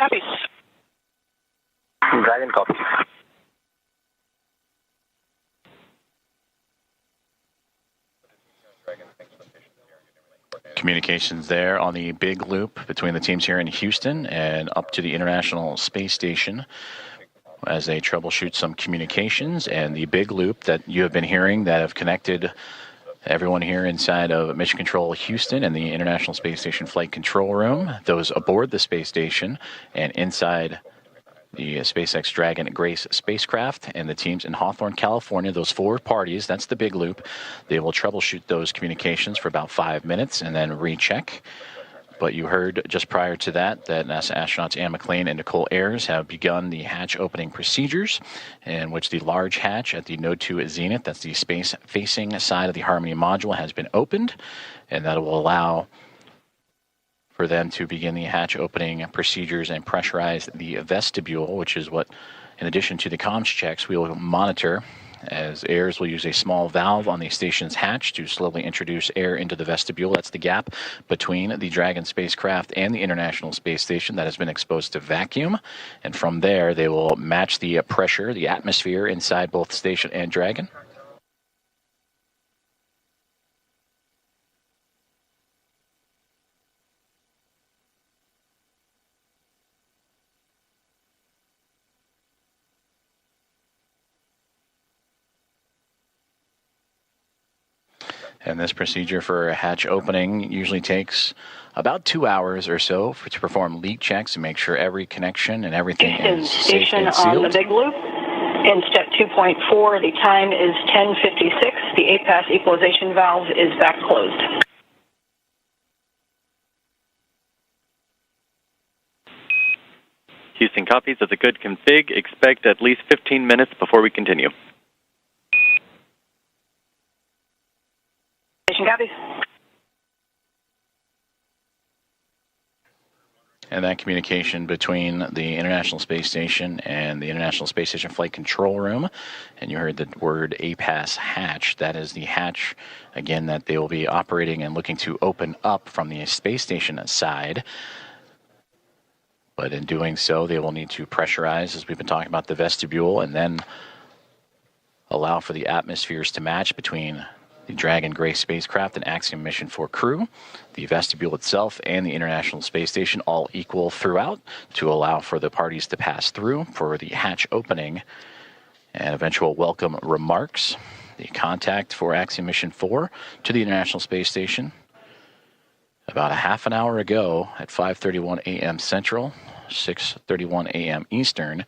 copies. Dragon copies. Communications there on the big loop between the teams here in Houston and up to the International Space Station as they troubleshoot some communications, and the big loop that you have been hearing that have connected everyone here inside of Mission Control Houston and the International Space Station Flight Control Room, those aboard the space station and inside the SpaceX Dragon Grace spacecraft, and the teams in Hawthorne, California, those four parties, that's the big loop. They will troubleshoot those communications for about 5 minutes and then recheck. But you heard just prior to that NASA astronauts Anne McClain and Nicole Ayers have begun the hatch opening procedures, in which the large hatch at the Node 2 zenith, that's the space-facing side of the Harmony module, has been opened, and that will allow for them to begin the hatch opening procedures and pressurize the vestibule, which is what, in addition to the comms checks, we will monitor, as Ayers will use a small valve on the station's hatch to slowly introduce air into the vestibule. That's the gap between the Dragon spacecraft and the International Space Station that has been exposed to vacuum. And from there, they will match the pressure, the atmosphere inside both station and Dragon. And this procedure for a hatch opening usually takes about 2 hours or so to perform leak checks and make sure every connection and everything is safe and sealed. On the big loop. In step 2.4, the time is 10:56. The APAS equalization valve is back closed. Houston copies. That's a good config. Expect at least 15 minutes before we continue. Copies. And that communication between the International Space Station and the International Space Station Flight Control Room, and you heard the word APAS hatch. That is the hatch, again, that they will be operating and looking to open up from the space station side. But in doing so, they will need to pressurize, as we've been talking about, the vestibule, and then allow for the atmospheres to match between the Dragon Grace spacecraft and Axiom Mission 4 crew, the vestibule itself, and the International Space Station, all equal throughout to allow for the parties to pass through for the hatch opening and eventual welcome remarks. The contact for Axiom Mission 4 to the International Space Station about a half an hour ago at 5:31 a.m. Central, 6:31 a.m. Eastern.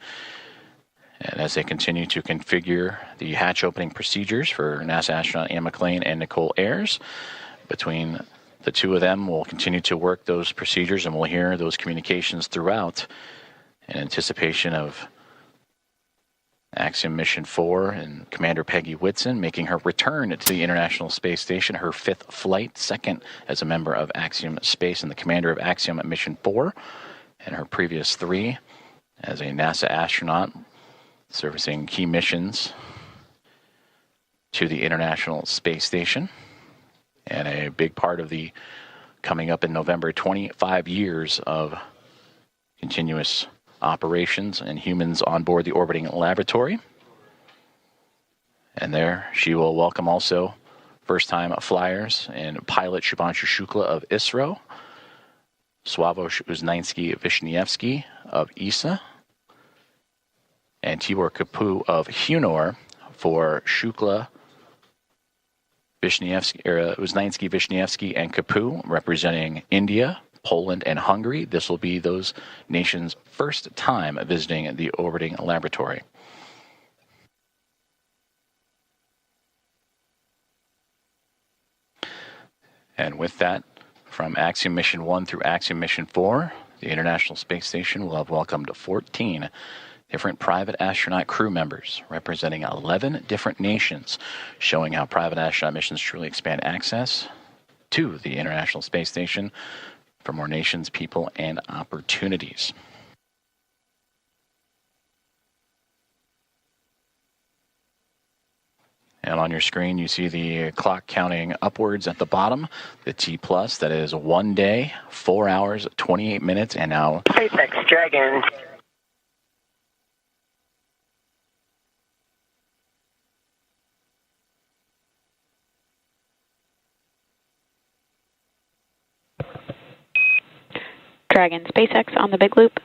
And as they continue to configure the hatch opening procedures for NASA astronaut Anne McClain and Nicole Ayers, between the two of them, we'll continue to work those procedures, and we'll hear those communications throughout in anticipation of Axiom Mission 4 and Commander Peggy Whitson making her return to the International Space Station, her 5th flight, second as a member of Axiom Space and the commander of Axiom Mission 4, and her previous 3 as a NASA astronaut servicing key missions to the International Space Station. And a big part of the coming up in November, 25 years of continuous operations and humans on board the orbiting laboratory. And there she will welcome also first-time flyers and pilot Shubhanshu Shukla of ISRO, Uhanskí of ESA, and Tibor Kapu of Hunor for Shukla, Uhanskí, and Kapu, representing India, Poland, and Hungary. This will be those nations' first time visiting the orbiting laboratory. And with that, from Axiom Mission 1 through Axiom Mission 4, the International Space Station will have welcomed 14 different private astronaut crew members representing 11 different nations, showing how private astronaut missions truly expand access to the International Space Station for more nations, people, and opportunities. And on your screen, you see the clock counting upwards at the bottom. The T+, that is 1 day, 4 hours, 28 minutes, and now SpaceX Dragon. Dragon SpaceX on the big loop.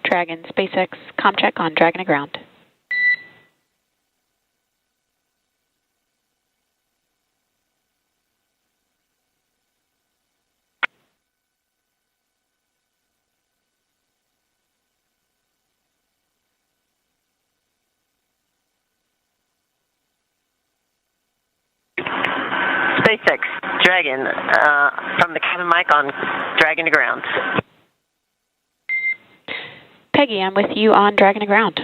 Dragon SpaceX ComCheck on Dragon to ground. SpaceX Dragon from the cabin mic on Dragon to ground. Peggy, I'm with you on Dragon to ground.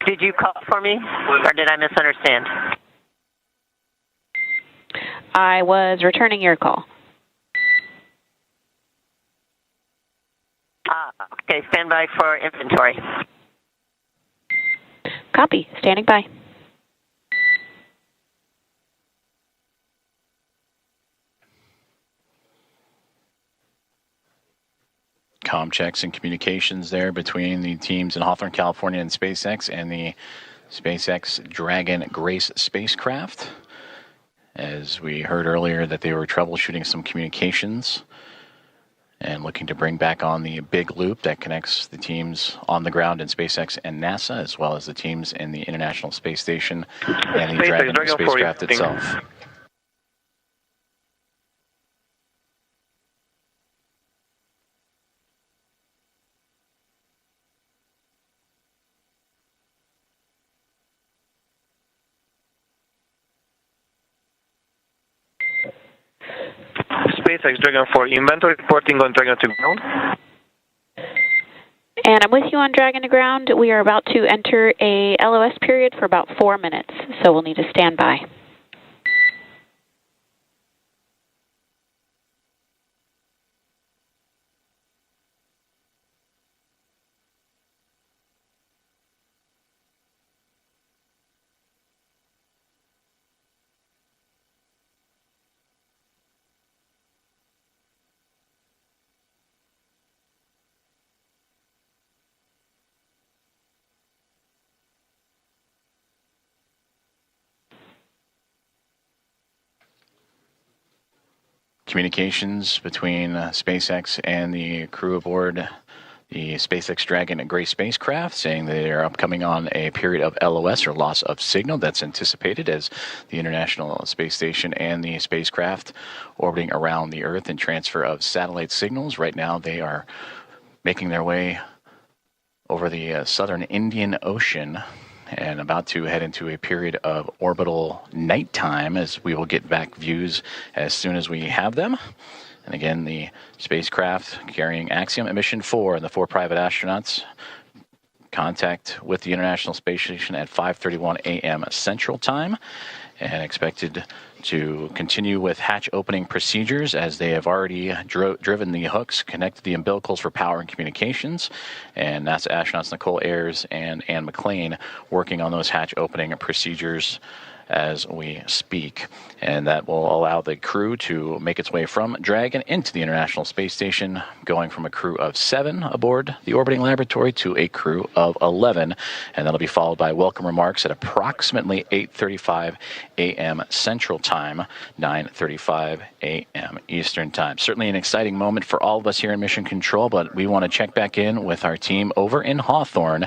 Did you call for me, or did I misunderstand? I was returning your call. Okay, stand by for inventory. Copy, standing by. comm checks and communications there between the teams in Hawthorne, California and SpaceX and the SpaceX Dragon Grace spacecraft. As we heard earlier that they were troubleshooting some communications and looking to bring back on the big loop that connects the teams on the ground in SpaceX and NASA, as well as the teams in the International Space Station and the Dragon spacecraft itself. SpaceX Dragon 4 inventory reporting on Dragon to ground. And I'm with you on Dragon to ground. We are about to enter a LOS period for about 4 minutes, so we'll need to stand by. Communications between SpaceX and the crew aboard the SpaceX Dragon and Grace spacecraft saying they are upcoming on a period of LOS or loss of signal that's anticipated as the International Space Station and the spacecraft orbiting around the Earth and transfer of satellite signals. Right now they are making their way over the southern Indian Ocean and about to head into a period of orbital nighttime as we will get back views as soon as we have them. And again, the spacecraft carrying Axiom Mission 4 and the 4 private astronauts contact with the International Space Station at 5:31 a.m. Central Time and expected to continue with hatch opening procedures as they have already driven the hooks, connected the umbilicals for power and communications, and NASA astronauts Nicole Ayers and Ann McLean working on those hatch opening procedures as we speak. And that will allow the crew to make its way from Dragon into the International Space Station, going from a crew of 7 aboard the orbiting laboratory to a crew of 11. And that'll be followed by welcome remarks at approximately 8:35 a.m. Central Time, 9:35 a.m. Eastern Time. Certainly an exciting moment for all of us here in Mission Control, but we want to check back in with our team over in Hawthorne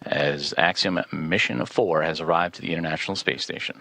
as Axiom Mission 4 has arrived to the International Space Station.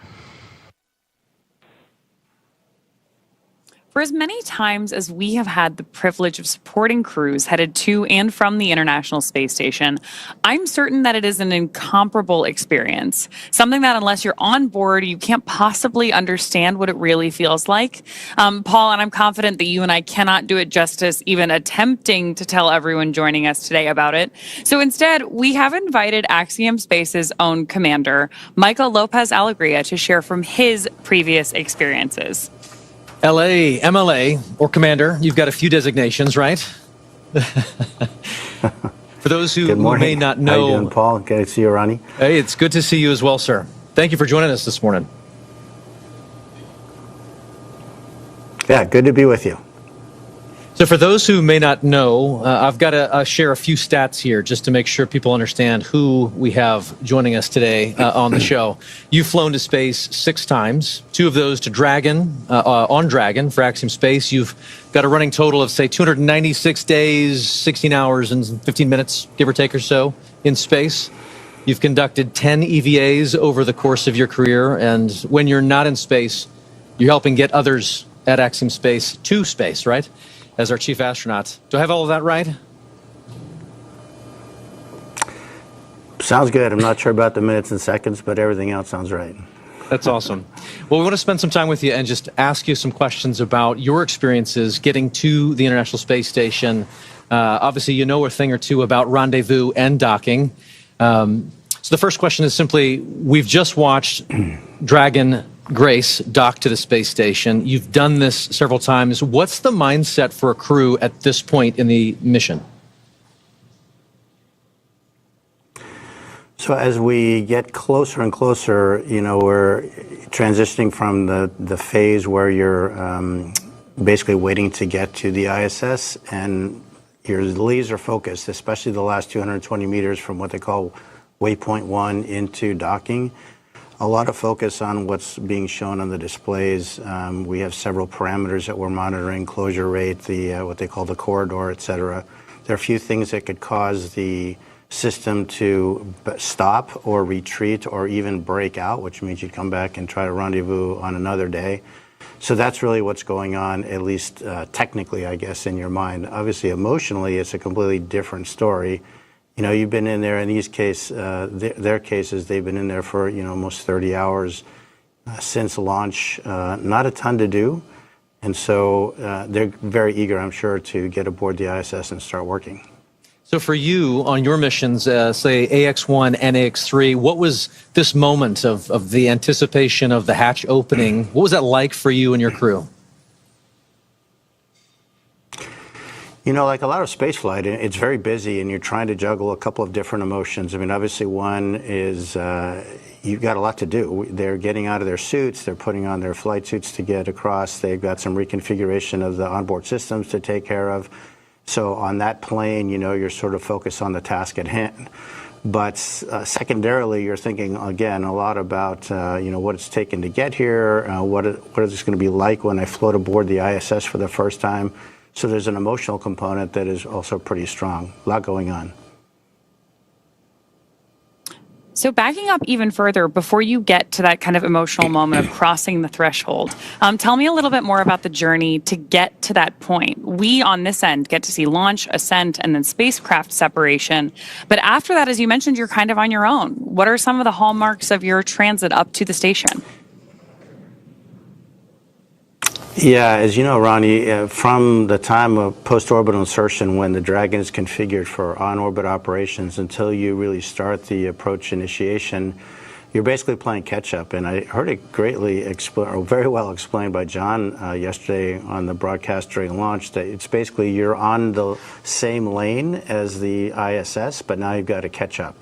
For as many times as we have had the privilege of supporting crews headed to and from the International Space Station, I'm certain that it is an incomparable experience. Something that unless you're on board, you can't possibly understand what it really feels like. Paul, and I'm confident that you and I cannot do it justice even attempting to tell everyone joining us today about it. So instead, we have invited Axiom Space's own commander, Michael Lopez Alegria, to share from his previous experiences. LA, MLA, or Commander, you've got a few designations, right? For those who may not know... How you doing, Paul? Good to see you, Ronnie. Hey, it's good to see you as well, sir. Thank you for joining us this morning. Yeah, good to be with you. So for those who may not know, I've got to share a few stats here just to make sure people understand who we have joining us today on the show. You've flown to space 6 times, 2 of those to Dragon, on Dragon for Axiom Space. You've got a running total of, say, 296 days, 16 hours and 15 minutes, give or take or so, in space. You've conducted 10 EVAs over the course of your career, and when you're not in space, you're helping get others at Axiom Space to space, right? As our chief astronaut. Do I have all of that right? Sounds good. I'm not sure about the minutes and seconds, but everything else sounds right. That's awesome. Well, we want to spend some time with you and just ask you some questions about your experiences getting to the International Space Station. Obviously, you know a thing or two about rendezvous and docking. So the first question is simply, we've just watched Dragon Grace dock to the space station. You've done this several times. What's the mindset for a crew at this point in the mission? So as we get closer and closer, you know, we're transitioning from the phase where you're basically waiting to get to the ISS, and you're laser focused, especially the last 220 meters from what they call waypoint 1 into docking. A lot of focus on what's being shown on the displays. We have several parameters that we're monitoring: closure rate, the what they call the corridor, et cetera. There are a few things that could cause the system to stop or retreat or even break out, which means you'd come back and try to rendezvous on another day. So that's really what's going on, at least technically, I guess, in your mind. Obviously, emotionally, it's a completely different story. You know, you've been in there, in these cases, their cases, they've been in there for, you know, almost 30 hours since launch. Not a ton to do. And so they're very eager, I'm sure, to get aboard the ISS and start working. So for you, on your missions, say AX-1 and AX-3, what was this moment of the anticipation of the hatch opening? What was that like for you and your crew? You know, like a lot of spaceflight, it's very busy, and you're trying to juggle a couple of different emotions. I mean, obviously, one is you've got a lot to do. They're getting out of their suits. They're putting on their flight suits to get across. They've got some reconfiguration of the onboard systems to take care of. So on that plane, you know, you're sort of focused on the task at hand. But secondarily, you're thinking, again, a lot about, you know, what it's taken to get here, what is this going to be like when I float aboard the ISS for the first time. So there's an emotional component that is also pretty strong. A lot going on. So backing up even further, before you get to that kind of emotional moment of crossing the threshold, tell me a little bit more about the journey to get to that point. We on this end get to see launch, ascent, and then spacecraft separation. But after that, as you mentioned, you're kind of on your own. What are some of the hallmarks of your transit up to the station? Yeah, as you know, Ronnie, from the time of post-orbital insertion, when the Dragon is configured for on-orbit operations, until you really start the approach initiation, you're basically playing catch-up. And I heard it very well explained by John yesterday on the broadcast during launch, that it's basically you're on the same lane as the ISS, but now you've got to catch up.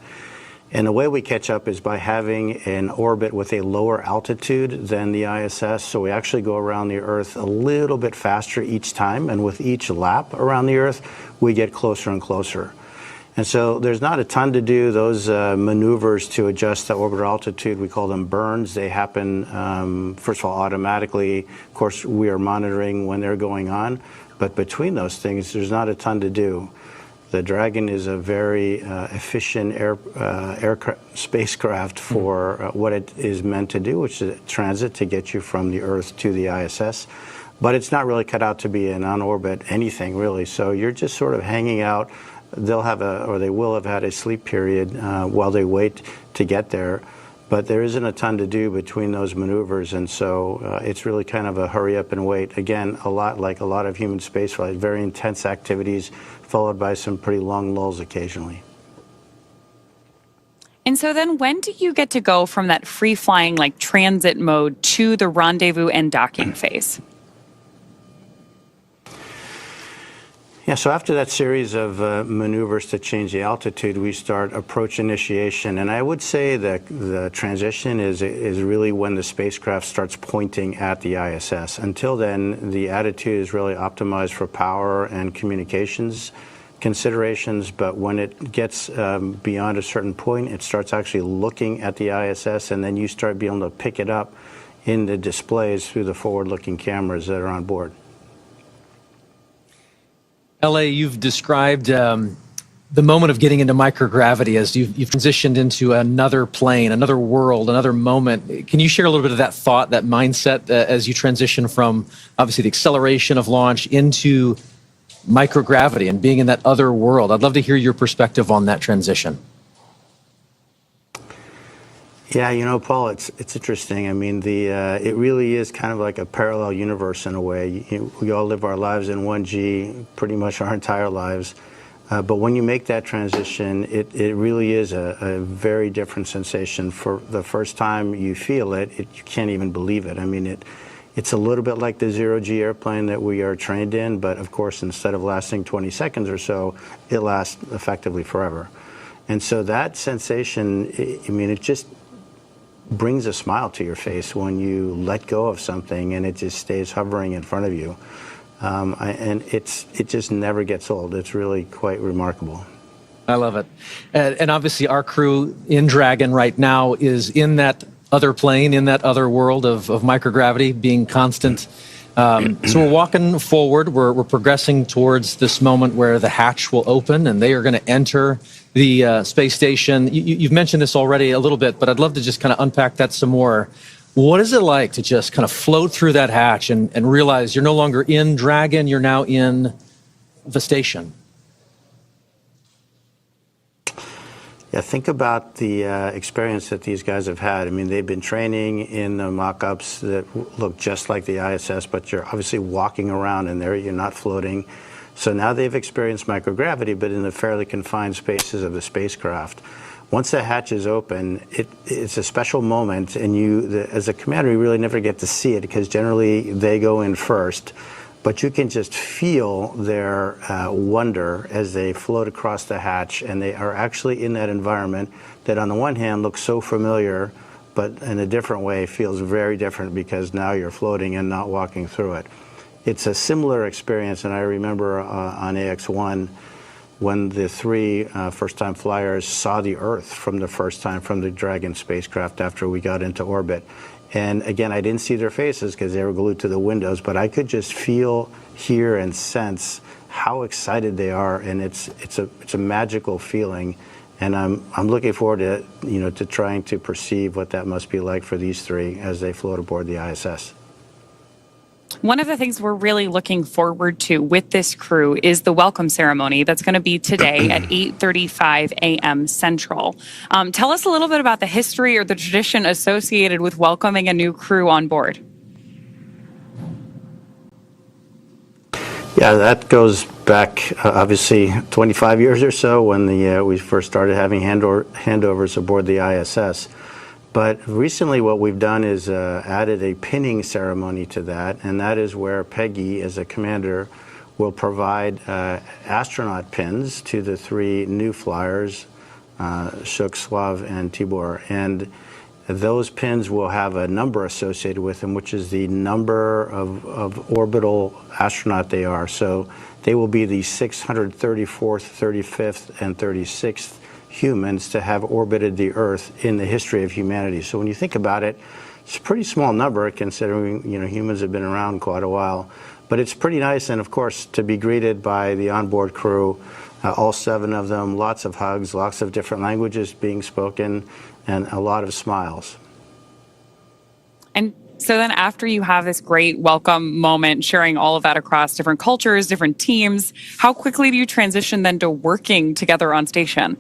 And the way we catch up is by having an orbit with a lower altitude than the ISS. So we actually go around the Earth a little bit faster each time. And with each lap around the Earth, we get closer and closer. And so there's not a ton to do. Those maneuvers to adjust the orbital altitude, we call them burns. They happen, first of all, automatically. Of course, we are monitoring when they're going on. But between those things, there's not a ton to do. The Dragon is a very efficient spacecraft for what it is meant to do, which is transit to get you from the Earth to the ISS. but it's not really cut out to be an on-orbit anything really. So you're just sort of hanging out. They'll have they will have had a sleep period while they wait to get there. But there isn't a ton to do between those maneuvers, and so it's really kind of a hurry up and wait. Again, a lot like a lot of human spaceflight, very intense activities followed by some pretty long lulls occasionally. And so then when do you get to go from that free-flying, like transit mode to the rendezvous and docking phase? Yeah, so after that series of maneuvers to change the altitude, we start approach initiation. And I would say that the transition is really when the spacecraft starts pointing at the ISS. Until then, the attitude is really optimized for power and communications considerations. But when it gets beyond a certain point, it starts actually looking at the ISS, and then you start being able to pick it up in the displays through the forward-looking cameras that are on board. LA, you've described the moment of getting into microgravity as you've transitioned into another plane, another world, another moment. Can you share a little bit of that thought, that mindset as you transition from obviously the acceleration of launch into microgravity and being in that other world? I'd love to hear your perspective on that transition. Yeah, you know, Paul, it's interesting. I mean, it really is kind of like a parallel universe in a way. We all live our lives in 1G pretty much our entire lives. But when you make that transition, it really is a very different sensation. For the first time you feel it, you can't even believe it. I mean, it's a little bit like the zero-G airplane that we are trained in, but of course, instead of lasting 20 seconds or so, it lasts effectively forever. And so that sensation, I mean, it just brings a smile to your face when you let go of something and it just stays hovering in front of you. And it just never gets old. It's really quite remarkable. I love it. And obviously our crew in Dragon right now is in that other plane, in that other world of microgravity, being constant. So we're walking forward. We're progressing towards this moment where the hatch will open and they are going to enter the space station. You've mentioned this already a little bit, but I'd love to just kind of unpack that some more. What is it like to just kind of float through that hatch and realize you're no longer in Dragon, you're now in the station? Yeah, think about the experience that these guys have had. I mean, they've been training in the mock-ups that look just like the ISS, but you're obviously walking around in there, you're not floating. So now they've experienced microgravity, but in the fairly confined spaces of the spacecraft. Once the hatch is open, it's a special moment, and as a commander, you really never get to see it because generally they go in first. But you can just feel their wonder as they float across the hatch, and they are actually in that environment that on the one hand looks so familiar, but in a different way feels very different because now you're floating and not walking through it. It's a similar experience, and I remember on AX-1 when the three first-time flyers saw the Earth from the first time from the Dragon spacecraft after we got into orbit. And again, I didn't see their faces because they were glued to the windows, but I could just feel, hear, and sense how excited they are, and it's a magical feeling. And I'm looking forward to to trying to perceive what that must be like for these three as they float aboard the ISS. One of the things we're really looking forward to with this crew is the welcome ceremony that's going to be today at 8:35 a.m. Central. Tell us a little bit about the history or the tradition associated with welcoming a new crew on board. Yeah, that goes back obviously 25 years or so when we first started having handovers aboard the ISS. But recently what we've done is added a pinning ceremony to that, and that is where Peggy, as a commander, will provide astronaut pins to the three new flyers, Shuk, Slav, and Tibor. And those pins will have a number associated with them, which is the number of orbital astronaut they are. So they will be the 634th, 35th, and 36th humans to have orbited the Earth in the history of humanity. So when you think about it, it's a pretty small number considering humans have been around quite a while. But it's pretty nice, and of course, to be greeted by the onboard crew, all 7 of them, lots of hugs, lots of different languages being spoken, and a lot of smiles. And So then after you have this great welcome moment, sharing all of that across different cultures, different teams, how quickly do you transition then to working together on station?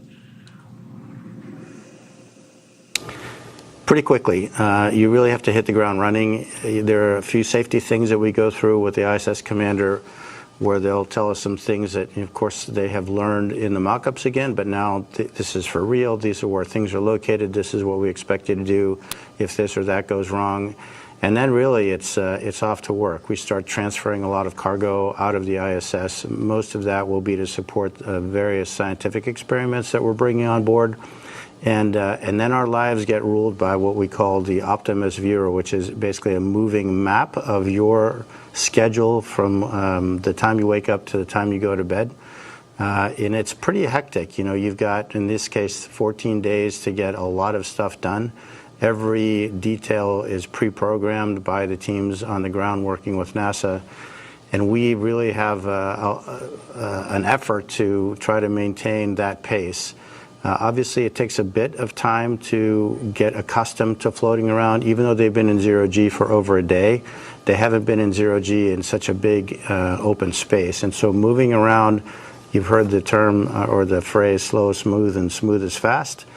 Pretty quickly. You really have to hit the ground running. There are a few safety things that we go through with the ISS commander where they'll tell us some things that, of course, they have learned in the mock-ups again, but now this is for real. These are where things are located. This is what we expect you to do if this or that goes wrong. And then really it's off to work. We start transferring a lot of cargo out of the ISS. Most of that will be to support various scientific experiments that we're bringing on board. And then our lives get ruled by what we call the Optimus Viewer, which is basically a moving map of your schedule from the time you wake up to the time you go to bed. And it's pretty hectic. You know, you've got, in this case, 14 days to get a lot of stuff done. Every detail is pre-programmed by the teams on the ground working with NASA. And we really have an effort to try to maintain that pace. Obviously, it takes a bit of time to get accustomed to floating around. Even though they've been in zero-G for over a day, they haven't been in zero-G in such a big open space. And so moving around, you've heard the term or the phrase slow is smooth and smooth is fast.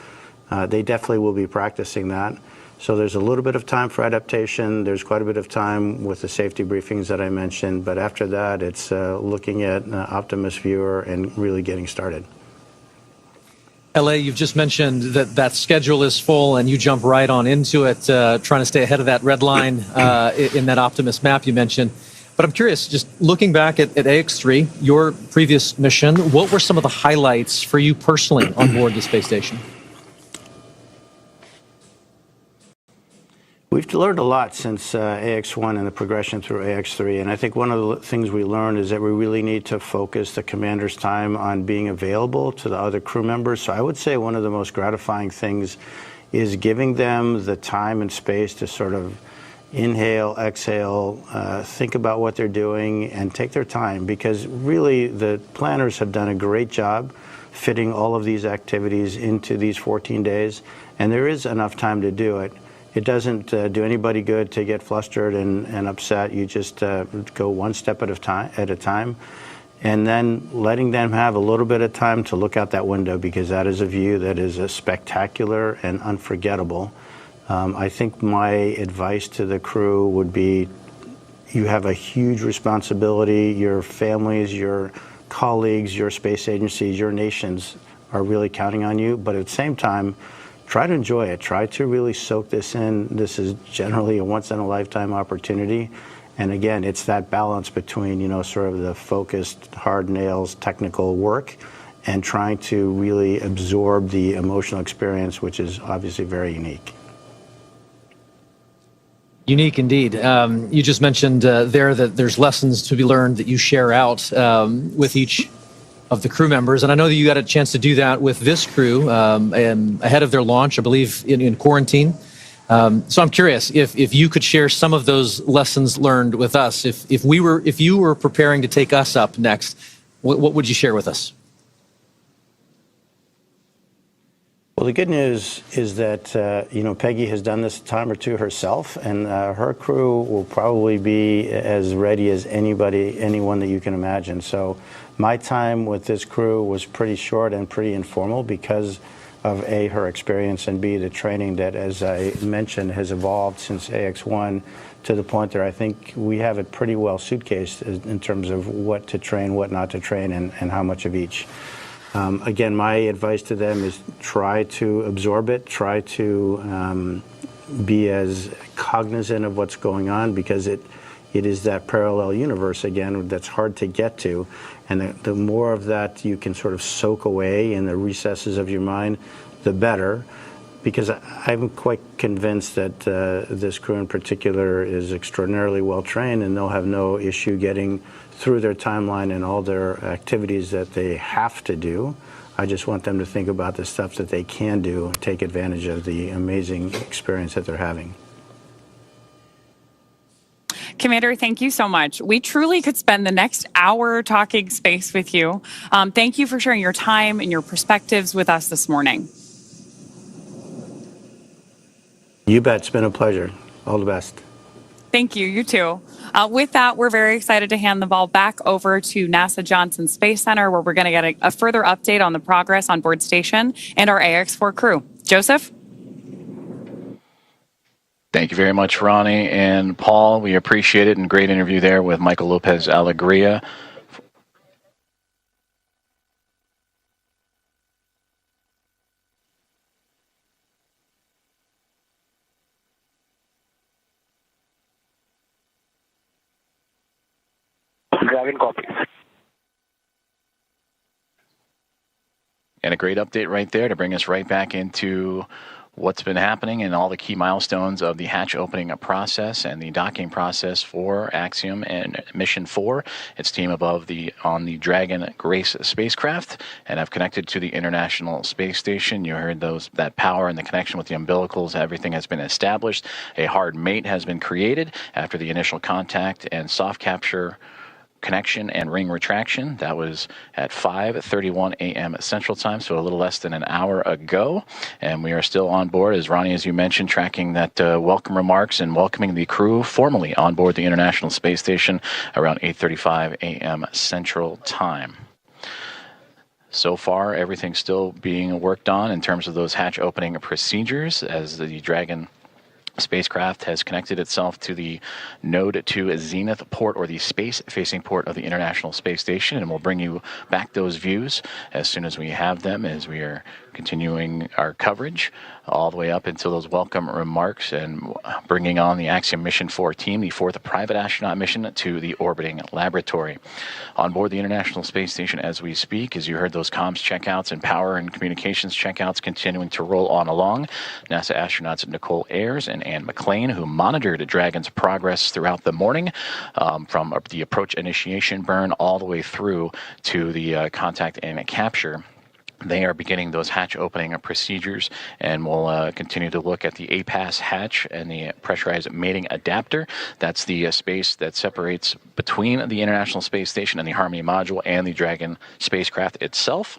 They definitely will be practicing that. So there's a little bit of time for adaptation. There's quite a bit of time with the safety briefings that I mentioned. But after that, it's looking at Optimus Viewer and really getting started. LA, you've just mentioned that schedule is full and you jump right on into it, trying to stay ahead of that red line in that Optimus map you mentioned. But I'm curious, just looking back at AX3, your previous mission, what were some of the highlights for you personally on board the space station? We've learned a lot since AX1 and the progression through AX3, and I think one of the things we learned is that we really need to focus the commander's time on being available to the other crew members. So I would say one of the most gratifying things is giving them the time and space to sort of inhale, exhale, think about what they're doing, and take their time, because really the planners have done a great job fitting all of these activities into these 14 days, and there is enough time to do it. It doesn't do anybody good to get flustered and upset. You just go one step at a time, and then letting them have a little bit of time to look out that window, because that is a view that is spectacular and unforgettable. I think my advice to the crew would be, you have a huge responsibility. Your families, your colleagues, your space agencies, your nations are really counting on you, but at the same time, try to enjoy it. Try to really soak this in. This is generally a once-in-a-lifetime opportunity. And again, it's that balance between, you know, sort of the focused, hard nails, technical work, and trying to really absorb the emotional experience, which is obviously very unique. Unique indeed. You just mentioned there that there's lessons to be learned that you share out with each of the crew members, and I know that you got a chance to do that with this crew ahead of their launch, I believe, in quarantine. So I'm curious if you could share some of those lessons learned with us. If you were preparing to take us up next, what would you share with us? Well, the good news is that you know, Peggy has done this a time or two herself, and her crew will probably be as ready as anyone that you can imagine. So my time with this crew was pretty short and pretty informal because of A, her experience, and B, the training that, as I mentioned, has evolved since AX1 to the point that I think we have it pretty well suitcased in terms of what to train, what not to train, and how much of each. Again, my advice to them is try to absorb it, try to be as cognizant of what's going on, because it is that parallel universe, again, that's hard to get to. And the more of that you can sort of soak away in the recesses of your mind, the better. Because I'm quite convinced that this crew in particular is extraordinarily well trained, and they'll have no issue getting through their timeline and all their activities that they have to do. I just want them to think about the stuff that they can do and take advantage of the amazing experience that they're having. Commander, thank you so much. We truly could spend the next hour talking space with you. Thank you for sharing your time and your perspectives with us this morning. You bet. It's been a pleasure. All the best. Thank you. You too. With that, we're very excited to hand the ball back over to NASA Johnson Space Center, where we're going to get a further update on the progress on board station and our AX-4 crew. Joseph? Thank you very much, Ronnie and Paul. We appreciate it, and great interview there with Michael Lopez Alegria. Dragon copies. And a great update right there to bring us right back into what's been happening and all the key milestones of the hatch opening process and the docking process for Axiom and Mission 4. Its team above on the Dragon Grace spacecraft, and have connected to the International Space Station. You heard that power and the connection with the umbilicals. Everything has been established. A hard mate has been created after the initial contact and soft capture connection and ring retraction. That was at 5:31 a.m. Central Time, so a little less than an hour ago. And we are still on board, as Ronnie, as you mentioned, tracking that welcome remarks and welcoming the crew formally on board the International Space Station around 8:35 a.m. Central Time. So far, everything's still being worked on in terms of those hatch opening procedures as the Dragon spacecraft has connected itself to the Node 2 Zenith port, or the space-facing port of the International Space Station, and we'll bring you back those views as soon as we have them, as we are continuing our coverage all the way up until those welcome remarks and bringing on the Axiom Mission 4 team, the fourth private astronaut mission to the orbiting laboratory. On board the International Space Station as we speak, as you heard those comms checkouts and power and communications checkouts continuing to roll on along. NASA astronauts Nicole Ayers and Anne McClain, who monitored Dragon's progress throughout the morning, from the approach initiation burn all the way through to the contact and capture. They are beginning those hatch opening procedures, and we'll continue to look at the APAS hatch and the pressurized mating adapter. That's the space that separates between the International Space Station and the Harmony module and the Dragon spacecraft itself.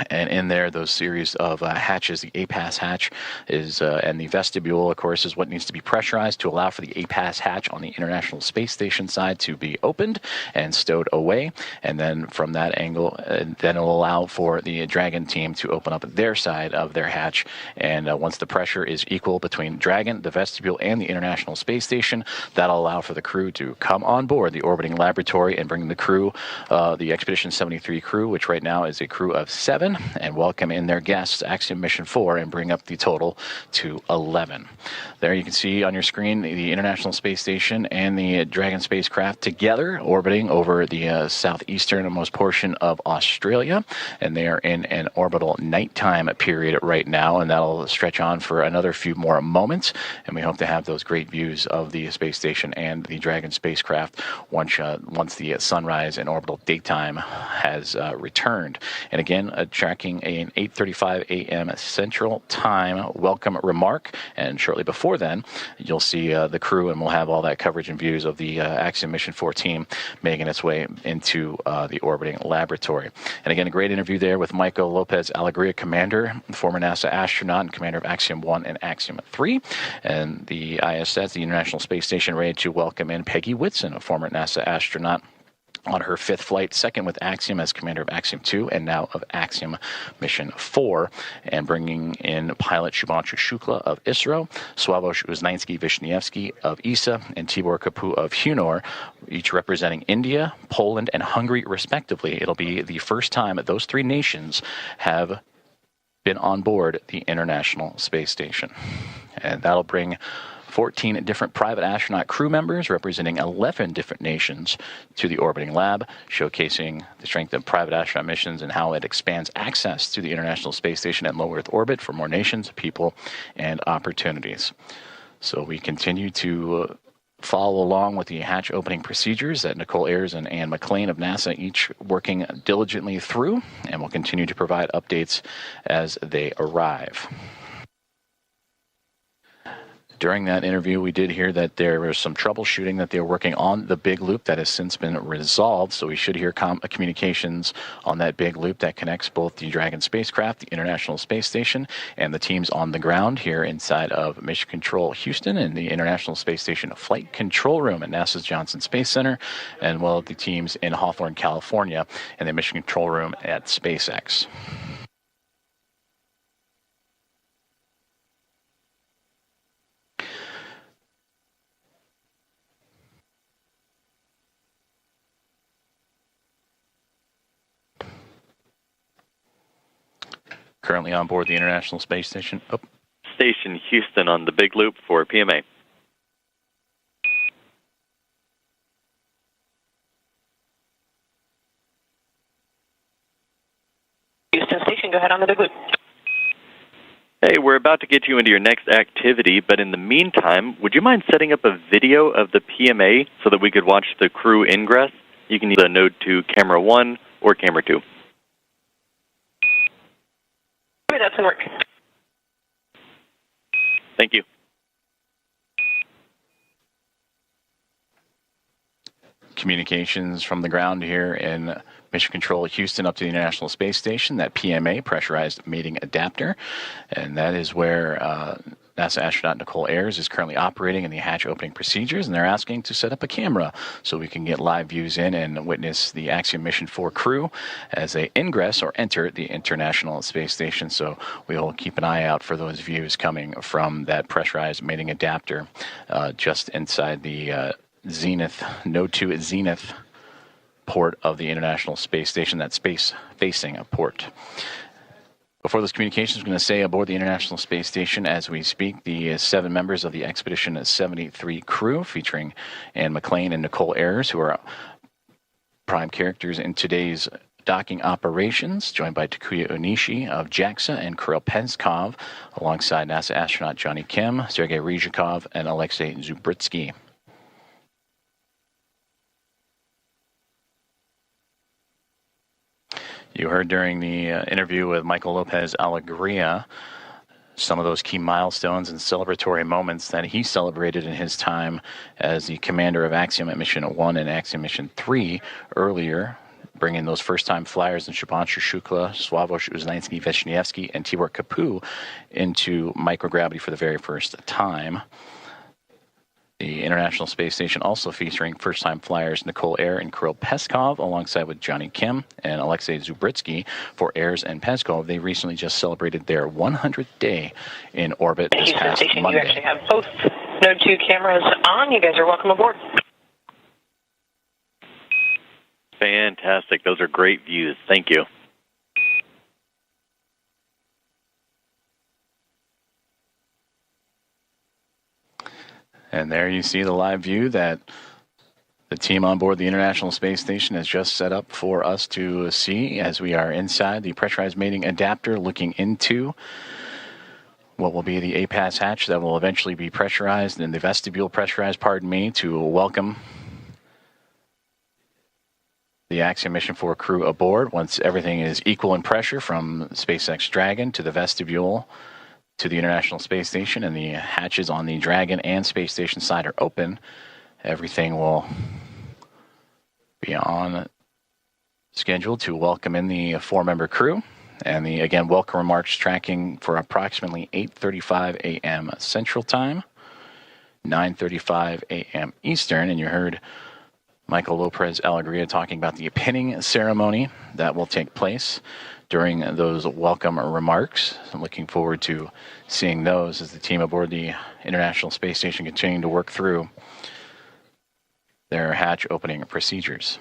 And in there, those series of hatches, the APAS hatch is, and the vestibule, of course, is what needs to be pressurized to allow for the APAS hatch on the International Space Station side to be opened and stowed away. And then from that angle, then it'll allow for the Dragon team to open up their side of their hatch. And once the pressure is equal between Dragon, the vestibule, and the International Space Station, that'll allow for the crew to come on board the orbiting laboratory and bring the crew, the Expedition 73 crew, which right now is a crew of 7, and welcome in their guests, Axiom Mission 4, and bring up the total to 11. There you can see on your screen the International Space Station and the Dragon spacecraft together orbiting over the southeasternmost portion of Australia, and they are in an orbital nighttime period right now, and that'll stretch on for another few more moments, and we hope to have those great views of the space station and the Dragon spacecraft once the sunrise and orbital daytime has returned. And again, tracking an 8:35 a.m. Central Time welcome remark, and shortly before then, you'll see the crew, and we'll have all that coverage and views of the Axiom Mission 4 team making its way into the orbiting laboratory. And again, a great interview there with Michael Lopez Alegria, commander, former NASA astronaut and commander of Axiom 1 and Axiom 3, and the ISS, the International Space Station, ready to welcome in Peggy Whitson, a former NASA astronaut, on her 5th flight, second with Axiom as commander of Axiom 2 and now of Axiom Mission 4, and bringing in pilot Shubhanshu Shukla of ISRO, Sławomir Uhanskí of ESA, and Tibor Kapu of Hunor, each representing India, Poland, and Hungary respectively. It'll be the first time that those 3 nations have been on board the International Space Station. And that'll bring 14 different private astronaut crew members representing 11 different nations to the orbiting lab, showcasing the strength of private astronaut missions and how it expands access to the International Space Station and low Earth orbit for more nations, people, and opportunities. So we continue to follow along with the hatch opening procedures that Nicole Ayers and Anne McClain of NASA each working diligently through, and we'll continue to provide updates as they arrive. During that interview, we did hear that there was some troubleshooting that they were working on the big loop that has since been resolved. So we should hear communications on that big loop that connects both the Dragon spacecraft, the International Space Station, and the teams on the ground here inside of Mission Control Houston and the International Space Station Flight Control Room at NASA's Johnson Space Center, and well, the teams in Hawthorne, California, and the Mission Control Room at SpaceX. Currently on board the International Space Station. Station Houston on the big loop for PMA. Houston Station, go ahead on the big loop. Hey, we're about to get you into your next activity, but in the meantime, would you mind setting up a video of the PMA so that we could watch the crew ingress? You can use the Node 2 Camera 1 or Camera 2. That's in work. Thank you. Communications from the ground here in Mission Control Houston up to the International Space Station, that PMA, pressurized mating adapter, and that is where NASA astronaut Nicole Ayers is currently operating in the hatch opening procedures, and they're asking to set up a camera so we can get live views in and witness the Axiom Mission 4 crew as they ingress or enter the International Space Station. So we will keep an eye out for those views coming from that pressurized mating adapter just inside the Zenith, Node 2 Zenith port of the International Space Station, that space-facing port. Before those communications, I'm going to say aboard the International Space Station as we speak, the 7 members of the Expedition 73 crew, featuring Anne McLean and Nicole Ayers, who are prime characters in today's docking operations, joined by Takuya Onishi of JAXA and Kirill Peskov, alongside NASA astronaut Johnny Kim, Sergei Ryzhikov, and Alexei Zubritsky. You heard during the interview with Michael Lopez Alegria some of those key milestones and celebratory moments that he celebrated in his time as the commander of Axiom at Mission 1 and Axiom Mission 3 earlier, bringing those first-time flyers in Shubhanshu Shukla, Sławomir Uznański-Wiśniewski, and Tibor Kapu into microgravity for the very first time. The International Space Station also featuring first-time flyers Nicole Ayers and Kirill Peskov, alongside with Johnny Kim and Alexei Zubritsky. For Ayers and Peskov, they recently just celebrated their 100th day in orbit this past Station, Monday. you actually have both Node 2 cameras on. You guys are welcome aboard. Fantastic. Those are great views. Thank you. And there you see the live view that the team on board the International Space Station has just set up for us to see as we are inside the pressurized mating adapter, looking into what will be the APAS hatch that will eventually be pressurized, and the vestibule pressurized, to welcome the Axiom Mission 4 crew aboard once everything is equal in pressure from SpaceX Dragon to the vestibule to the International Space Station, and the hatches on the Dragon and Space Station side are open. Everything will be on schedule to welcome in the 4-member crew. And the, again, welcome remarks tracking for approximately 8:35 a.m. Central Time, 9:35 a.m. Eastern. And you heard Michael Lopez Alegria talking about the pinning ceremony that will take place during those welcome remarks. I'm looking forward to seeing those as the team aboard the International Space Station continuing to work through their hatch opening procedures.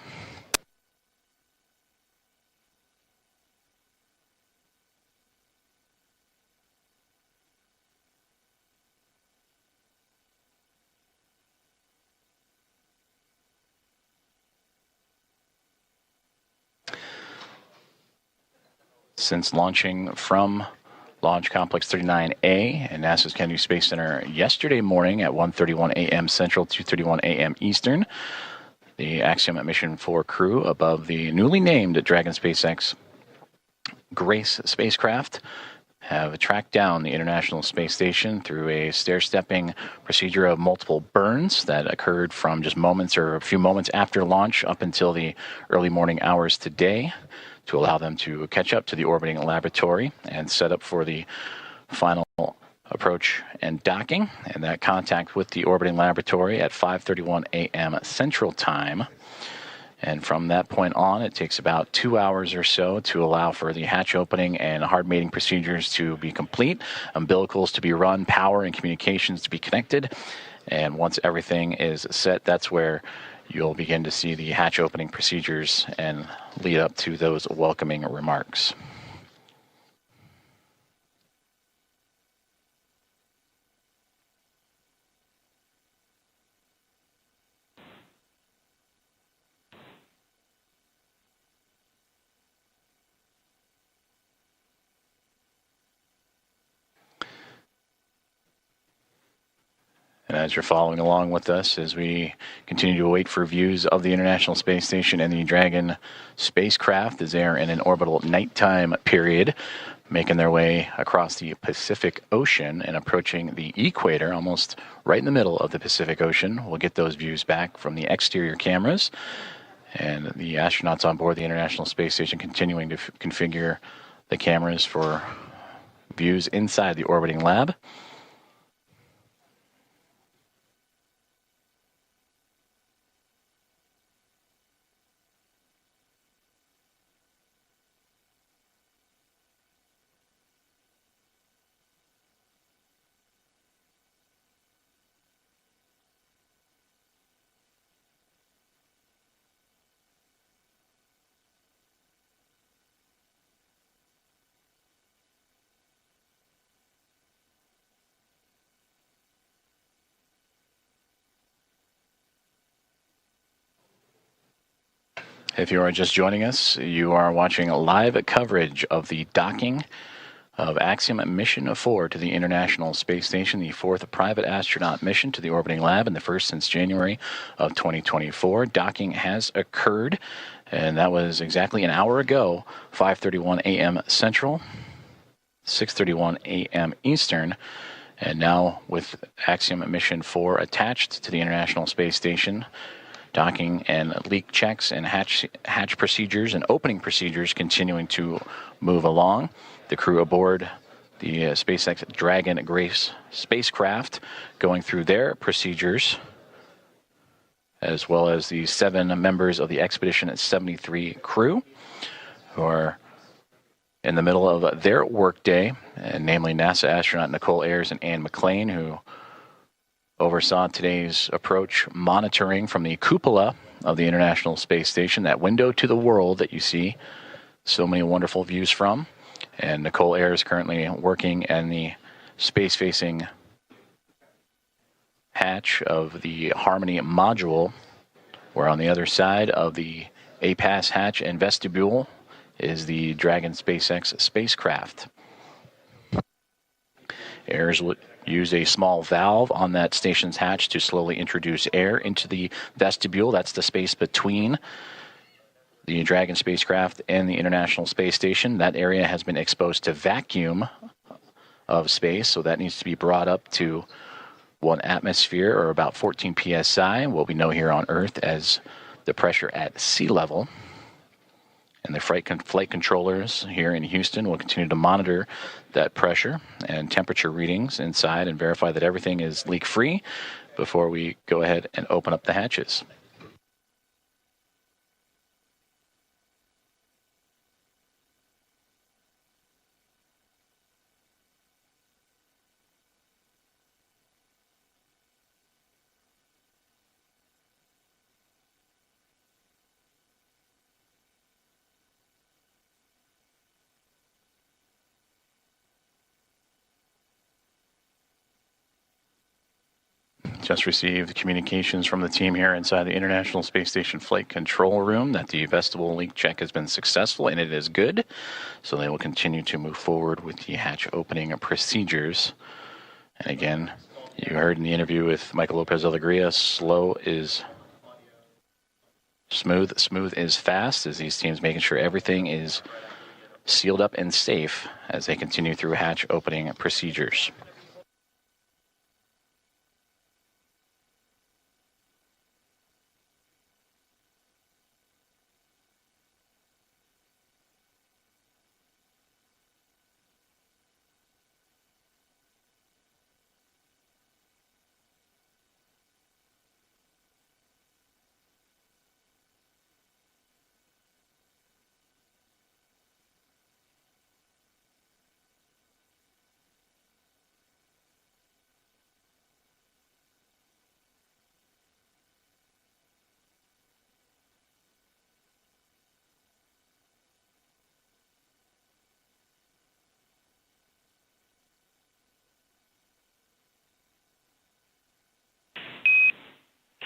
Since launching from Launch Complex 39A and NASA's Kennedy Space Center yesterday morning at 1:31 a.m. Central, 2:31 a.m. Eastern, the Axiom Mission 4 crew above the newly named Dragon SpaceX Grace spacecraft have tracked down the International Space Station through a stair-stepping procedure of multiple burns that occurred from just moments or a few moments after launch up until the early morning hours today, to allow them to catch up to the orbiting laboratory and set up for the final approach and docking, and that contact with the orbiting laboratory at 5:31 a.m. Central Time. And from that point on, it takes about 2 hours or so to allow for the hatch opening and hard mating procedures to be complete, umbilicals to be run, power and communications to be connected. And once everything is set, that's where you'll begin to see the hatch opening procedures and lead up to those welcoming remarks. And as you're following along with us, as we continue to wait for views of the International Space Station and the Dragon spacecraft as they are in an orbital nighttime period, making their way across the Pacific Ocean and approaching the equator, almost right in the middle of the Pacific Ocean. We'll get those views back from the exterior cameras. And the astronauts on board the International Space Station continuing to configure the cameras for views inside the orbiting lab. If you are just joining us, you are watching live coverage of the docking of Axiom Mission 4 to the International Space Station, the fourth private astronaut mission to the orbiting lab and the first since January of 2024. Docking has occurred, and that was exactly an hour ago, 5:31 a.m. Central, 6:31 a.m. Eastern. And now with Axiom Mission 4 attached to the International Space Station, docking and leak checks and hatch procedures and opening procedures continuing to move along. The crew aboard the SpaceX Dragon Grace spacecraft going through their procedures, as well as the 7 members of the Expedition 73 crew who are in the middle of their workday, and namely NASA astronaut Nicole Ayers and Anne McLean, who oversaw today's approach monitoring from the cupola of the International Space Station, that window to the world that you see so many wonderful views from. And Nicole Ayers currently working in the space-facing hatch of the Harmony module, where on the other side of the APAS hatch and vestibule is the Dragon SpaceX spacecraft. Ayers would use a small valve on that station's hatch to slowly introduce air into the vestibule. That's the space between the Dragon spacecraft and the International Space Station. That area has been exposed to vacuum of space, so that needs to be brought up to 1 atmosphere, or about 14 psi, what we know here on Earth as the pressure at sea level. And the flight controllers here in Houston will continue to monitor that pressure and temperature readings inside and verify that everything is leak-free before we go ahead and open up the hatches. Just received communications from the team here inside the International Space Station flight control room that the vestibule leak check has been successful, and it is good. So they will continue to move forward with the hatch opening procedures. And again, you heard in the interview with Michael Lopez Alegria, slow is smooth, smooth is fast, as these teams making sure everything is sealed up and safe as they continue through hatch opening procedures.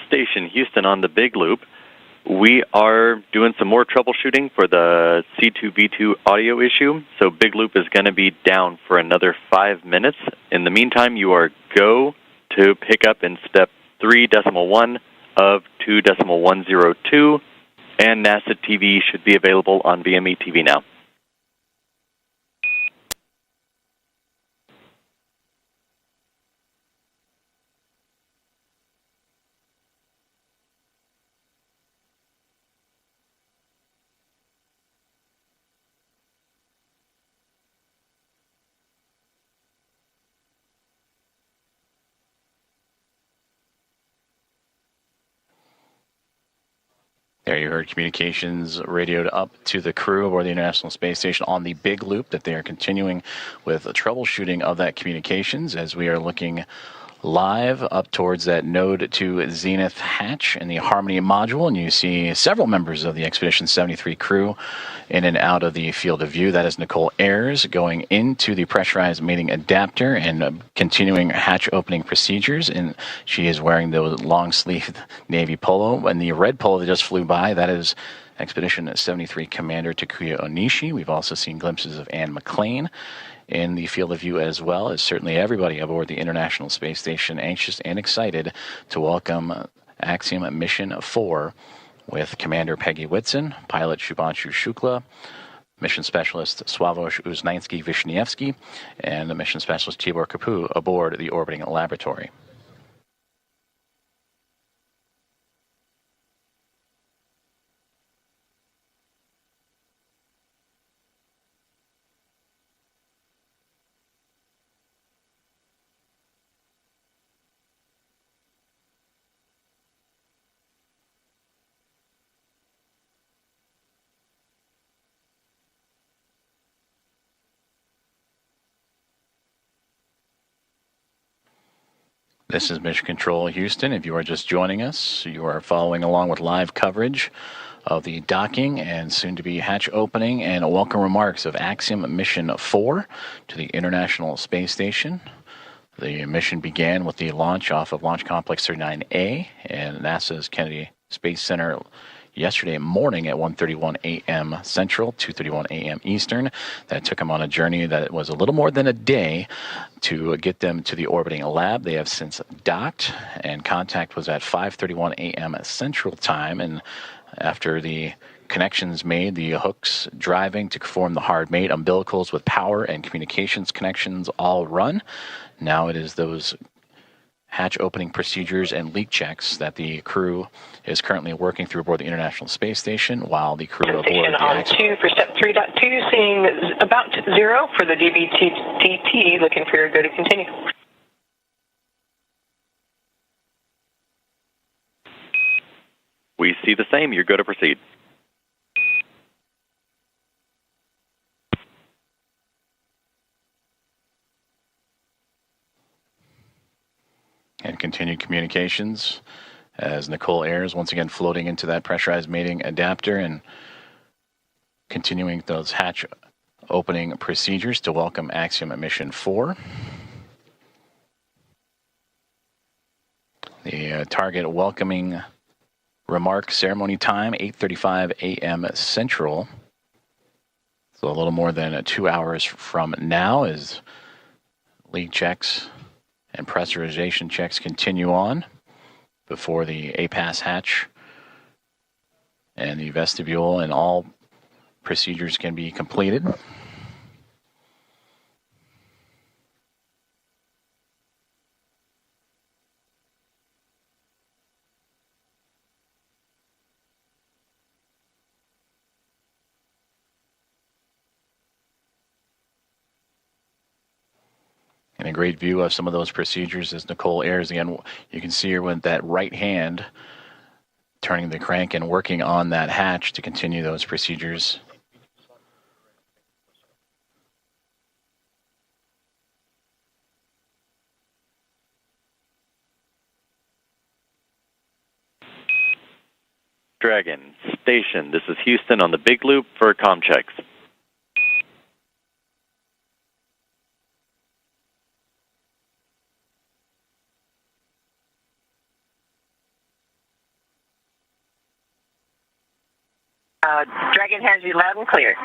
Station Houston on the big loop. We are doing some more troubleshooting for the C2V2 audio issue, so big loop is going to be down for another 5 minutes. In the meantime, you are go to pick up in step 3.1 of 2.102, and NASA TV should be available on VME TV now. There you heard communications radioed up to the crew aboard the International Space Station on the big loop that they are continuing with troubleshooting of that communications as we are looking live up towards that Node 2 Zenith hatch in the Harmony module, and you see several members of the Expedition 73 crew in and out of the field of view. That is Nicole Ayers going into the pressurized mating adapter and continuing hatch opening procedures, and she is wearing the long-sleeved navy polo, and the red polo that just flew by, that is Expedition 73 Commander Takuya Onishi. We've also seen glimpses of Anne McLean in the field of view, as well as certainly everybody aboard the International Space Station anxious and excited to welcome Axiom Mission 4 with Commander Peggy Whitson, pilot Shubhanshu Shukla, mission specialist Sławosz Uznański-Wiśniewski, and mission specialist Tibor Kapu aboard the orbiting laboratory. This is Mission Control Houston. If you are just joining us, you are following along with live coverage of the docking and soon-to-be hatch opening and welcome remarks of Axiom Mission 4 to the International Space Station. The mission began with the launch off of Launch Complex 39A and NASA's Kennedy Space Center yesterday morning at 1:31 a.m. Central, 2:31 a.m. Eastern. That took them on a journey that was a little more than a day to get them to the orbiting lab. They have since docked, and contact was at 5:31 a.m. Central Time. And after the connections made, the hooks driving to form the hard mate, umbilicals with power and communications connections all run. Now it is those hatch opening procedures and leak checks that the crew is currently working through aboard the International Space Station, while the crew aboard the on 2 for step 3.2, seeing about 0 for the DVT, looking for your go to continue. We see the same. You're go to proceed. And continued communications as Nicole Ayers once again floating into that pressurized mating adapter and continuing those hatch opening procedures to welcome Axiom Mission 4. The target welcoming remark ceremony time, 8:35 a.m. Central. So a little more than 2 hours from now as leak checks and pressurization checks continue on before the APAS hatch and the vestibule and all procedures can be completed. And a great view of some of those procedures as Nicole airs. Again, you can see her with that right hand turning the crank and working on that hatch to continue those procedures. Dragon, station. This is Houston on the big loop for comm checks. Dragon has you loud and clear.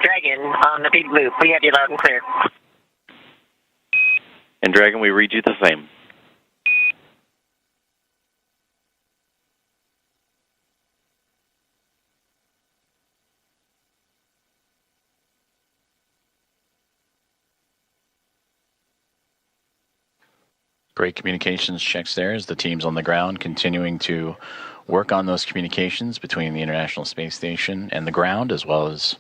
Dragon on the big loop. We have you loud and clear. And Dragon, we read you the same. Great communications checks there as the teams on the ground continuing to work on those communications between the International Space Station and the ground, as well as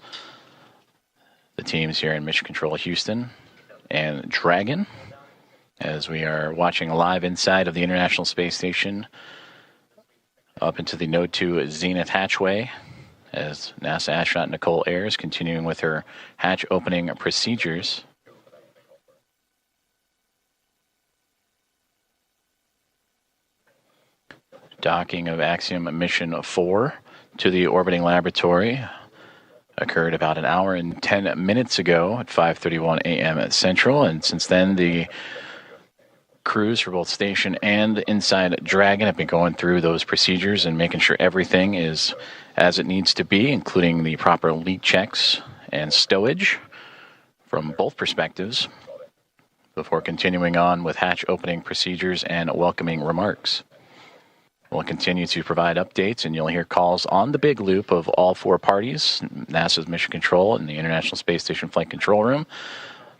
the teams here in Mission Control Houston and Dragon, as we are watching live inside of the International Space Station up into the Node 2 Zenith hatchway as NASA astronaut Nicole airs, continuing with her hatch opening procedures. Docking of Axiom Mission 4 to the orbiting laboratory occurred about an hour and 10 minutes ago at 5:31 a.m. Central, and since then the crews for both station and inside Dragon have been going through those procedures and making sure everything is as it needs to be, including the proper leak checks and stowage from both perspectives, before continuing on with hatch opening procedures and welcoming remarks. We'll continue to provide updates, and you'll hear calls on the big loop of all four parties, NASA's Mission Control and the International Space Station Flight Control Room,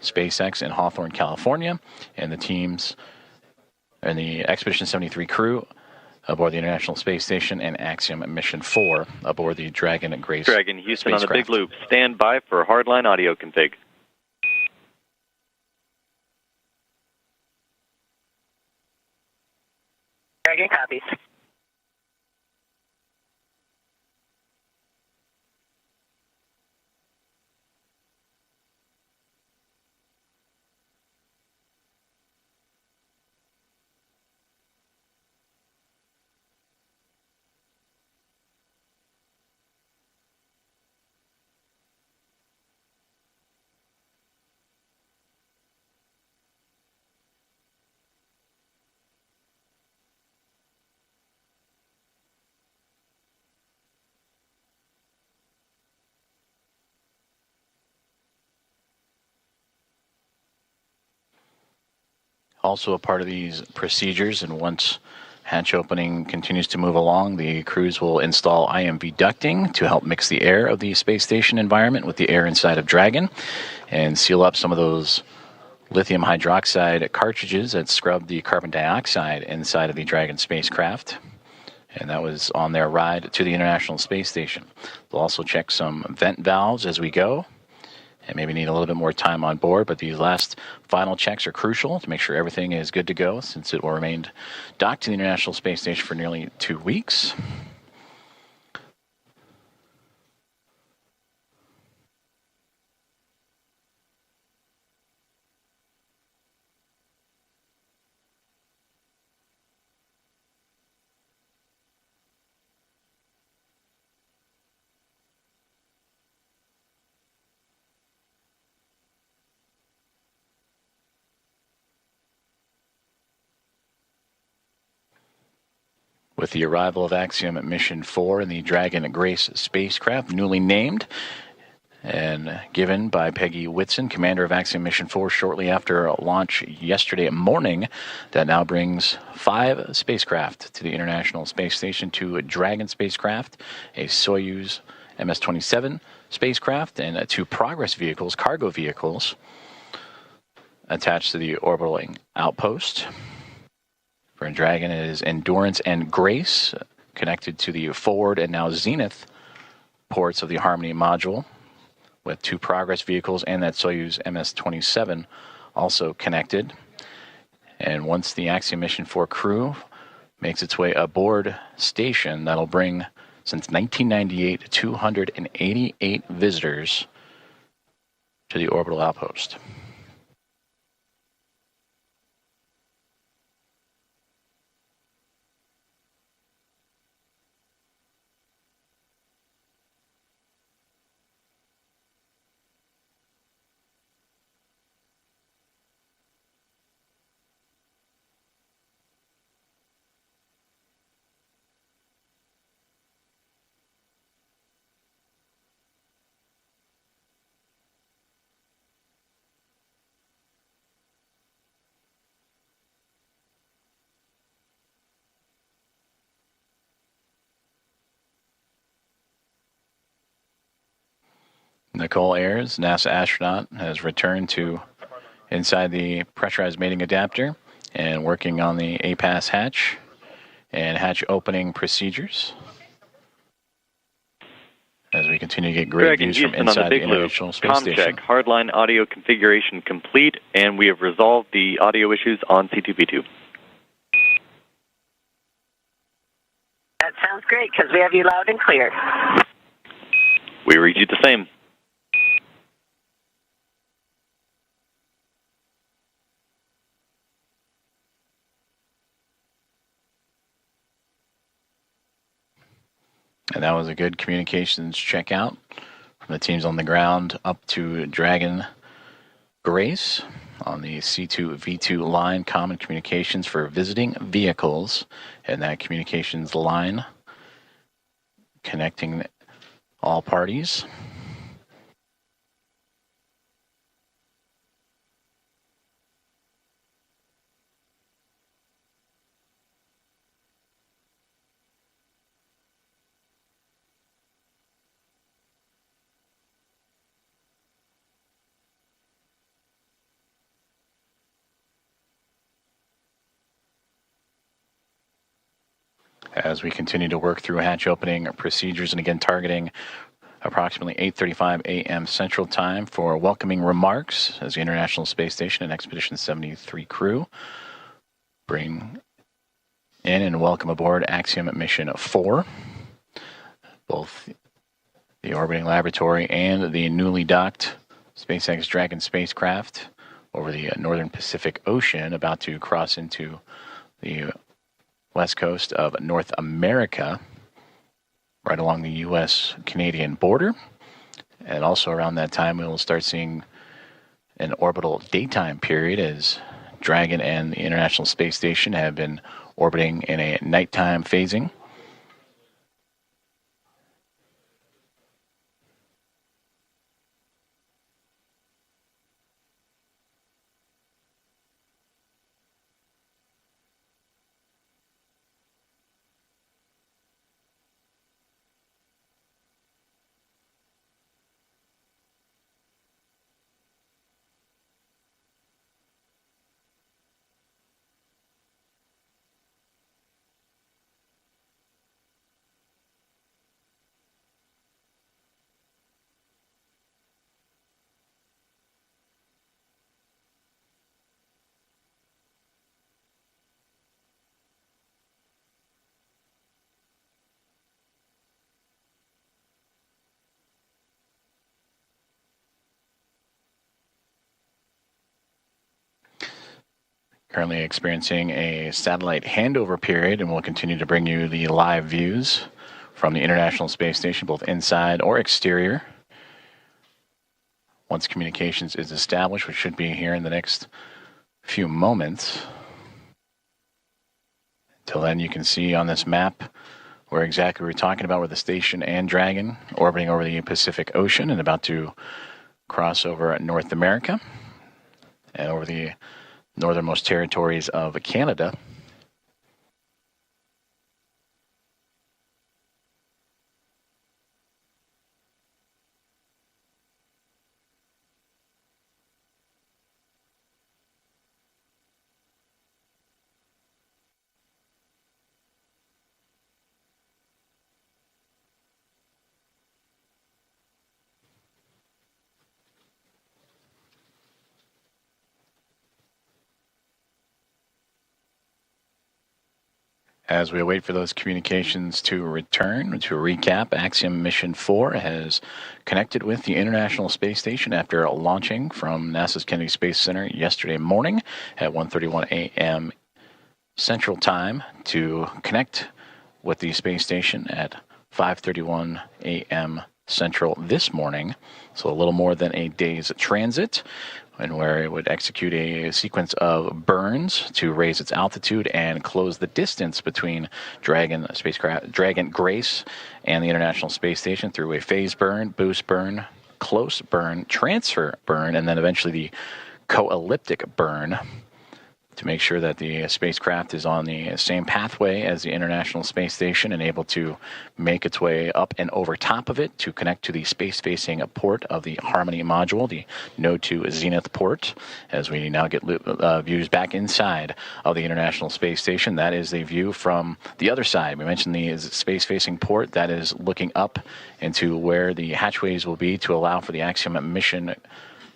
SpaceX in Hawthorne, California, and the teams and the Expedition 73 crew aboard the International Space Station and Axiom Mission 4 aboard the Dragon and Grace Dragon, Houston on the big spacecraft. loop. Stand by for hardline audio config. Dragon copies. Also a part of these procedures, and once hatch opening continues to move along, the crews will install IMV ducting to help mix the air of the space station environment with the air inside of Dragon and seal up some of those lithium hydroxide cartridges that scrub the carbon dioxide inside of the Dragon spacecraft. And that was on their ride to the International Space Station. They'll also check some vent valves as we go, and maybe need a little bit more time on board, but these last final checks are crucial to make sure everything is good to go, since it will remain docked to the International Space Station for nearly 2 weeks. With the arrival of Axiom Mission 4 and the Dragon Grace spacecraft, newly named and given by Peggy Whitson, commander of Axiom Mission 4, shortly after launch yesterday morning, that now brings 5 spacecraft to the International Space Station, 2 Dragon spacecraft, a Soyuz MS-27 spacecraft, and 2 Progress vehicles, cargo vehicles, attached to the orbiting outpost. For Dragon, it is Endurance and Grace, connected to the forward and now zenith ports of the Harmony module, with 2 Progress vehicles and that Soyuz MS-27 also connected. And once the Axiom Mission 4 crew makes its way aboard station, that'll bring, since 1998, 288 visitors to the orbital outpost. Nicole Ayers, NASA astronaut, has returned to inside the pressurized mating adapter and working on the APAS hatch and hatch opening procedures as we continue to get great views from inside the International Space Station. Check, hardline audio configuration complete, and we have resolved the audio issues on C2B2. That sounds great, because we have you loud and clear. We read you the same. And that was a good communications checkout from the teams on the ground up to Dragon Grace on the C2V2 line, common communications for visiting vehicles, and that communications line connecting all parties. As we continue to work through hatch opening procedures, and again targeting approximately 8:35 a.m. Central Time for welcoming remarks as the International Space Station and Expedition 73 crew bring in and welcome aboard Axiom Mission 4. Both the orbiting laboratory and the newly docked SpaceX Dragon spacecraft over the northern Pacific Ocean, about to cross into the west coast of North America, right along the U.S.-Canadian border. And also around that time, we will start seeing an orbital daytime period as Dragon and the International Space Station have been orbiting in a nighttime phasing. Currently experiencing a satellite handover period, and we'll continue to bring you the live views from the International Space Station, both inside or exterior. Once communications is established, which should be here in the next few moments. Till then, you can see on this map where exactly we're talking about, where the station and Dragon orbiting over the Pacific Ocean and about to cross over North America and over the northernmost territories of Canada. As we wait for those communications to return, to recap, Axiom Mission 4 has connected with the International Space Station after launching from NASA's Kennedy Space Center yesterday morning at 1:31 a.m. Central Time to connect with the space station at 5:31 a.m. Central this morning. So a little more than a day's transit, and where it would execute a sequence of burns to raise its altitude and close the distance between Dragon Grace and the International Space Station through a phase burn, boost burn, close burn, transfer burn, and then eventually the co-elliptic burn, to make sure that the spacecraft is on the same pathway as the International Space Station and able to make its way up and over top of it to connect to the space-facing port of the Harmony module, the Node 2 Zenith port, as we now get views back inside of the International Space Station. That is a view from the other side. We mentioned the space-facing port. That is looking up into where the hatchways will be to allow for the Axiom Mission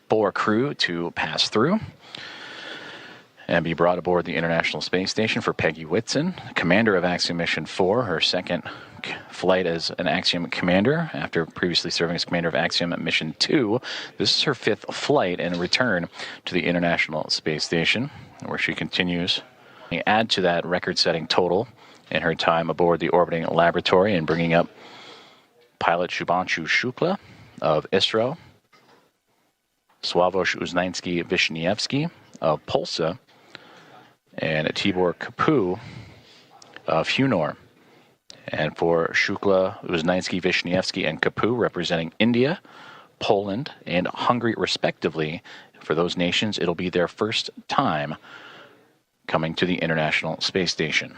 4 crew to pass through and be brought aboard the International Space Station. For Peggy Whitson, commander of Axiom Mission 4, her second flight as an Axiom commander after previously serving as commander of Axiom Mission 2. This is her 5th flight and return to the International Space Station, where she continues to add to that record-setting total in her time aboard the orbiting laboratory and bringing up pilot Shubhanshu Shukla of ISRO, Sławosz Uznański-Wiśniewski of Polsa, and Tibor Kapu of Hunor. And for Shukla, Uznański, Wiśniewski, and Kapu, representing India, Poland, and Hungary, respectively, for those nations, it'll be their first time coming to the International Space Station.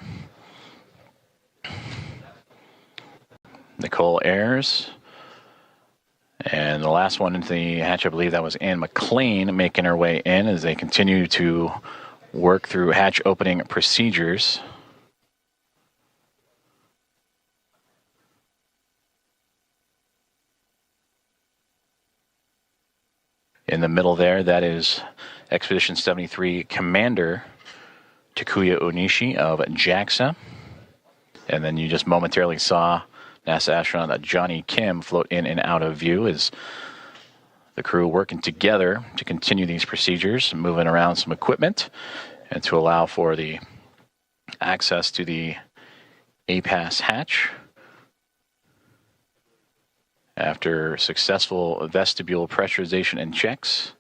Nicole Ayers. And the last one into the hatch, I believe that was Anne McLean making her way in as they continue to work through hatch opening procedures. In the middle there, that is Expedition 73 Commander Takuya Onishi of JAXA. And then you just momentarily saw NASA astronaut Johnny Kim float in and out of view as the crew working together to continue these procedures, moving around some equipment, and to allow for the access to the APAS hatch after successful vestibule pressurization and checks.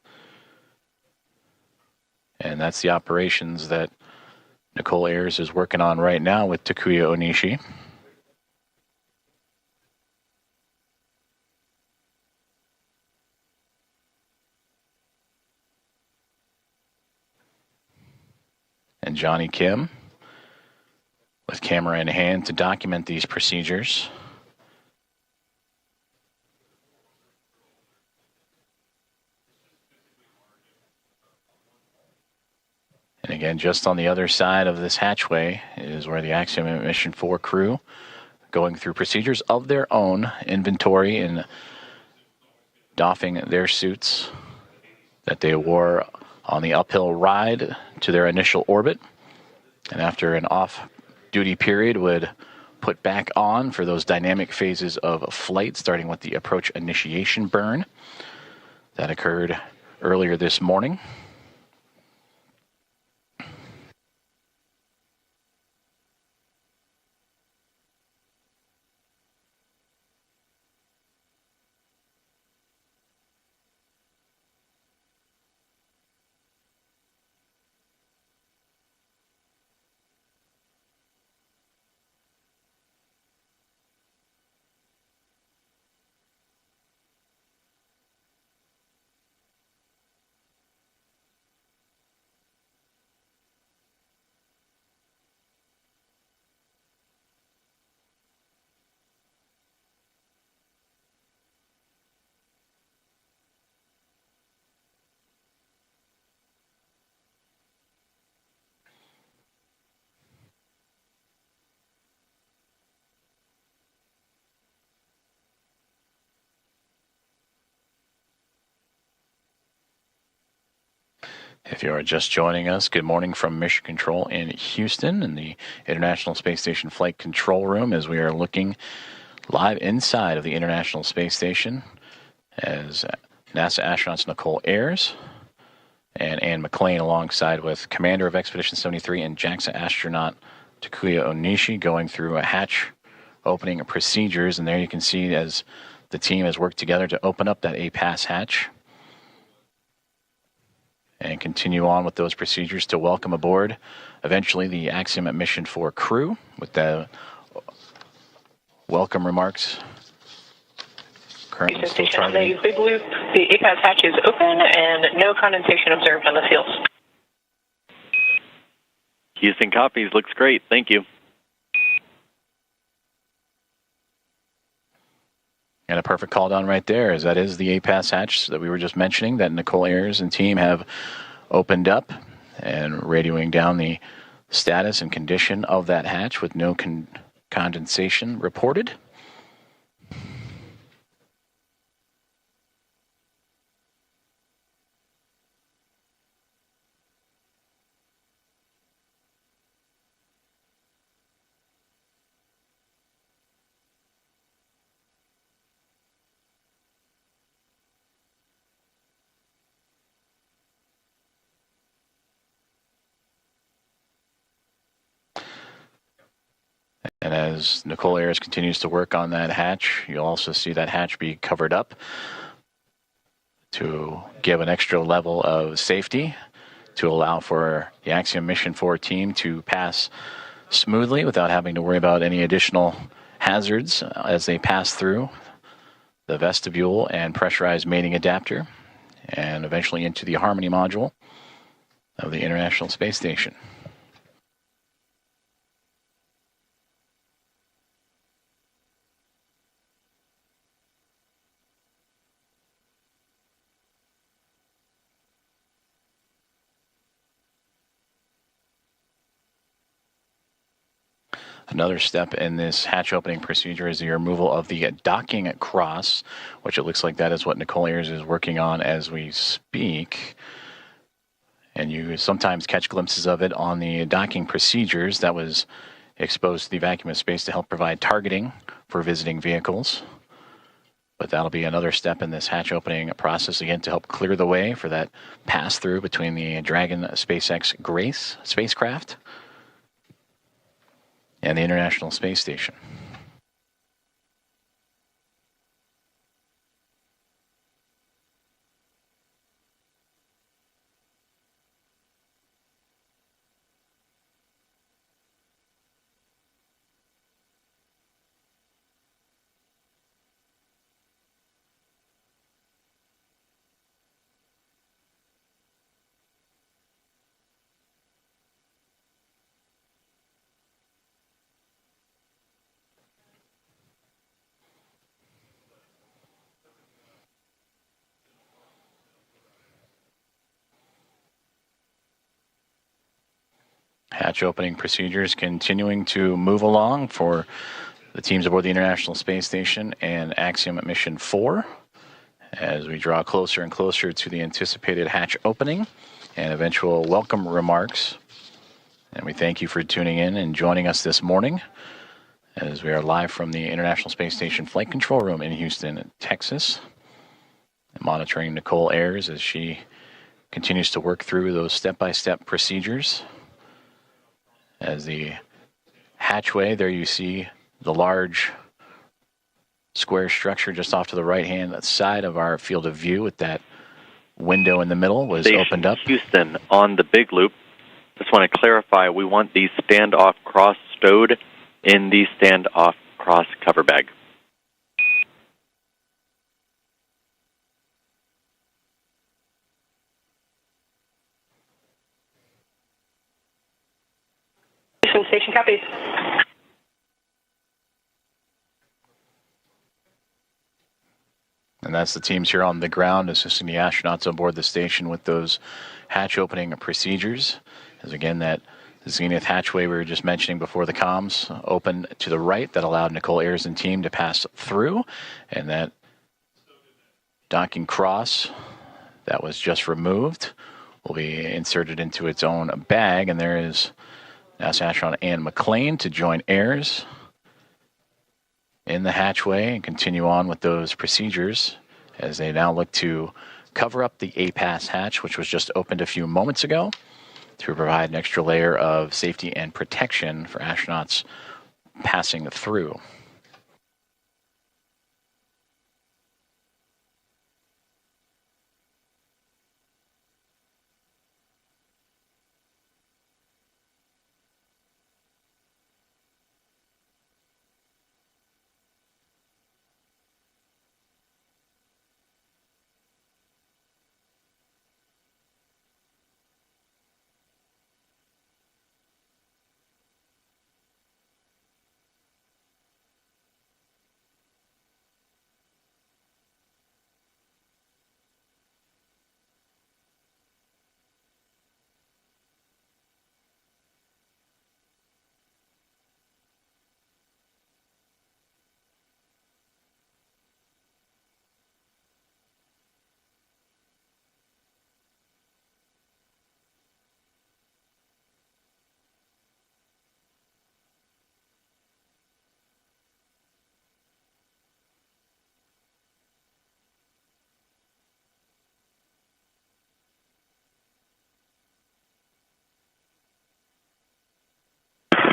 And that's the operations that Nicole Ayers is working on right now with Takuya Onishi. And Johnny Kim, with camera in hand, to document these procedures. And again, just on the other side of this hatchway is where the Axiom Mission 4 crew going through procedures of their own, inventory and doffing their suits that they wore on the uphill ride to their initial orbit, and after an off-duty period would put back on for those dynamic phases of flight, starting with the approach initiation burn that occurred earlier this morning. If you are just joining us, good morning from Mission Control in Houston in the International Space Station Flight Control Room as we are looking live inside of the International Space Station as NASA astronauts Nicole Ayers and Ann McClain alongside with Commander of Expedition 73 and JAXA astronaut Takuya Onishi going through a hatch opening procedures. And there you can see as the team has worked together to open up that A-Pass hatch and continue on with those procedures to welcome aboard eventually the Axiom Mission 4 crew with the welcome remarks. Currently still targeting. The big loop, the A-Pass hatch is open and no condensation observed on the fields. Houston copies. Looks great. Thank you. And a perfect call down right there, as that is the A-Pass hatch that we were just mentioning that Nicole Ayers and team have opened up and radioing down the status and condition of that hatch with no condensation reported. And as Nicole Ayers continues to work on that hatch, you'll also see that hatch be covered up to give an extra level of safety to allow for the Axiom Mission 4 team to pass smoothly without having to worry about any additional hazards as they pass through the vestibule and pressurized mating adapter and eventually into the Harmony module of the International Space Station. Another step in this hatch opening procedure is the removal of the docking cross, which it looks like that is what Nicole Ayers is working on as we speak. And you sometimes catch glimpses of it on the docking procedures that was exposed to the vacuum of space to help provide targeting for visiting vehicles. But that'll be another step in this hatch opening process again to help clear the way for that pass through between the Dragon SpaceX Grace spacecraft and the International Space Station. Hatch opening procedures continuing to move along for the teams aboard the International Space Station and Axiom Mission 4 as we draw closer and closer to the anticipated hatch opening and eventual welcome remarks. And we thank you for tuning in and joining us this morning as we are live from the International Space Station Flight Control Room in Houston, Texas, monitoring Nicole Ayers as she continues to work through those step-by-step procedures. As the hatchway, there you see the large square structure just off to the right-hand side of our field of view with that window in the middle was opened up. Houston on the big loop. Just want to clarify, we want the standoff cross stowed in the standoff cross cover bag. Station copies. And that's the teams here on the ground assisting the astronauts on board the station with those hatch opening procedures. As again, that zenith hatchway we were just mentioning before the comms open to the right that allowed Nicole Ayers and team to pass through. And that docking cross that was just removed will be inserted into its own bag, and there is NASA astronaut Anne McClain to join Ayres in the hatchway and continue on with those procedures as they now look to cover up the APAS hatch, which was just opened a few moments ago, to provide an extra layer of safety and protection for astronauts passing through.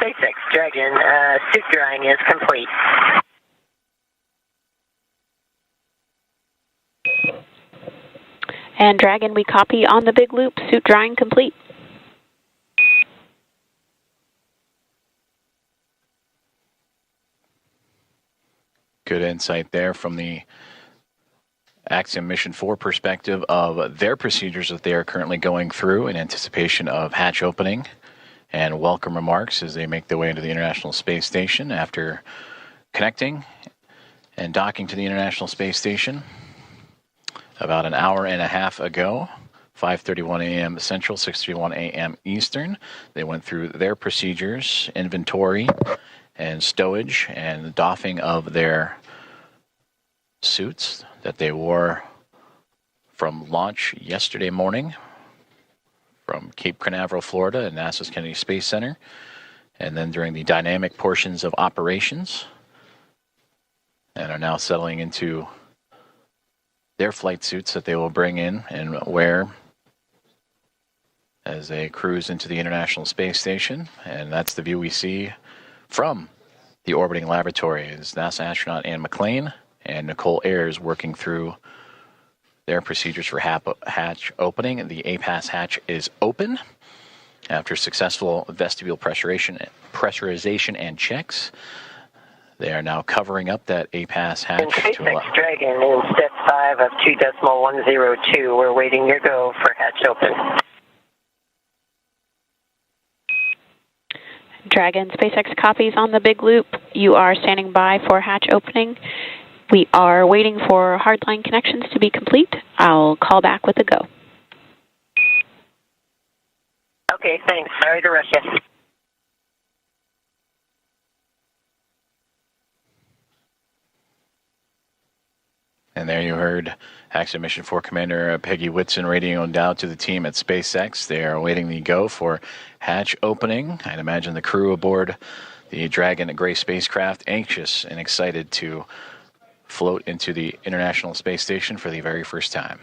SpaceX Dragon, suit drying is complete. And Dragon, we copy on the big loop, suit drying complete. Good insight there from the Axiom Mission 4 perspective of their procedures that they are currently going through in anticipation of hatch opening, and welcome remarks as they make their way into the International Space Station after connecting and docking to the International Space Station about an hour and a half ago, 5:31 a.m. Central, 6:31 a.m. Eastern. They went through their procedures, inventory, and stowage, and doffing of their suits that they wore from launch yesterday morning from Cape Canaveral, Florida, at NASA's Kennedy Space Center, and then during the dynamic portions of operations, and are now settling into their flight suits that they will bring in and wear as they cruise into the International Space Station. And that's the view we see from the orbiting laboratory, is NASA astronaut Anne McClain and Nicole Ayres working through their procedures for hatch opening. The APAS hatch is open after successful vestibule pressurization and checks. They are now covering up that APAS hatch. And SpaceX Dragon in step 5 of 2.102. We're waiting your go for hatch open. Dragon, SpaceX copies on the big loop. You are standing by for hatch opening. We are waiting for hardline connections to be complete. I'll call back with a go. Okay, thanks. Sorry to rush you. And there you heard Axiom Mission 4 Commander Peggy Whitson radioing down to the team at SpaceX. They are awaiting the go for hatch opening. I'd imagine the crew aboard the Dragon Gray spacecraft anxious and excited to float into the International Space Station for the very first time.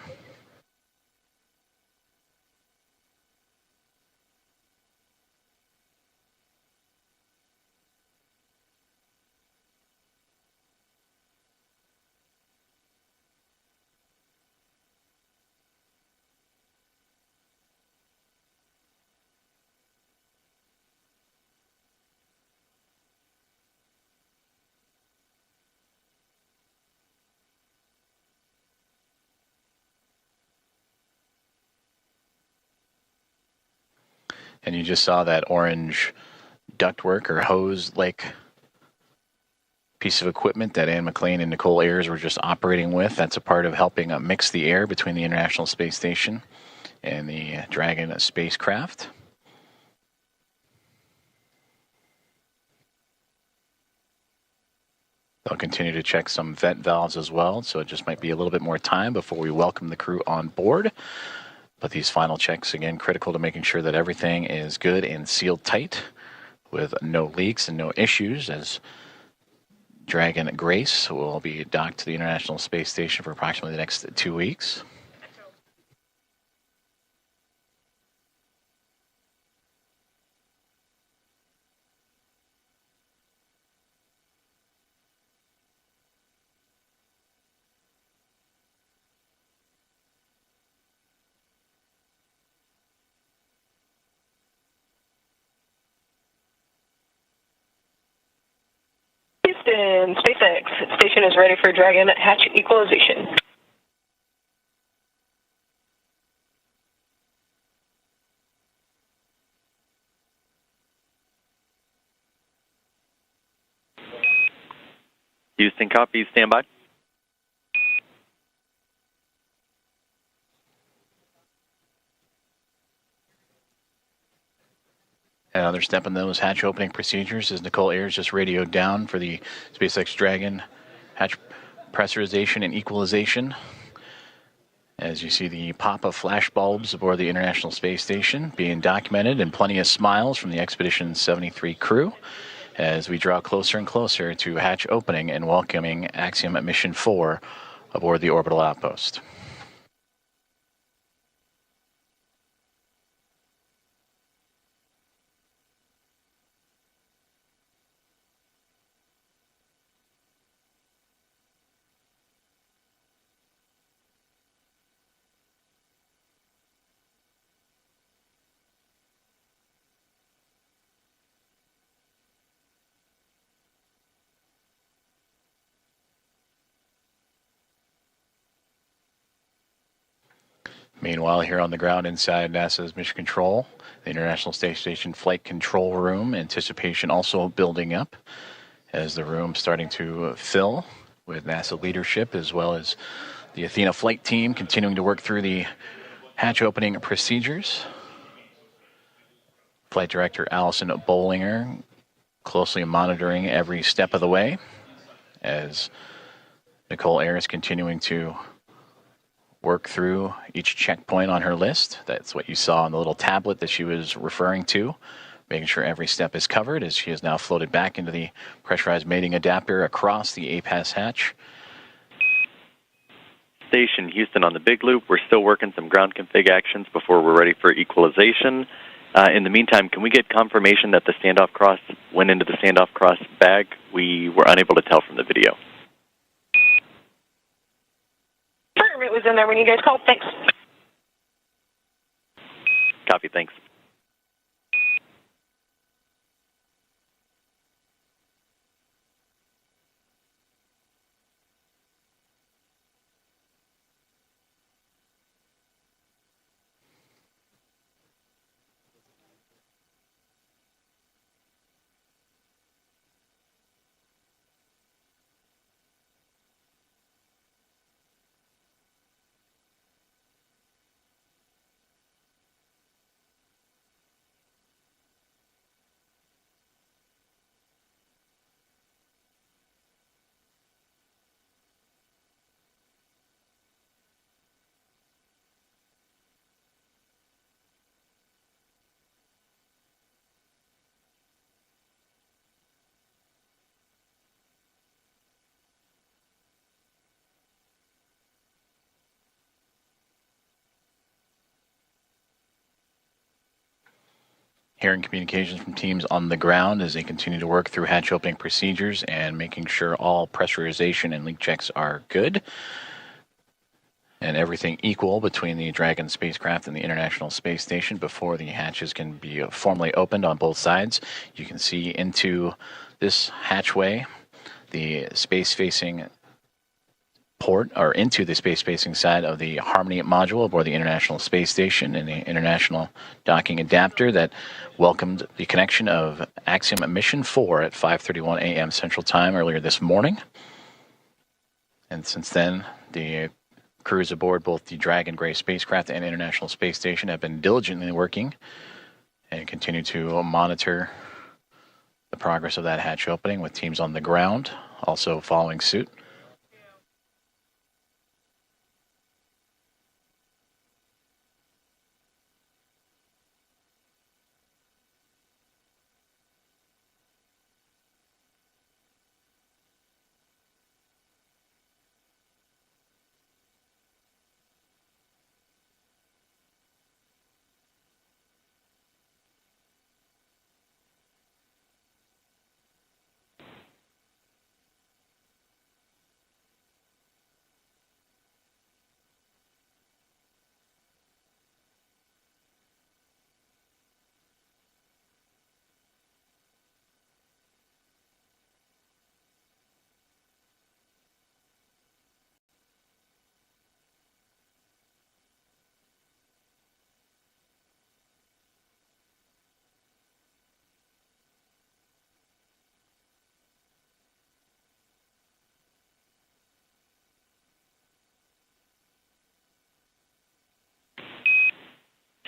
And you just saw that orange ductwork or hose-like piece of equipment that Anne McClain and Nicole Ayres were just operating with. That's a part of helping mix the air between the International Space Station and the Dragon spacecraft. They'll continue to check some vent valves as well, so it just might be a little bit more time before we welcome the crew on board. But these final checks, again, critical to making sure that everything is good and sealed tight with no leaks and no issues, as Dragon Grace will be docked to the International Space Station for approximately the next 2 weeks. Houston, SpaceX. Station is ready for Dragon hatch equalization. Houston, copy. Stand by. Another step in those hatch opening procedures is Nicole Ayers just radioed down for the SpaceX Dragon hatch pressurization and equalization. As you see the pop of flash bulbs aboard the International Space Station being documented, and plenty of smiles from the Expedition 73 crew as we draw closer and closer to hatch opening and welcoming Axiom Mission 4 aboard the orbital outpost. Meanwhile, here on the ground inside NASA's Mission Control, the International Space Station Flight Control Room, anticipation also building up as the room starting to fill with NASA leadership, as well as the Athena flight team continuing to work through the hatch opening procedures. Flight Director Allison Bollinger closely monitoring every step of the way as Nicole Ayers continuing to work through each checkpoint on her list. That's what you saw on the little tablet that she was referring to, making sure every step is covered as she is now floated back into the pressurized mating adapter across the APAS hatch. Station Houston on the big loop. We're still working some ground config actions before we're ready for equalization. In the meantime, can we get confirmation that the standoff cross went into the standoff cross bag? We were unable to tell from the video. It was in there when you guys called. Thanks. Copy, thanks. Hearing communications from teams on the ground as they continue to work through hatch opening procedures and making sure all pressurization and leak checks are good and everything equal between the Dragon spacecraft and the International Space Station before the hatches can be formally opened on both sides. You can see into this hatchway the space-facing port, or into the space-facing side of the Harmony module aboard the International Space Station and the International Docking Adapter that welcomed the connection of Axiom Mission 4 at 5:31 a.m. Central Time earlier this morning. And since then, the crews aboard both the Dragon Gray spacecraft and International Space Station have been diligently working and continue to monitor the progress of that hatch opening, with teams on the ground also following suit.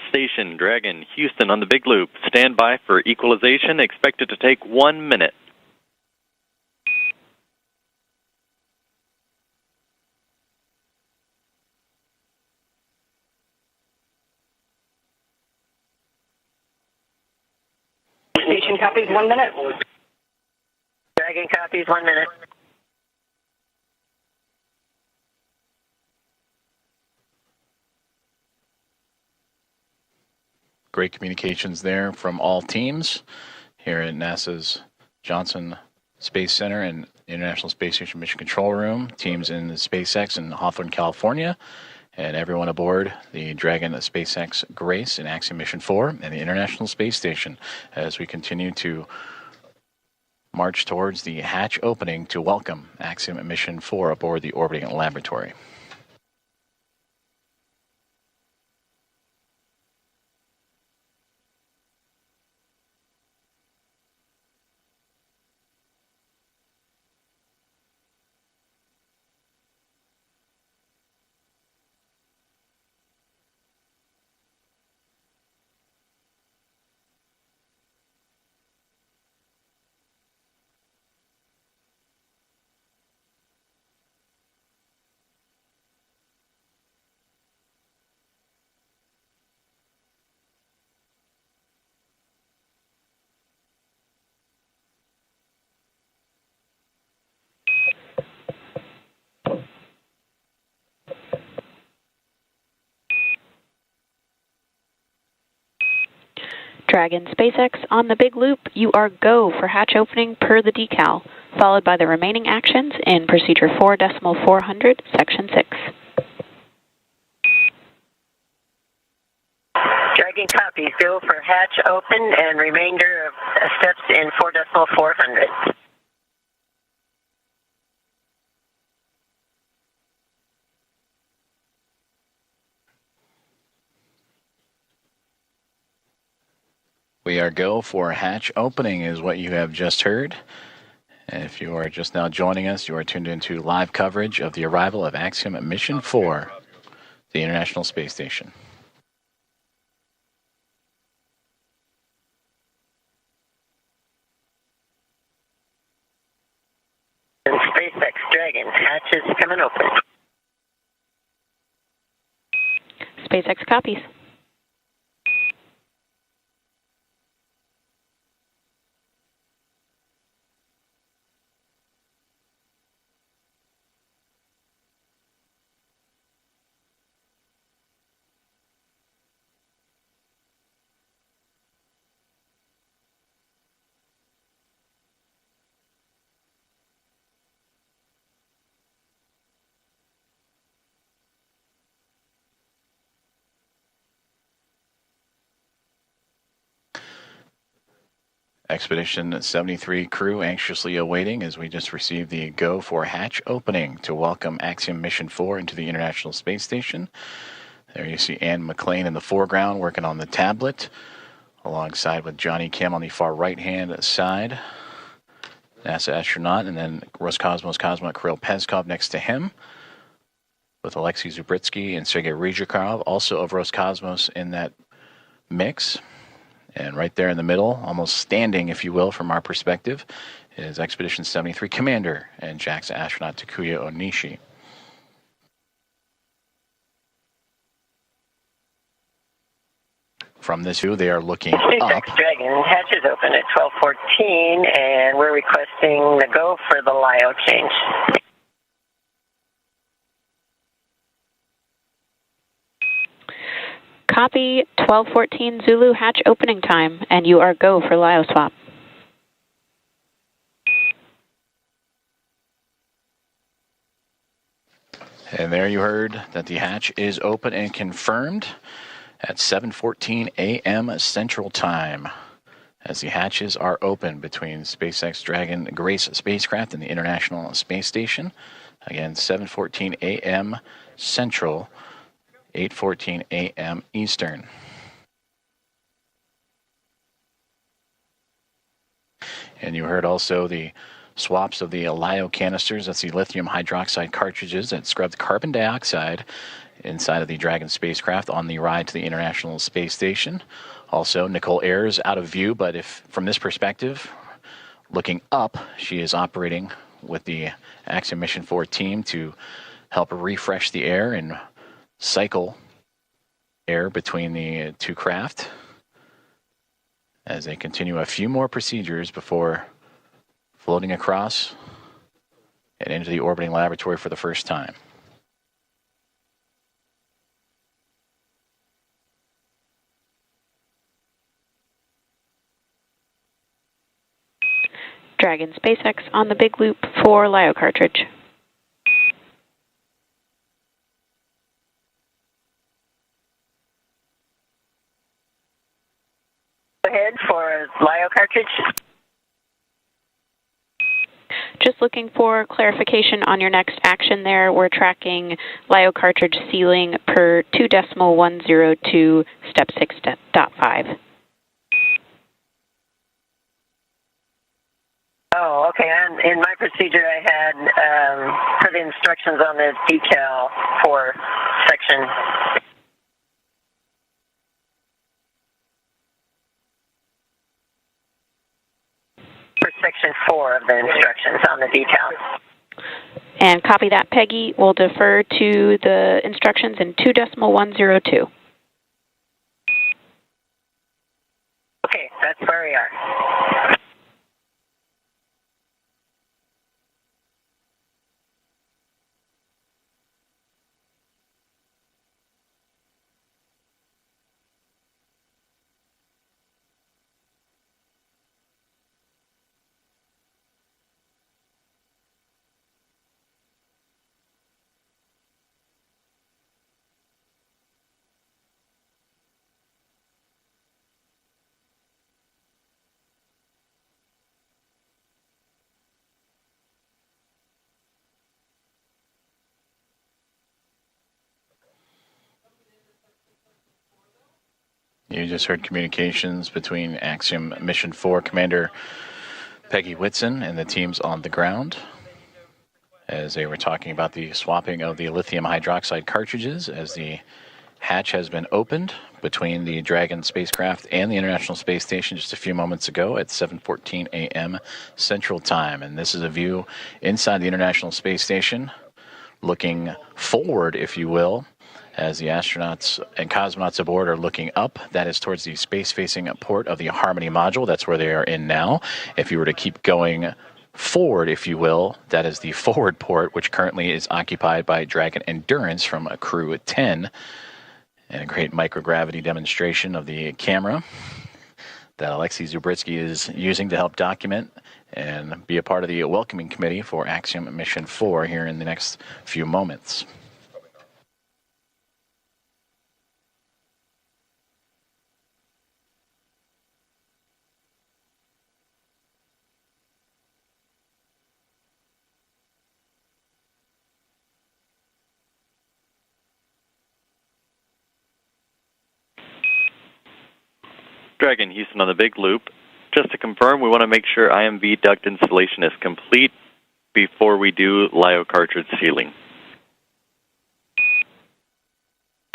Station, Dragon, Houston on the big loop. Stand by for equalization. Expected to take 1 minute. Station copies 1 minute. Dragon copies 1 minute. Great communications there from all teams here at NASA's Johnson Space Center and International Space Station Mission Control Room, teams in the SpaceX in Hawthorne, California, and everyone aboard the Dragon SpaceX Grace and Axiom Mission 4 and the International Space Station as we continue to march towards the hatch opening to welcome Axiom Mission 4 aboard the orbiting laboratory. Dragon SpaceX on the big loop, you are go for hatch opening per the decal, followed by the remaining actions in procedure 4.400, section 6. Dragon copies. Go for hatch open and remainder of steps in 4.400. We are go for hatch opening is what you have just heard. And if you are just now joining us, you are tuned into live coverage of the arrival of Axiom Mission 4, the International Space Station. And SpaceX Dragon, hatch is coming open. SpaceX copies. Expedition 73 crew anxiously awaiting as we just received the go for hatch opening to welcome Axiom Mission 4 into the International Space Station. There you see Ann McLean in the foreground working on the tablet, alongside with Johnny Kim on the far right-hand side, NASA astronaut, and then Roscosmos cosmonaut Kirill Peskov next to him, with Alexei Zubritsky and Sergei Ryzhikov, also of Roscosmos in that mix. And right there in the middle, almost standing, if you will, from our perspective, is Expedition 73 Commander and JAXA astronaut Takuya Onishi. From this view, they are looking up. SpaceX Dragon, hatch is open at 12:14, and we're requesting the go for the LIO change. Copy 1214 Zulu hatch opening time, and you are go for LIO swap. And there you heard that the hatch is open and confirmed at 7:14 a.m. Central Time, as the hatches are open between SpaceX Dragon Grace spacecraft and the International Space Station. Again, 7:14 a.m. Central, 8:14 a.m. Eastern. And you heard also the swaps of the LIO canisters. That's the lithium hydroxide cartridges that scrub the carbon dioxide inside of the Dragon spacecraft on the ride to the International Space Station. Also, Nicole Ayers out of view, but if from this perspective, looking up, she is operating with the Axiom Mission 4 team to help refresh the air and cycle air between the two craft as they continue a few more procedures before floating across and into the orbiting laboratory for the first time. Dragon SpaceX on the big loop for LIO cartridge. Go ahead for LIO cartridge. Just looking for clarification on your next action there. We're tracking LIO cartridge sealing per 2.102 step 6.5. Oh, okay. And in my procedure, I had for the instructions on the decal for section. For section 4 of the instructions on the decal. And copy that, Peggy. We'll defer to the instructions in 2.102. Okay, that's where we are. You just heard communications between Axiom Mission 4 Commander Peggy Whitson and the teams on the ground as they were talking about the swapping of the lithium hydroxide cartridges as the hatch has been opened between the Dragon spacecraft and the International Space Station just a few moments ago at 7:14 a.m. Central Time. And this is a view inside the International Space Station, looking forward, if you will, as the astronauts and cosmonauts aboard are looking up. That is towards the space-facing port of the Harmony module. That's where they are in now. If you were to keep going forward, if you will, that is the forward port, which currently is occupied by Dragon Endurance from Crew 10. And a great microgravity demonstration of the camera that Alexei Zubritsky is using to help document and be a part of the welcoming committee for Axiom Mission 4 here in the next few moments. Dragon Houston on the big loop. Just to confirm, we want to make sure IMV duct installation is complete before we do LIO cartridge sealing.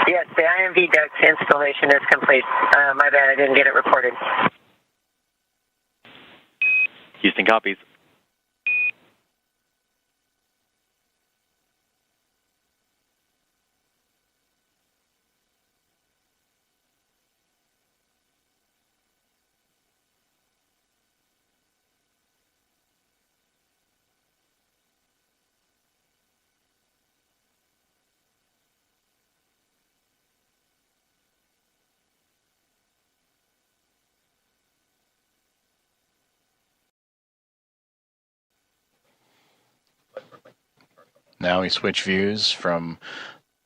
Yes, the IMV duct installation is complete. My bad, I didn't get it reported. Houston copies. Now we switch views from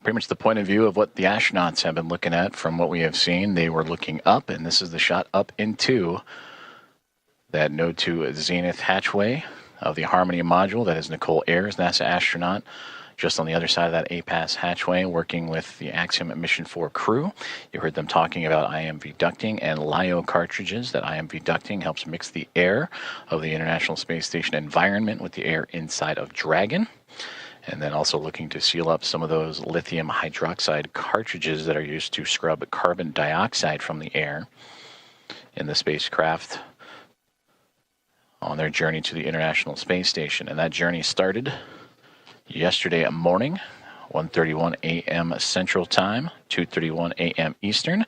pretty much the point of view of what the astronauts have been looking at. From what we have seen, they were looking up, and this is the shot up into that node to zenith hatchway of the Harmony module. That is Nicole Ayers, NASA astronaut, just on the other side of that APAS hatchway, working with the Axiom Mission 4 crew. You heard them talking about IMV ducting and LIO cartridges. That IMV ducting helps mix the air of the International Space Station environment with the air inside of Dragon. and then also looking to seal up some of those lithium hydroxide cartridges that are used to scrub carbon dioxide from the air in the spacecraft on their journey to the International Space Station. And that journey started yesterday morning, 1:31 a.m. Central Time, 2:31 a.m. Eastern,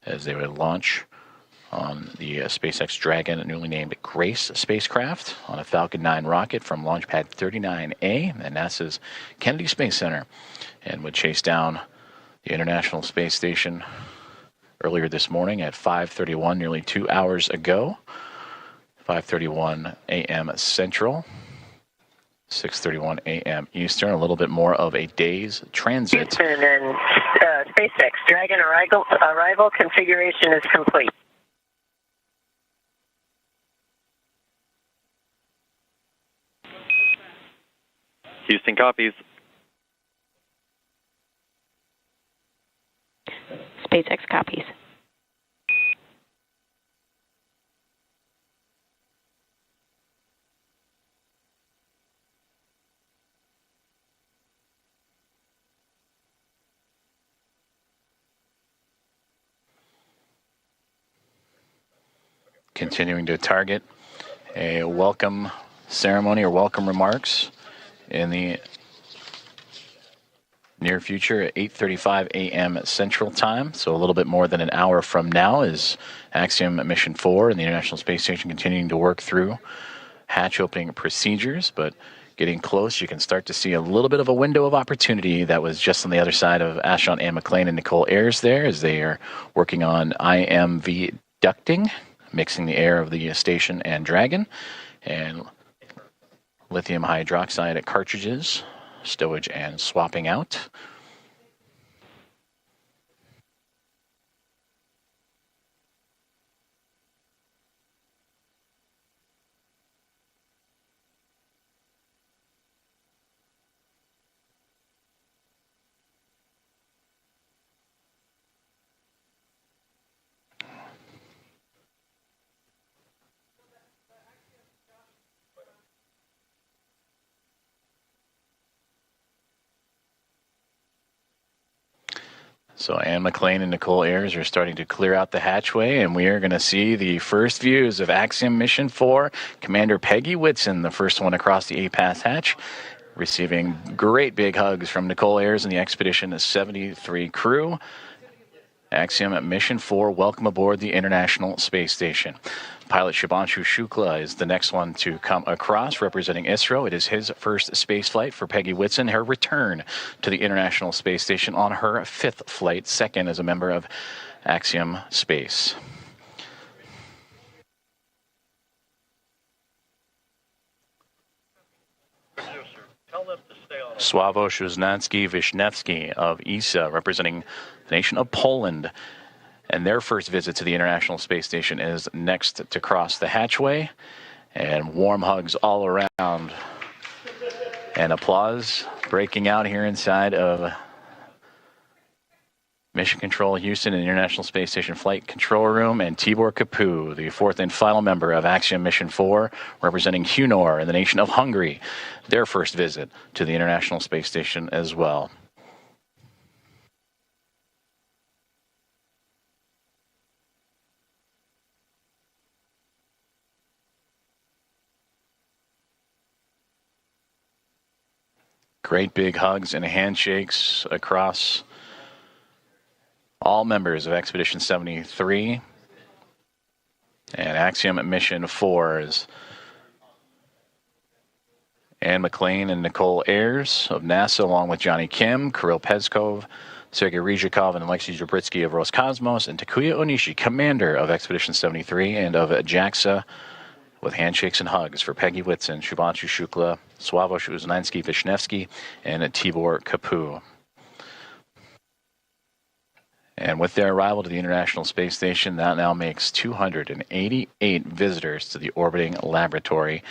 as they would launch on the SpaceX Dragon, newly named Grace spacecraft, on a Falcon 9 rocket from Launch Pad 39A at NASA's Kennedy Space Center, and would chase down the International Space Station earlier this morning at 5:31, nearly 2 hours ago, 5:31 a.m. Central, 6:31 a.m. Eastern, a little bit more of a day's transit. Houston and SpaceX Dragon arrival configuration is complete. Houston copies. SpaceX copies. Continuing to target a welcome ceremony or welcome remarks in the near future at 8:35 a.m. Central Time. So a little bit more than an hour from now is Axiom Mission 4 and the International Space Station continuing to work through hatch opening procedures, but getting close, you can start to see a little bit of a window of opportunity that was just on the other side of astronaut Anne McLean and Nicole Ayers there, as they are working on IMV ducting, mixing the air of the station and Dragon, and lithium hydroxide cartridges, stowage and swapping out. So Anne McLean and Nicole Ayers are starting to clear out the hatchway, and we are going to see the first views of Axiom Mission 4. Commander Peggy Whitson, the first one across the A-Pass hatch, receiving great big hugs from Nicole Ayers and the Expedition 73 crew. Axiom Mission 4, welcome aboard the International Space Station. Pilot Shubhanshu Shukla is the next one to come across, representing ISRO. It is his first space flight for Peggy Whitson, her return to the International Space Station on her fifth flight, second as a member of Axiom Space. Sławosz Uhanskí of ESA, representing the nation of Poland. And their first visit to the International Space Station is next to cross the hatchway. And warm hugs all around. And applause breaking out here inside of Mission Control Houston and the International Space Station Flight Control Room. And Tibor Kapu, the fourth and final member of Axiom Mission 4, representing Hunor and the nation of Hungary. Their first visit to the International Space Station as well. Great big hugs and handshakes across all members of Expedition 73 and Axiom Mission 4 is Anne McLean and Nicole Ayers of NASA, along with Johnny Kim, Kirill Peskov, Sergei Ryzhikov, and Alexei Zabritsky of Roscosmos, and Takuya Onishi, commander of Expedition 73 and of JAXA, with handshakes and hugs for Peggy Whitson, Shubhanshu Shukla, Sławosz Uhanskí, and Tibor Kapu. And with their arrival to the International Space Station, that now makes 288 visitors to the orbiting laboratory.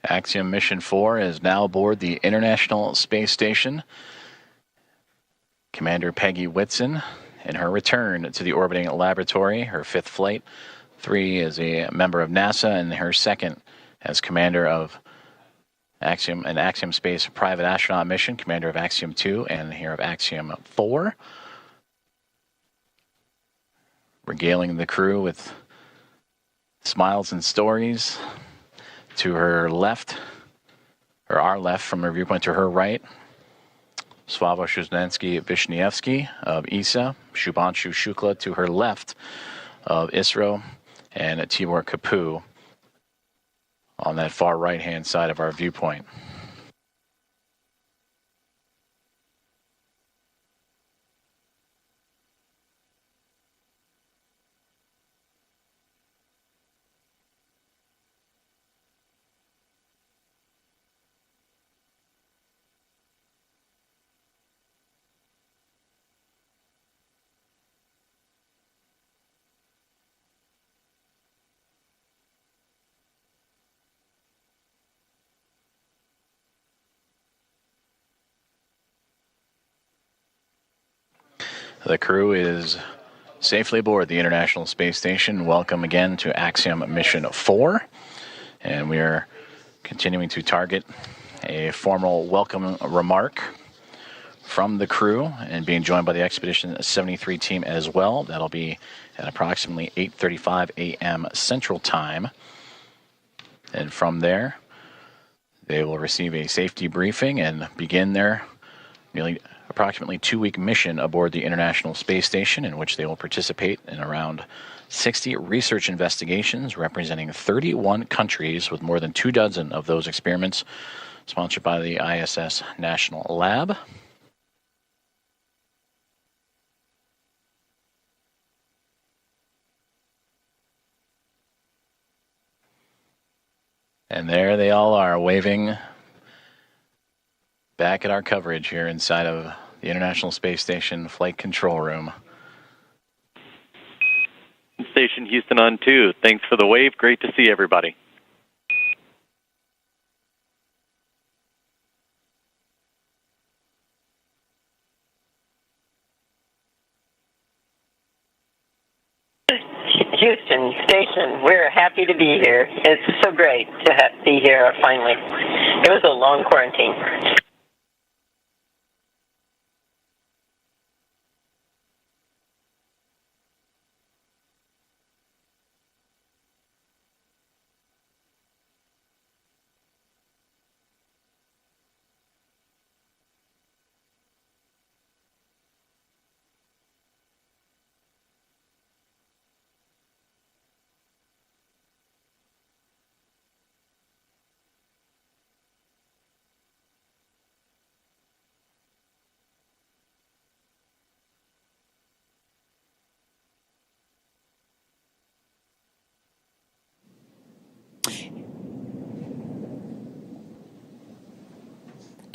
Axiom Mission 4 is now aboard the International Space Station. Commander Peggy Whitson, in her return to the orbiting laboratory, her 5th flight. 3 is a member of NASA, and her 2nd as commander of an Axiom Space private astronaut mission, commander of Axiom 2 and here of Axiom 4. Regaling the crew with smiles and stories. To her left, or our left from her viewpoint, to her right, Uhanskí Vishnievsky of ESA, Shubhanshu Shukla to her left of ISRO, and Tibor Kapu on that far right-hand side of our viewpoint. The crew is safely aboard the International Space Station. Welcome again to Axiom Mission 4. And we are continuing to target a formal welcome remark from the crew and being joined by the Expedition 73 team as well. That'll be at approximately 8:35 a.m. Central Time. And from there, they will receive a safety briefing and begin their approximately 2-week mission aboard the International Space Station, in which they will participate in around 60 research investigations representing 31 countries, with more than 24 of those experiments sponsored by the ISS National Lab. And there they all are, waving back at our coverage here inside of the International Space Station Flight Control Room. Station Houston on 2. Thanks for the wave. Great to see everybody. Houston Station, we're happy to be here. It's so great to be here finally. It was a long quarantine.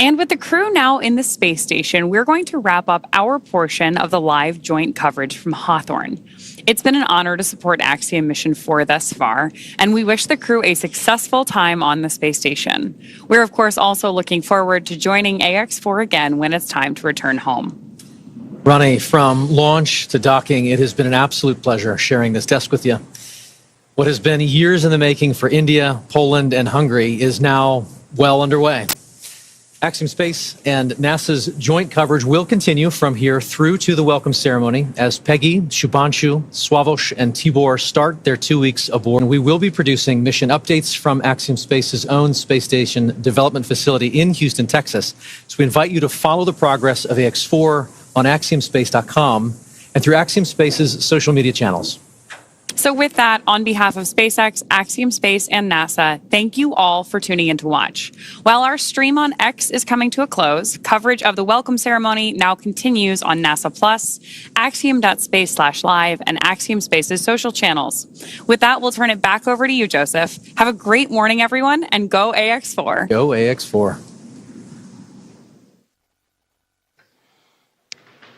And with the crew now in the space station, we're going to wrap up our portion of the live joint coverage from Hawthorne. It's been an honor to support Axiom Mission 4 thus far, and we wish the crew a successful time on the space station. We're, of course, also looking forward to joining AX4 again when it's time to return home. Ronnie, from launch to docking, it has been an absolute pleasure sharing this desk with you. What has been years in the making for India, Poland, and Hungary is now well underway. Axiom Space and NASA's joint coverage will continue from here through to the welcome ceremony as Peggy, Shubhanshu, Sławomir, and Tibor start their 2 weeks aboard. We will be producing mission updates from Axiom Space's own space station development facility in Houston, Texas. So we invite you to follow the progress of AX4 on axiomspace.com and through Axiom Space's social media channels. So with that, on behalf of SpaceX, Axiom Space, and NASA, thank you all for tuning in to watch. While our stream on X is coming to a close, coverage of the welcome ceremony now continues on NASA Plus, axiom.space/live, and Axiom Space's social channels. With that, we'll turn it back over to you, Joseph. Have a great morning, everyone, and go AX4. Go AX4.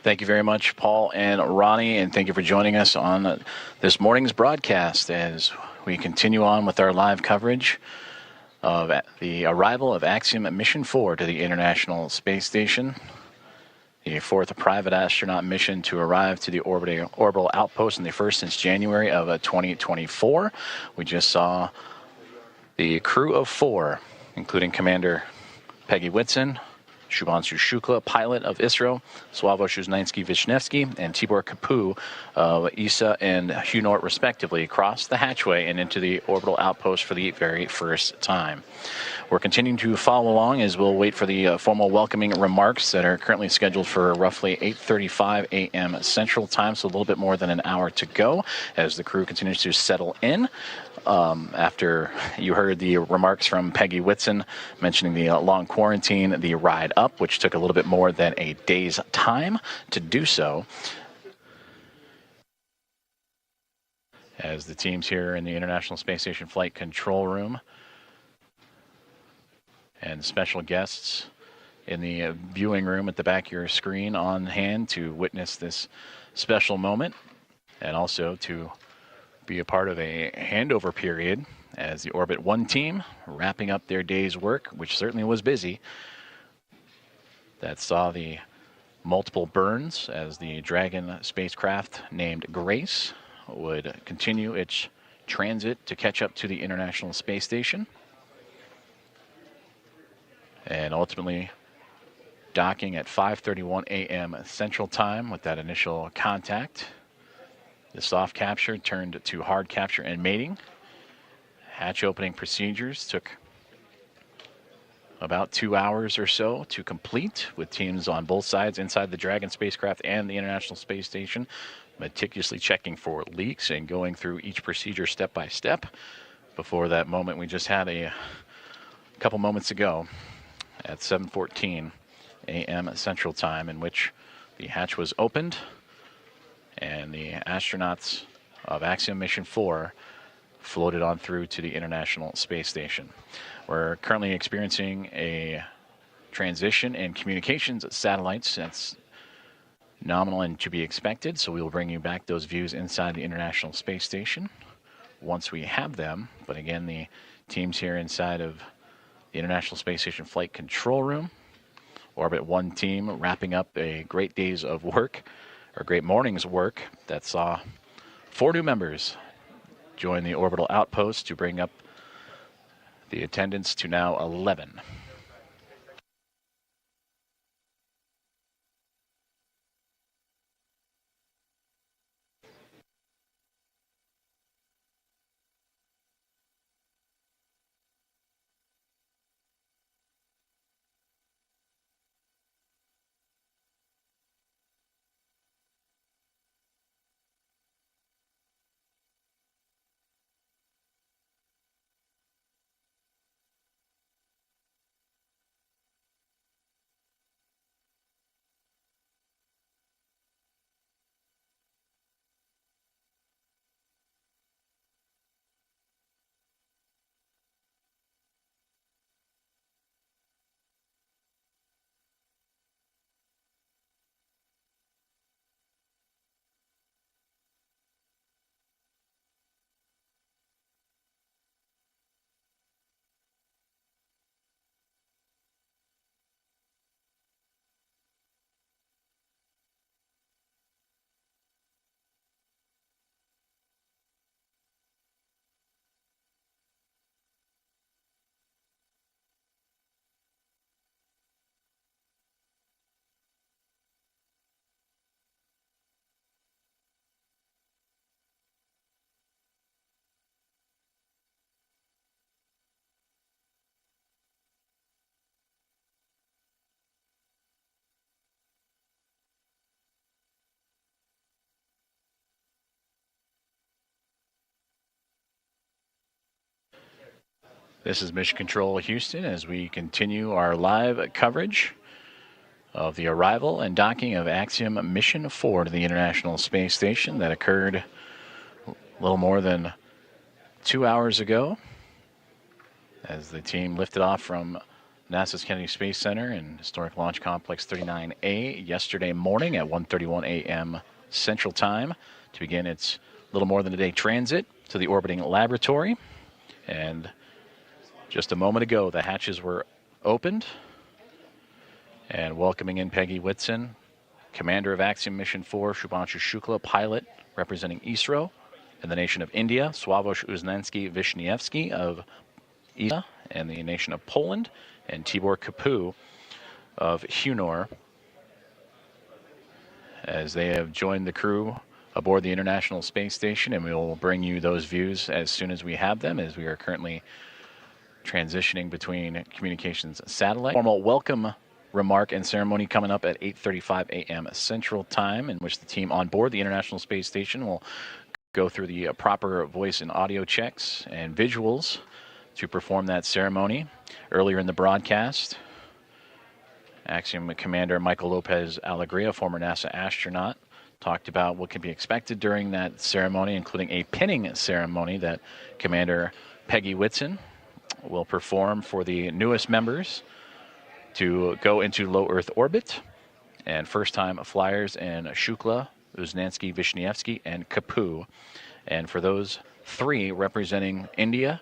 Thank you very much, Paul and Ronnie, and thank you for joining us on this morning's broadcast as we continue on with our live coverage of the arrival of Axiom Mission 4 to the International Space Station, the fourth private astronaut mission to arrive to the orbital outpost, and the first since January of 2024. We just saw the crew of 4, including Commander Peggy Whitson, Shubhanshu Shukla, pilot of ISRO, Sławomir Wisniewski, and Tibor Kapu of ESA and HUNORT, respectively, crossed the hatchway and into the orbital outpost for the very first time. We're continuing to follow along as we'll wait for the formal welcoming remarks that are currently scheduled for roughly 8:35 a.m. Central Time, so a little bit more than an hour to go as the crew continues to settle in. After you heard the remarks from Peggy Whitson mentioning the long quarantine, the ride up, which took a little bit more than a day's time to do so, as the teams here in the International Space Station Flight Control Room and special guests in the viewing room at the back of your screen on hand to witness this special moment, and also to be a part of a handover period as the Orbit 1 team wrapping up their day's work, which certainly was busy. That saw the multiple burns as the Dragon spacecraft named Grace would continue its transit to catch up to the International Space Station, and ultimately docking at 5:31 a.m. Central Time with that initial contact. The soft capture turned to hard capture and mating. Hatch opening procedures took about 2 hours or so to complete, with teams on both sides inside the Dragon spacecraft and the International Space Station meticulously checking for leaks and going through each procedure step by step before that moment we just had a couple moments ago at 7:14 a.m. Central Time, in which the hatch was opened and the astronauts of Axiom Mission 4 floated on through to the International Space Station. We're currently experiencing a transition in communications satellites that's nominal and to be expected, so we will bring you back those views inside the International Space Station once we have them. But again, the teams here inside of the International Space Station Flight Control Room, Orbit 1 team wrapping up a great day's of work, or great morning's work, that saw 4 new members join the orbital outpost to bring up the attendance to now 11. This is Mission Control Houston as we continue our live coverage of the arrival and docking of Axiom Mission 4 to the International Space Station that occurred a little more than 2 hours ago as the team lifted off from NASA's Kennedy Space Center and Historic Launch Complex 39A yesterday morning at 1:31 a.m. Central Time to begin its little more than a day transit to the orbiting laboratory. And Just a moment ago, the hatches were opened, and welcoming in Peggy Whitson, commander of Axiom Mission 4, Shubhanshu Shukla, pilot representing ISRO, and the nation of India, Sławosz Uhanskí of India, and the nation of Poland, and Tibor Kapu of Hunor, as they have joined the crew aboard the International Space Station, and we will bring you those views as soon as we have them, as we are currently transitioning between communications satellite. Formal welcome remark and ceremony coming up at 8:35 a.m. Central Time, in which the team on board the International Space Station will go through the proper voice and audio checks and visuals to perform that ceremony. Earlier in the broadcast, Axiom Commander Michael Lopez Alegria, former NASA astronaut, talked about what can be expected during that ceremony, including a pinning ceremony that Commander Peggy Whitson will perform for the newest members to go into low Earth orbit, and first-time flyers in Shukla, Uhanskí, Wisniewski, and Kapu. And for those three representing India,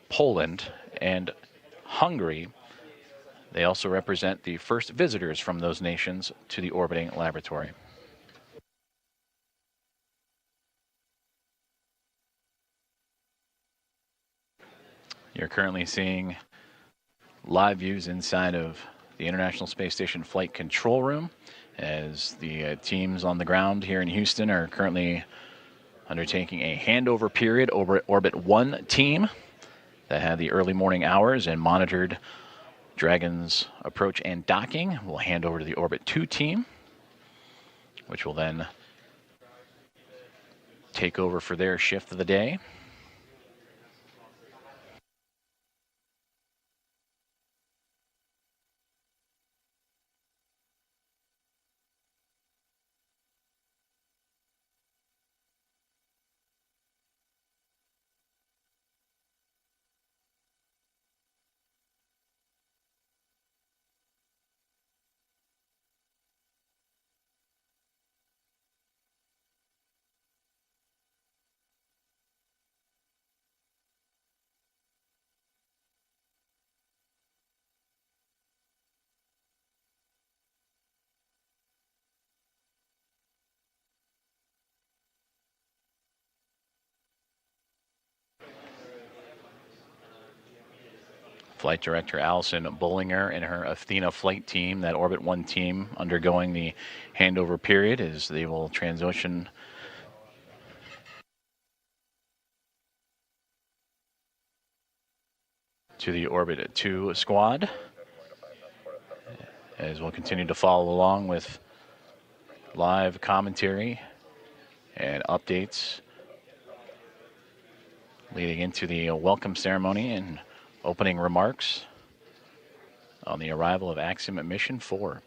Poland, and Hungary, they also represent the first visitors from those nations to the orbiting laboratory. You're currently seeing live views inside of the International Space Station Flight Control Room, as the teams on the ground here in Houston are currently undertaking a handover period. Orbit 1 team that had the early morning hours and monitored Dragon's approach and docking will hand over to the Orbit 2 team, which will then take over for their shift of the day. Flight Director Allison Bollinger and her Athena flight team, that Orbit 1 team, undergoing the handover period as they will transition to the Orbit 2 squad, as we'll continue to follow along with live commentary and updates leading into the welcome ceremony and opening remarks on the arrival of Axiom Mission 4.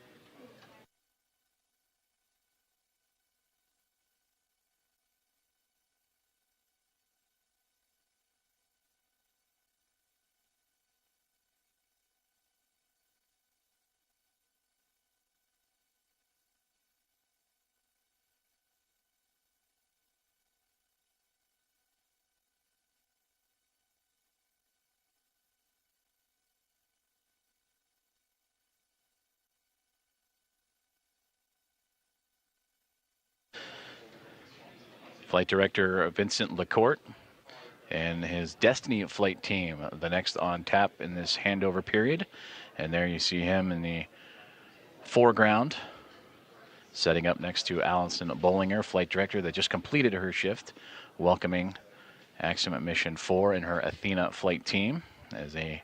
Flight Director Vincent Lacourt and his Destiny flight team, the next on tap in this handover period. And there you see him in the foreground, setting up next to Allison Bollinger, Flight Director that just completed her shift, welcoming Axiom Mission 4 and her Athena flight team as they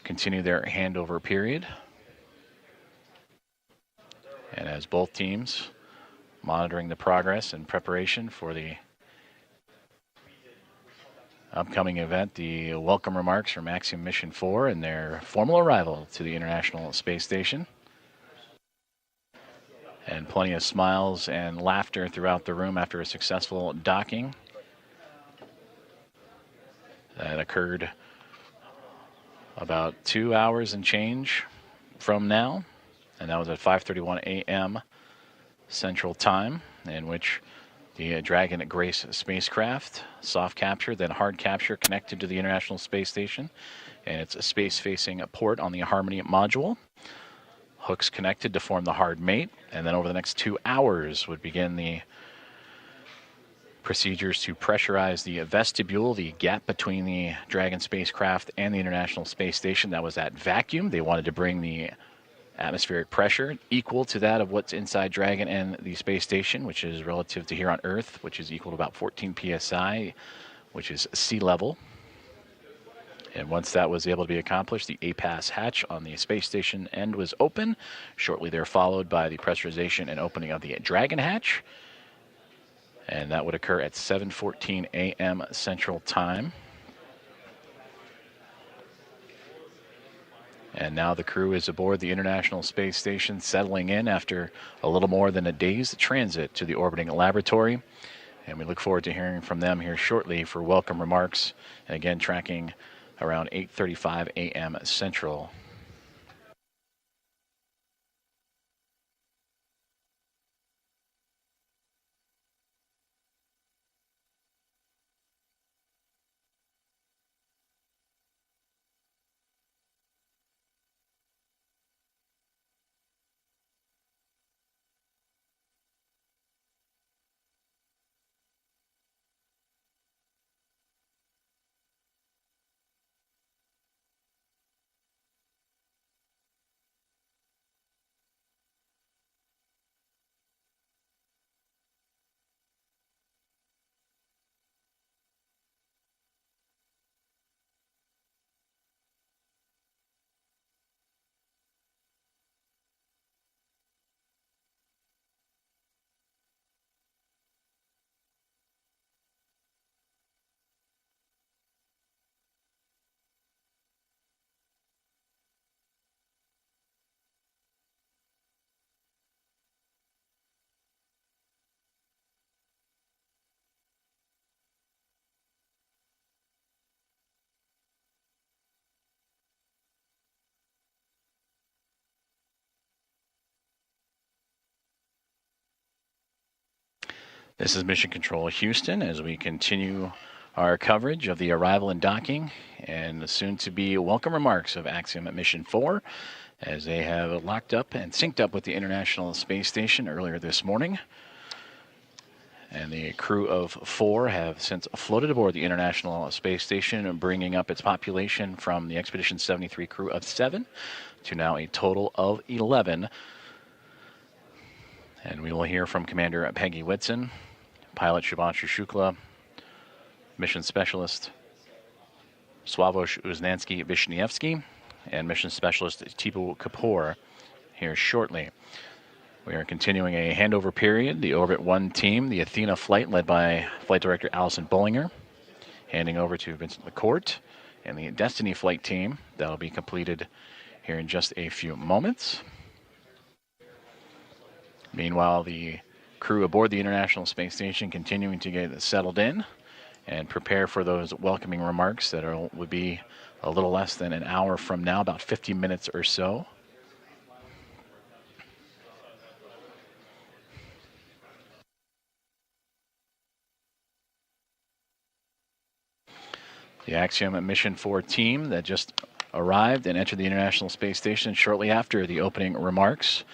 continue their handover period. And as both teams monitoring the progress and preparation for the upcoming event, the welcome remarks from Axiom Mission 4 and their formal arrival to the International Space Station. And plenty of smiles and laughter throughout the room after a successful docking that occurred about 2 hours and change from now. And that was at 5:31 a.m. Central Time, in which The Dragon Grace spacecraft, soft capture, then hard capture connected to the International Space Station, and it's a space-facing port on the Harmony module. Hooks connected to form the hard mate, and then over the next 2 hours would begin the procedures to pressurize the vestibule, the gap between the Dragon spacecraft and the International Space Station. That was at vacuum. They wanted to bring the atmospheric pressure equal to that of what's inside Dragon and the space station, which is relative to here on Earth, which is equal to about 14 psi, which is sea level. And once that was able to be accomplished, the APAS hatch on the space station end was open. Shortly there followed by the pressurization and opening of the Dragon hatch. And that would occur at 7:14 a.m. Central Time. And now the crew is aboard the International Space Station, settling in after a little more than a day's transit to the orbiting laboratory. And we look forward to hearing from them here shortly for welcome remarks. And again, tracking around 8:35 a.m. Central. This is Mission Control Houston as we continue our coverage of the arrival and docking and the soon-to-be welcome remarks of Axiom Mission 4 as they have locked up and synced up with the International Space Station earlier this morning. And the crew of 4 have since floated aboard the International Space Station, bringing up its population from the Expedition 73 crew of 7 to now a total of 11. And we will hear from Commander Peggy Whitson, Pilot Shubhanshu Shukla, Mission Specialist Sławomir Uhanskí, and Mission Specialist Kapu here shortly. We are continuing a handover period. The Orbit 1 team, the Athena flight led by Flight Director Allison Bollinger, handing over to Vincent McCourt, and the Destiny flight team. That'll be completed here in just a few moments. Meanwhile, the crew aboard the International Space Station continuing to get settled in and prepare for those welcoming remarks that would be a little less than an hour from now, about 50 minutes or so. The Axiom Mission 4 team that just arrived and entered the International Space Station shortly after the opening remarks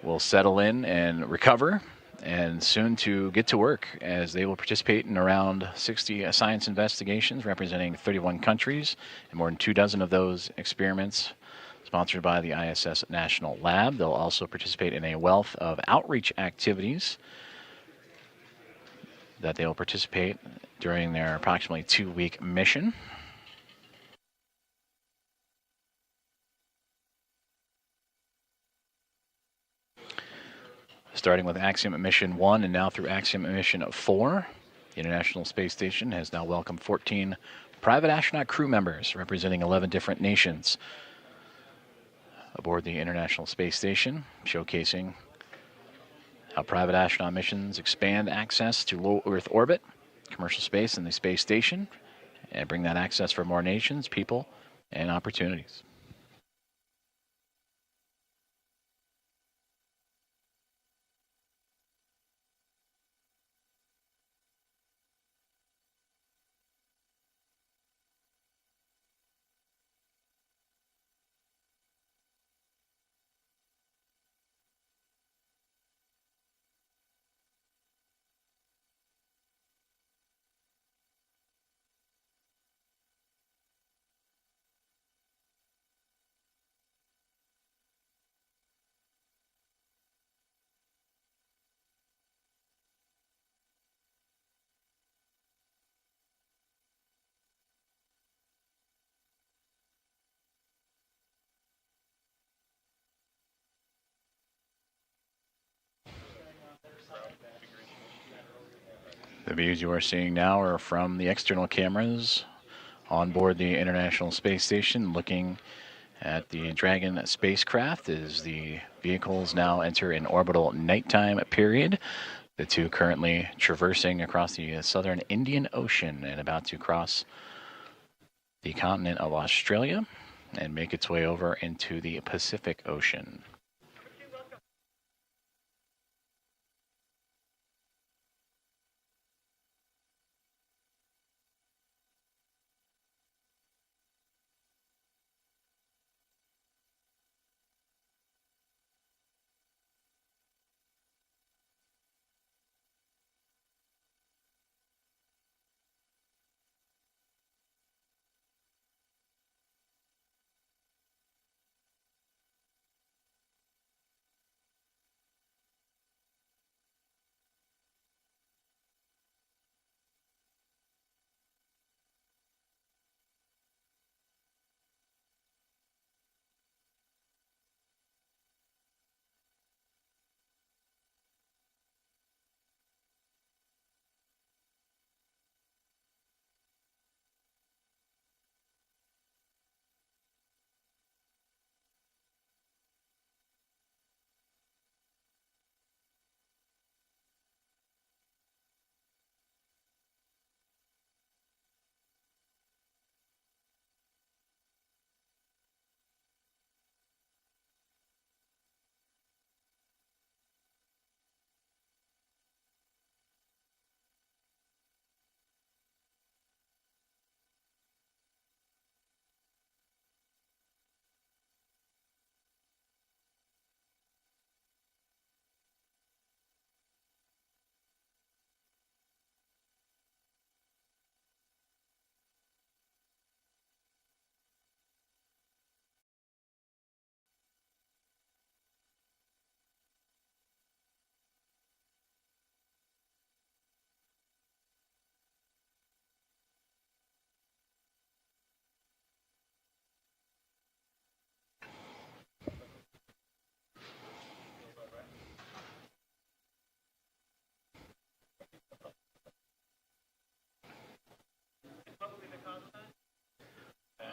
will settle in and recover and soon to get to work as they will participate in around 60 science investigations representing 31 countries and more than 24 of those experiments sponsored by the ISS National Lab. They'll also participate in a wealth of outreach activities that they will participate during their approximately 2-week mission. Starting with Axiom Mission 1 and now through Axiom Mission 4, the International Space Station has now welcomed 14 private astronaut crew members representing 11 different nations aboard the International Space Station, showcasing how private astronaut missions expand access to low Earth orbit, commercial space, and the space station, and bring that access for more nations, people, and opportunities. The views you are seeing now are from the external cameras on board the International Space Station, looking at the Dragon spacecraft as the vehicles now enter an orbital nighttime period. The two currently traversing across the southern Indian Ocean and about to cross the continent of Australia and make its way over into the Pacific Ocean.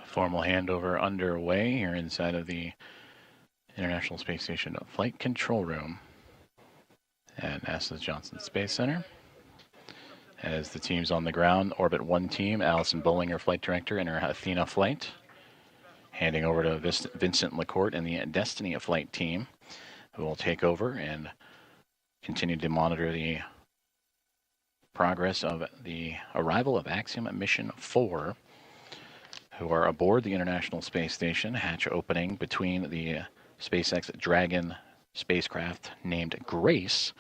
Formal handover underway here inside of the International Space Station Flight Control Room at NASA's Johnson Space Center. As the teams on the ground, Orbit 1 team, Allison Bollinger, Flight Director, in her Athena flight, handing over to Vincent LaCourte and the Destiny flight team, who will take over and continue to monitor the progress of the arrival of Axiom Mission 4, who are aboard the International Space Station, hatch opening between the SpaceX Dragon spacecraft named Grace,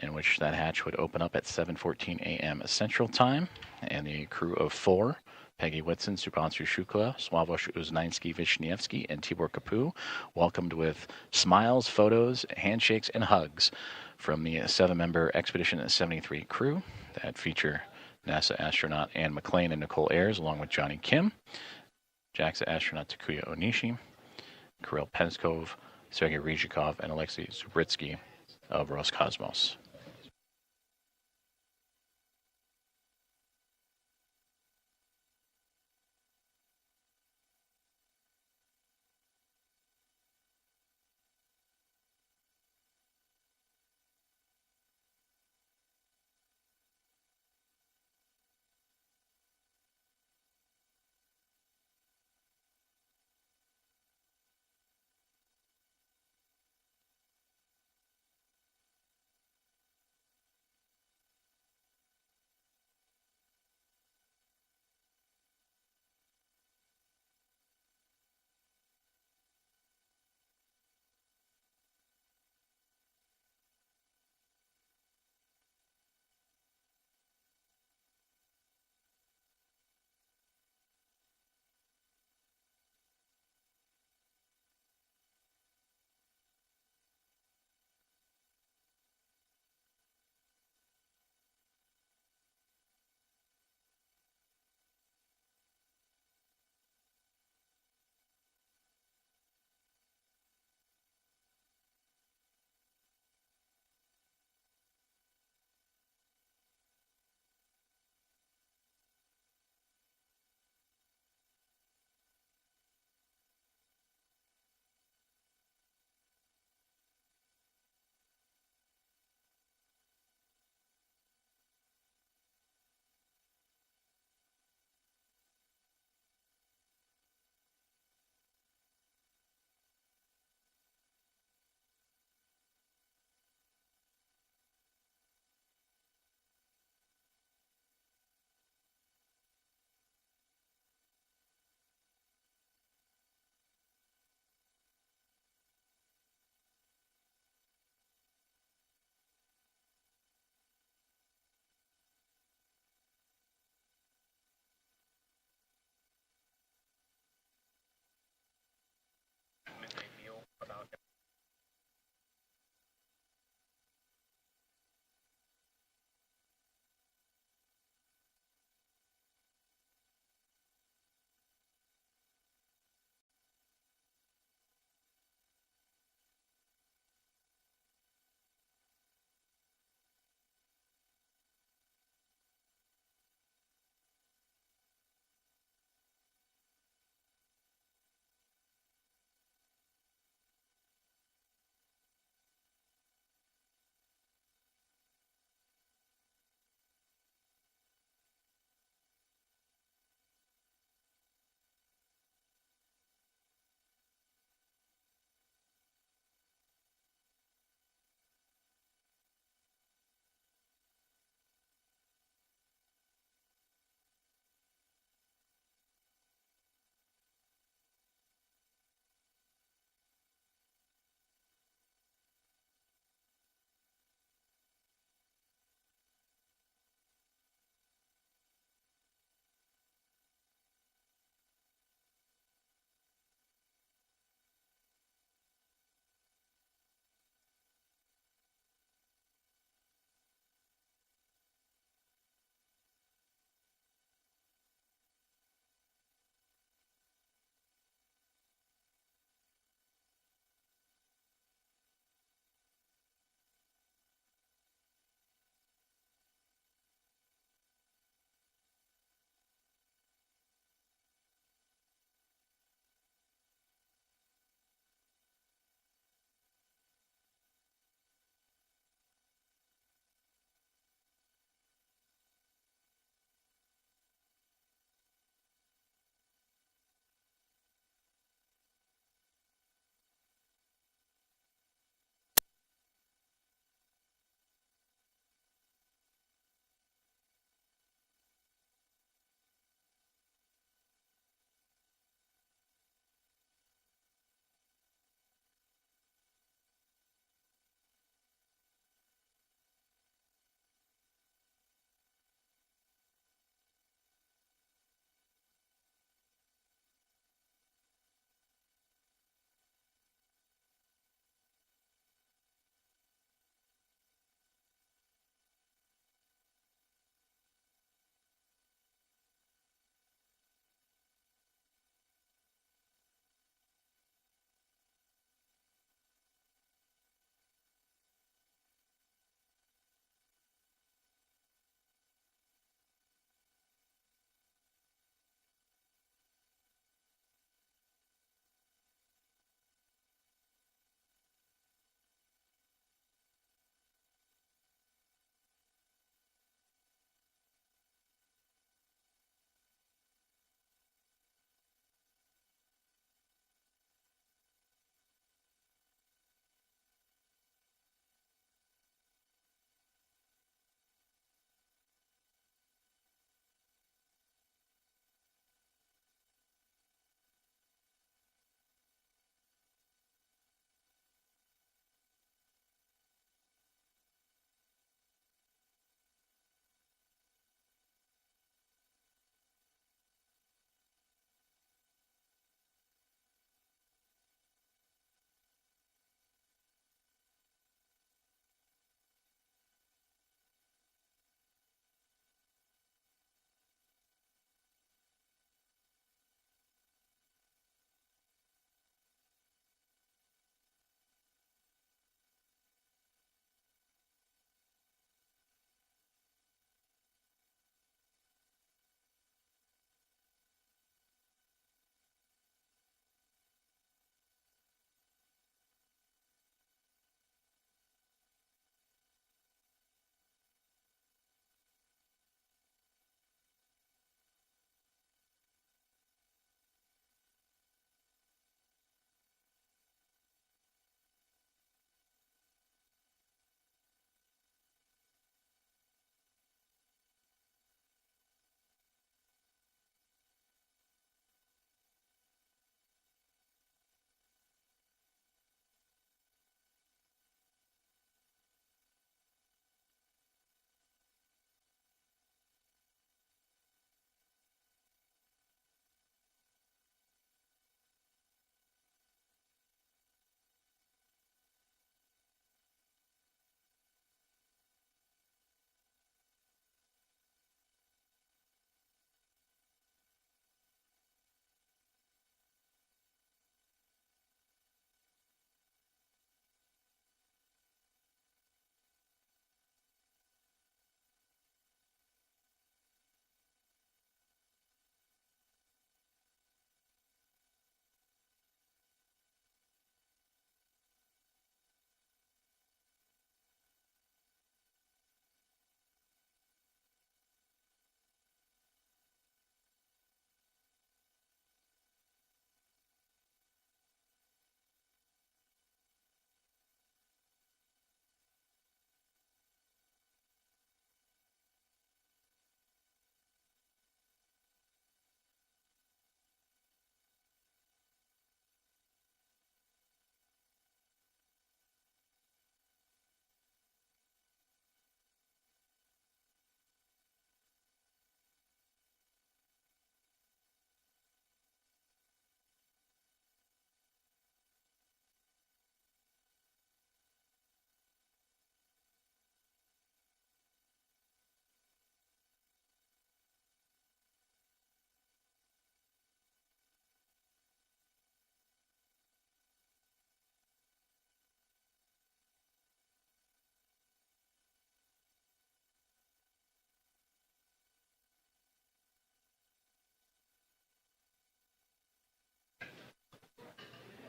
in which that hatch would open up at 7:14 a.m. Central Time, and the crew of 4, Peggy Whitson, Shubhanshu Shukla, Sławosz Uznański-Wiśniewski, and Tibor Kapu, welcomed with smiles, photos, handshakes, and hugs from the 7-member Expedition 73 crew that feature NASA astronaut Anne McClain and Nicole Ayers, along with Johnny Kim, JAXA astronaut Takuya Onishi, Kirill Peskov, Sergei Ryzhikov, and Alexei Zubritsky of Roscosmos.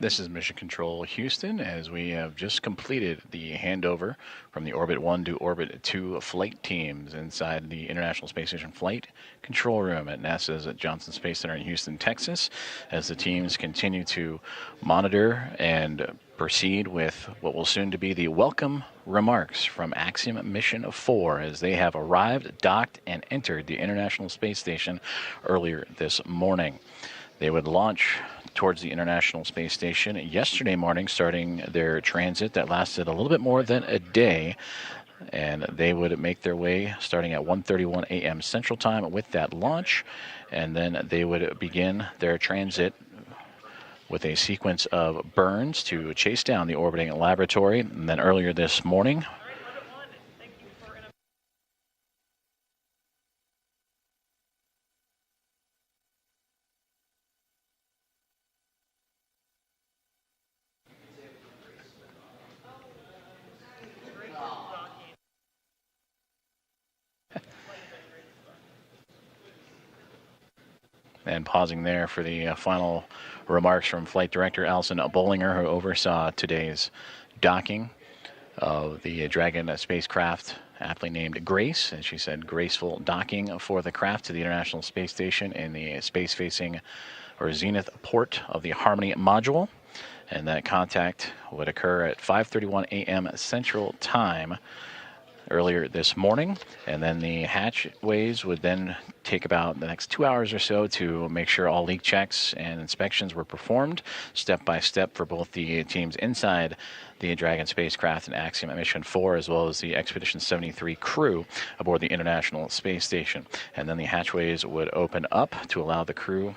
This is Mission Control Houston, as we have just completed the handover from the Orbit 1 to Orbit 2 flight teams inside the International Space Station Flight Control Room at NASA's Johnson Space Center in Houston, Texas, as the teams continue to monitor and proceed with what will soon to be the welcome remarks from Axiom Mission 4 as they have arrived, docked, and entered the International Space Station earlier this morning. They would launch towards the International Space Station yesterday morning, starting their transit that lasted a little bit more than a day. And they would make their way starting at 1:31 a.m. Central Time with that launch. And then they would begin their transit with a sequence of burns to chase down the orbiting laboratory. And then earlier this morning, and pausing there for the final remarks from Flight Director Alison Bollinger, who oversaw today's docking of the Dragon spacecraft, aptly named Grace. And she said, graceful docking for the craft to the International Space Station in the space-facing or zenith port of the Harmony module. And that contact would occur at 5:31 a.m. Central Time earlier this morning, and then the hatchways would then take about the next 2 hours or so to make sure all leak checks and inspections were performed step by step for both the teams inside the Dragon spacecraft and Axiom Mission 4, as well as the Expedition 73 crew aboard the International Space Station. And then the hatchways would open up to allow the crew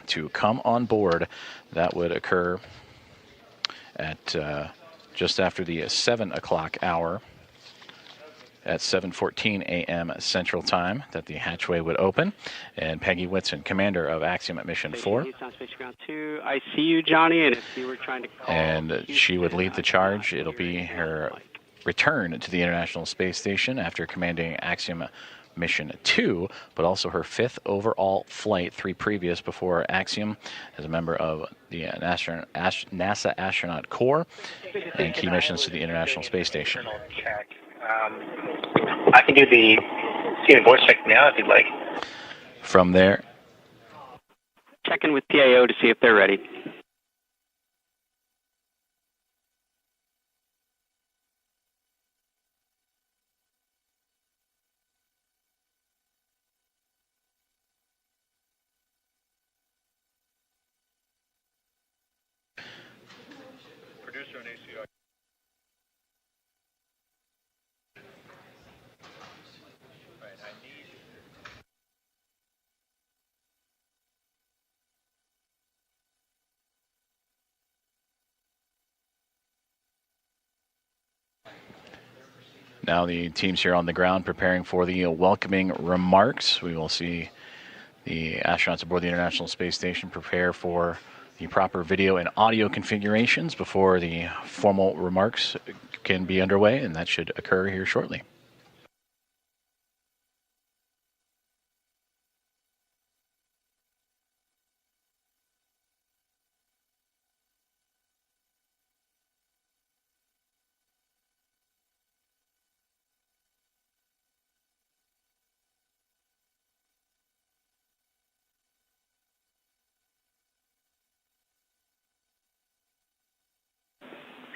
to come on board. That would occur at just after the 7 o'clock hour, at 7:14 a.m. Central Time, that the hatchway would open. And Peggy Whitson, commander of Axiom Mission 4. I see you, Johnny, and if you were trying to call and she would lead the charge. It'll be her return to the International Space Station after commanding Axiom Mission 2, but also her 5th overall flight, 3 previous before Axiom, as a member of the NASA Astronaut Corps, and key missions to the International Space Station. I can do the CNN voice check now if you'd like. From there, check in with PAO to see if they're ready. now the teams here on the ground preparing for the welcoming remarks. We will see the astronauts aboard the International Space Station prepare for the proper video and audio configurations before the formal remarks can be underway, and that should occur here shortly.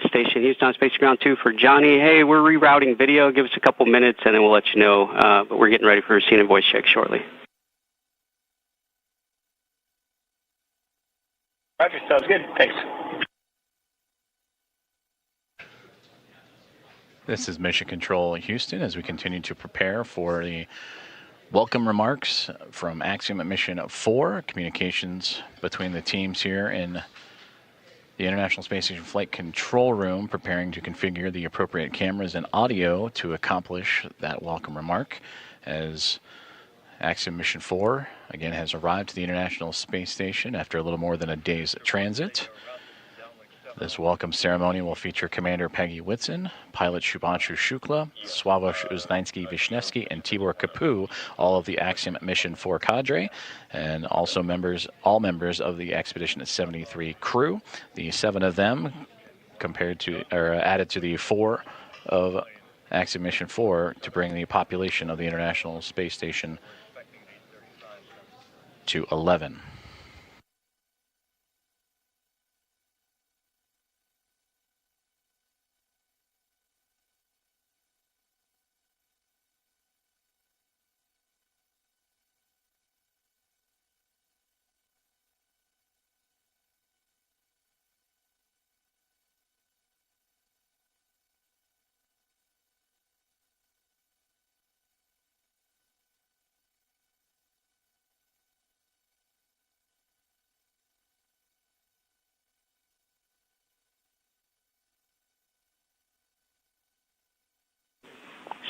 Station Houston on Space Ground 2 for Johnny. Hey, we're rerouting video. Give us a couple minutes and then we'll let you know. But we're getting ready for a CNN voice check shortly. Roger, sounds good. Thanks. This is Mission Control Houston as we continue to prepare for the welcome remarks from Axiom Mission 4, communications between the teams here in the International Space Station Flight Control Room, preparing to configure the appropriate cameras and audio to accomplish that welcome remark, as Axiom Mission 4 again has arrived to the International Space Station after a little more than a day's transit. This welcome ceremony will feature Commander Peggy Whitson, pilot Shubhanshu Shukla, Sławosz Uznański-Wiśniewski, and Tibor Kapu, all of the Axiom Mission 4 cadre, and also all members of the Expedition 73 crew. The 7 of them added to the 4 of Axiom Mission 4 to bring the population of the International Space Station to 11.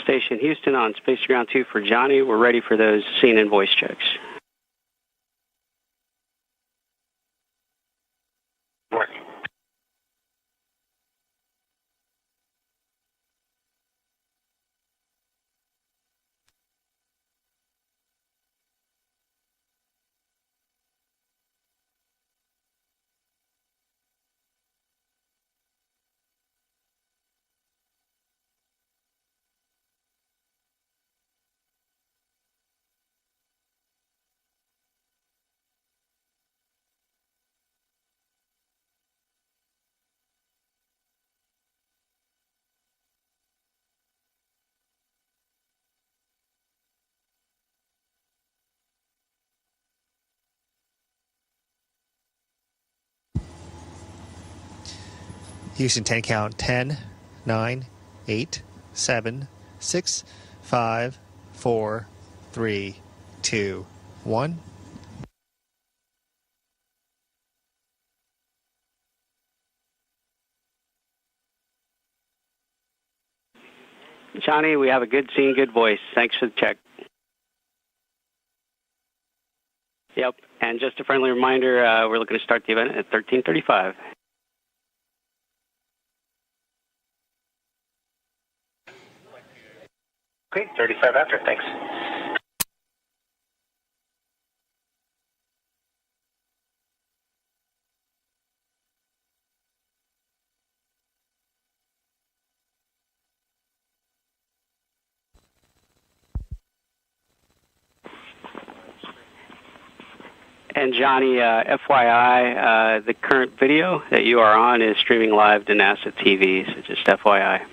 Station Houston on Space Ground 2 for Johnny. We're ready for those scene and voice checks. Houston 10 count 10, 9, 8, 7, 6, 5, 4, 3, 2, 1. Johnny, we have a good scene, good voice. Thanks for the check. Yep, and just a friendly reminder, we're looking to start the event at 13:35. Okay, 35 after, thanks. And Johnny, FYI, the current video that you are on is streaming live to NASA TV, so just FYI.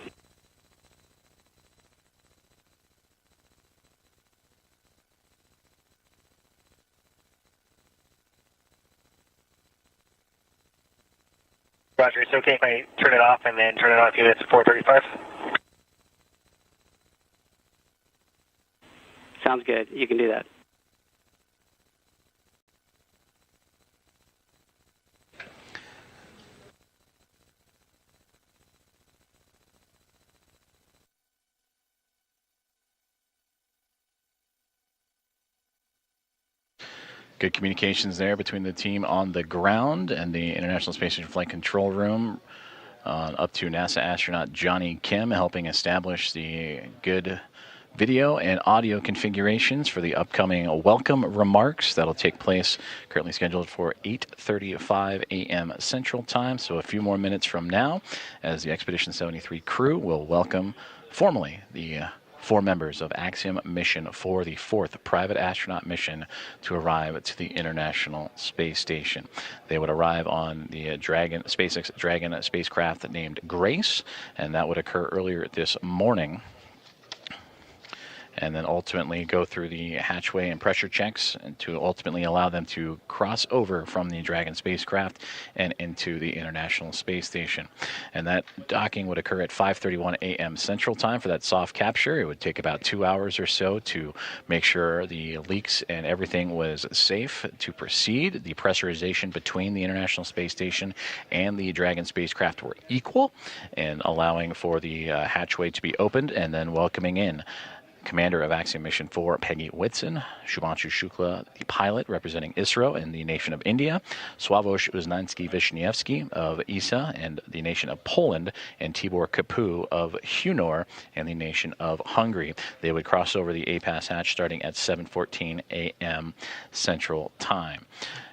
Roger, it's okay if I turn it off and then turn it on a few minutes at 4:35? Sounds good. You can do that. Good communications there between the team on the ground and the International Space Station Flight Control Room, up to NASA astronaut Johnny Kim, helping establish the good video and audio configurations for the upcoming welcome remarks that'll take place, currently scheduled for 8:35 a.m. Central Time, so a few more minutes from now, as the Expedition 73 crew will welcome formally the 4 members of Axiom Mission 4, the 4th private astronaut mission to arrive to the International Space Station. They would arrive on the SpaceX Dragon spacecraft named Grace, and that would occur earlier this morning, and then ultimately go through the hatchway and pressure checks and to ultimately allow them to cross over from the Dragon spacecraft and into the International Space Station. And that docking would occur at 5:31 a.m. Central Time for that soft capture. It would take about 2 hours or so to make sure the leaks and everything was safe to proceed. The pressurization between the International Space Station and the Dragon spacecraft were equal, and allowing for the hatchway to be opened and then welcoming in Commander of Axiom Mission 4, Peggy Whitson, Shubhanshu Shukla, the pilot representing ISRO and the nation of India, Sławomir Uhanskí of ESA and the nation of Poland, and Tibor Kapu of Hunor and the nation of Hungary. They would cross over the APAS hatch starting at 7:14 a.m. Central Time.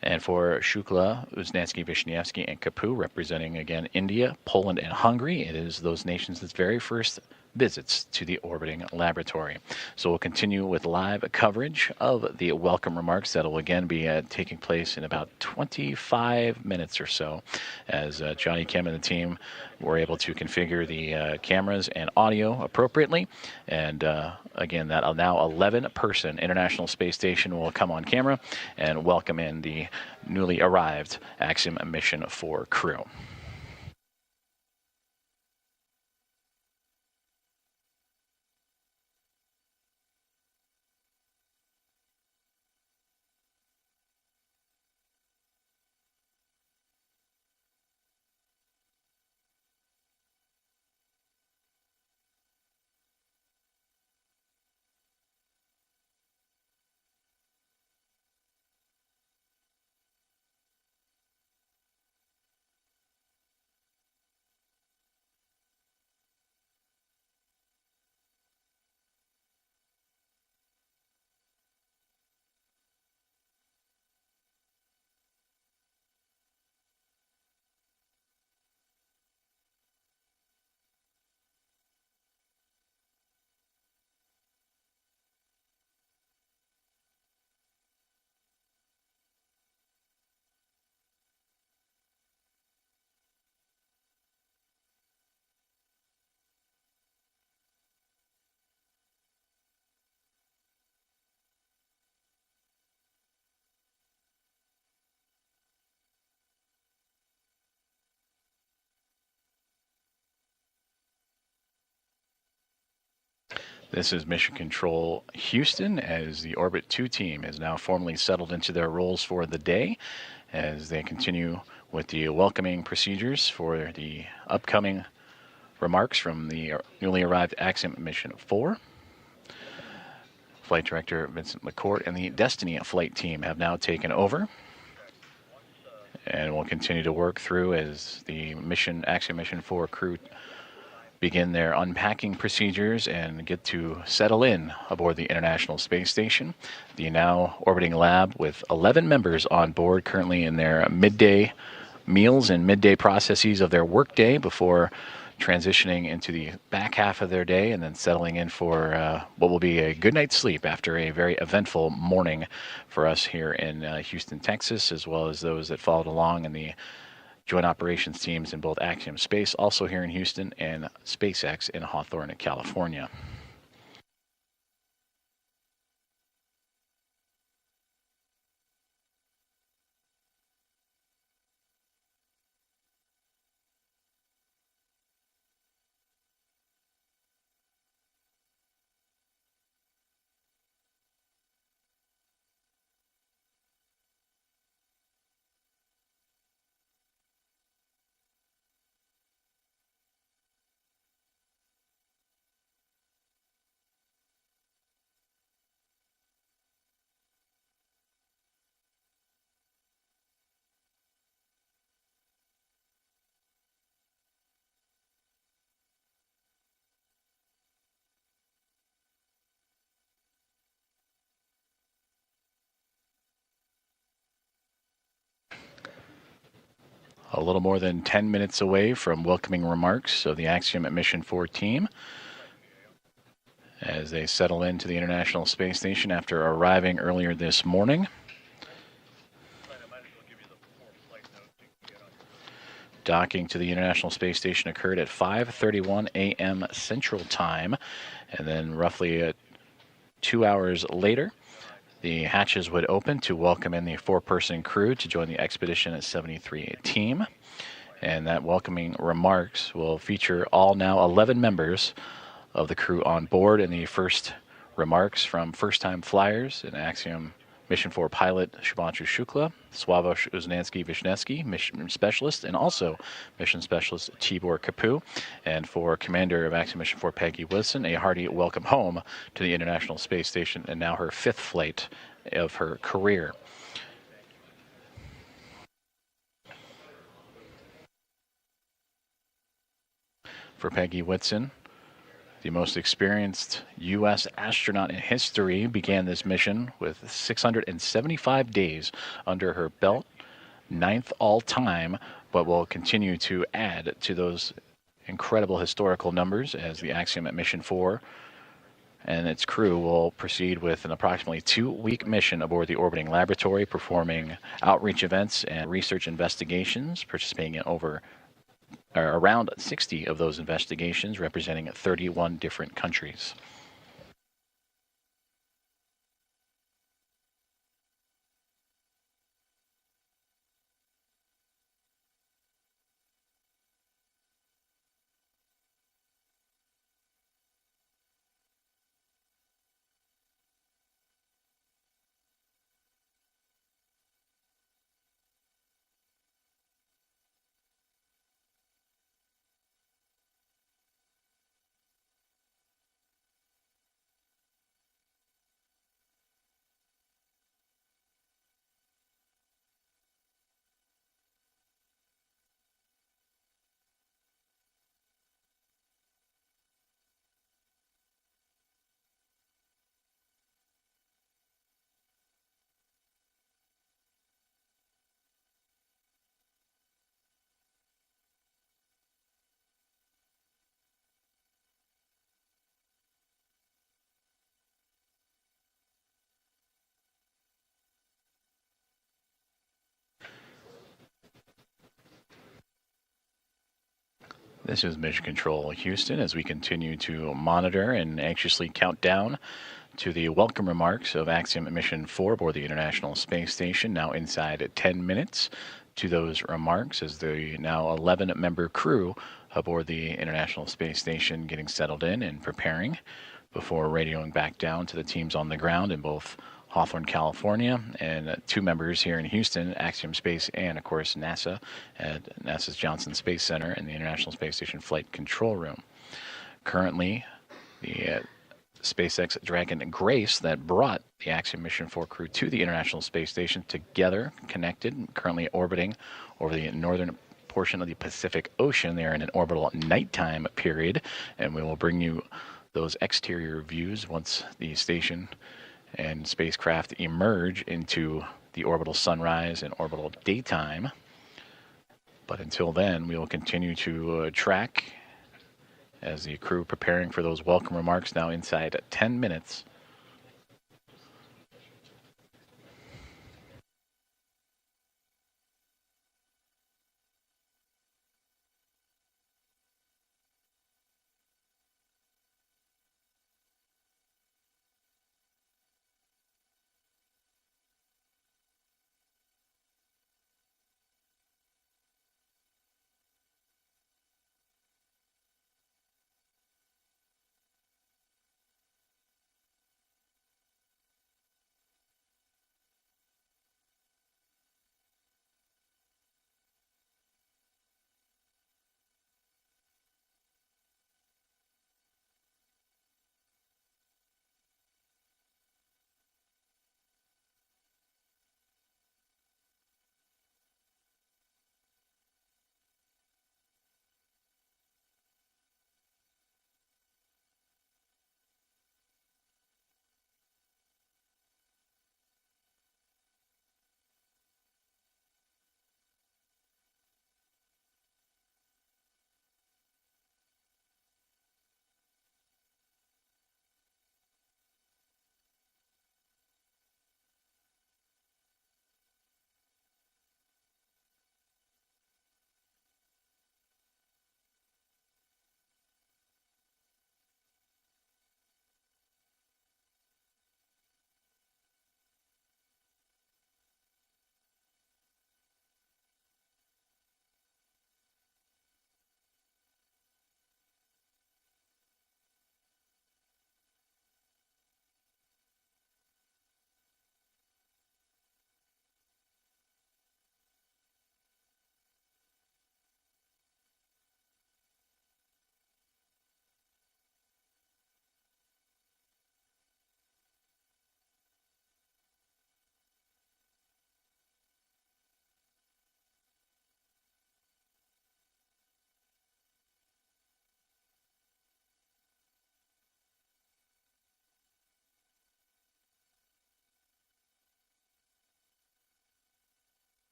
And for Shukla, Uhanskí, and Kapu, representing again India, Poland, and Hungary, it is those nations' very first visits to the orbiting laboratory. So we'll continue with live coverage of the welcome remarks that will again be taking place in about 25 minutes or so, as Johnny Kim and the team were able to configure the cameras and audio appropriately. And again, that now 11-person International Space Station will come on camera and welcome in the newly arrived Axiom Mission 4 crew. This is Mission Control Houston, as the Orbit 2 team is now formally settled into their roles for the day, as they continue with the welcoming procedures for the upcoming remarks from the newly arrived Axiom Mission 4. Flight Director Vincent McCourt and the Destiny flight team have now taken over, and will continue to work through as the Axiom Mission 4 crew begin their unpacking procedures and get to settle in aboard the International Space Station, the now orbiting lab with 11 members on board, currently in their midday meals and midday processes of their workday before transitioning into the back half of their day and then settling in for what will be a good night's sleep after a very eventful morning for us here in Houston, Texas, as well as those that followed along in the joint operations teams in both Axiom Space, also here in Houston, and SpaceX in Hawthorne, California. A little more than 10 minutes away from welcoming remarks of the Axiom Mission 4 team as they settle into the International Space Station after arriving earlier this morning. Docking to the International Space Station occurred at 5:31 a.m. Central Time, and then roughly 2 hours later, the hatches would open to welcome in the 4-person crew to join the Expedition at 73 team. And that welcoming remarks will feature all now 11 members of the crew on board, and the first remarks from first-time flyers in Axiom Mission 4 pilot Shubhanshu Shukla, Uhanskí Vishnevsky, mission specialist, and also mission specialist Tibor Kapu. And for commander of Axiom Mission 4 Peggy Whitson, a hearty welcome home to the International Space Station, and now her 5th flight of her career. For Peggy Whitson, the most experienced U.S. astronaut in history, began this mission with 675 days under her belt, 9th all-time, but will continue to add to those incredible historical numbers as the Axiom at Mission 4 and its crew will proceed with an approximately 2-week mission aboard the orbiting laboratory, performing outreach events and research investigations, participating in around 60 of those investigations, representing 31 different countries. This is Mission Control Houston as we continue to monitor and anxiously count down to the welcome remarks of Axiom Mission 4 aboard the International Space Station, now inside 10 minutes to those remarks as the now 11-member crew aboard the International Space Station getting settled in and preparing before radioing back down to the teams on the ground in both Hawthorne, California, and 2 members here in Houston, Axiom Space and, of course, NASA at NASA's Johnson Space Center and the International Space Station Flight Control Room. Currently, the SpaceX Dragon Grace that brought the Axiom Mission 4 crew to the International Space Station together, connected, currently orbiting over the northern portion of the Pacific Ocean. They are in an orbital nighttime period, and we will bring you those exterior views once the station and spacecraft emerge into the orbital sunrise and orbital daytime. But until then, we will continue to track as the crew preparing for those welcome remarks now inside 10 minutes.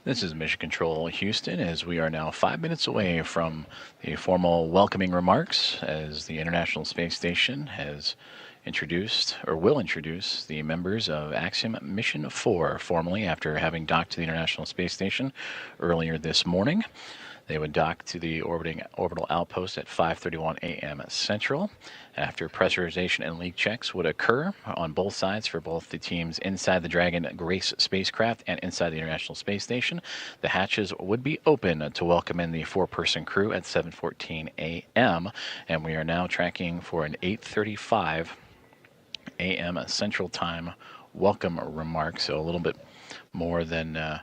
This is Mission Control Houston, as we are now 5 minutes away from the formal welcoming remarks as the International Space Station has introduced, or will introduce, the members of Axiom Mission 4 formally after having docked to the International Space Station earlier this morning. They would dock to the orbital outpost at 5:31 a.m. Central. After pressurization and leak checks would occur on both sides for both the teams inside the Dragon Grace spacecraft and inside the International Space Station, the hatches would be open to welcome in the four-person crew at 7:14 a.m. And we are now tracking for an 8:35 a.m. Central Time welcome remark, so a little bit more than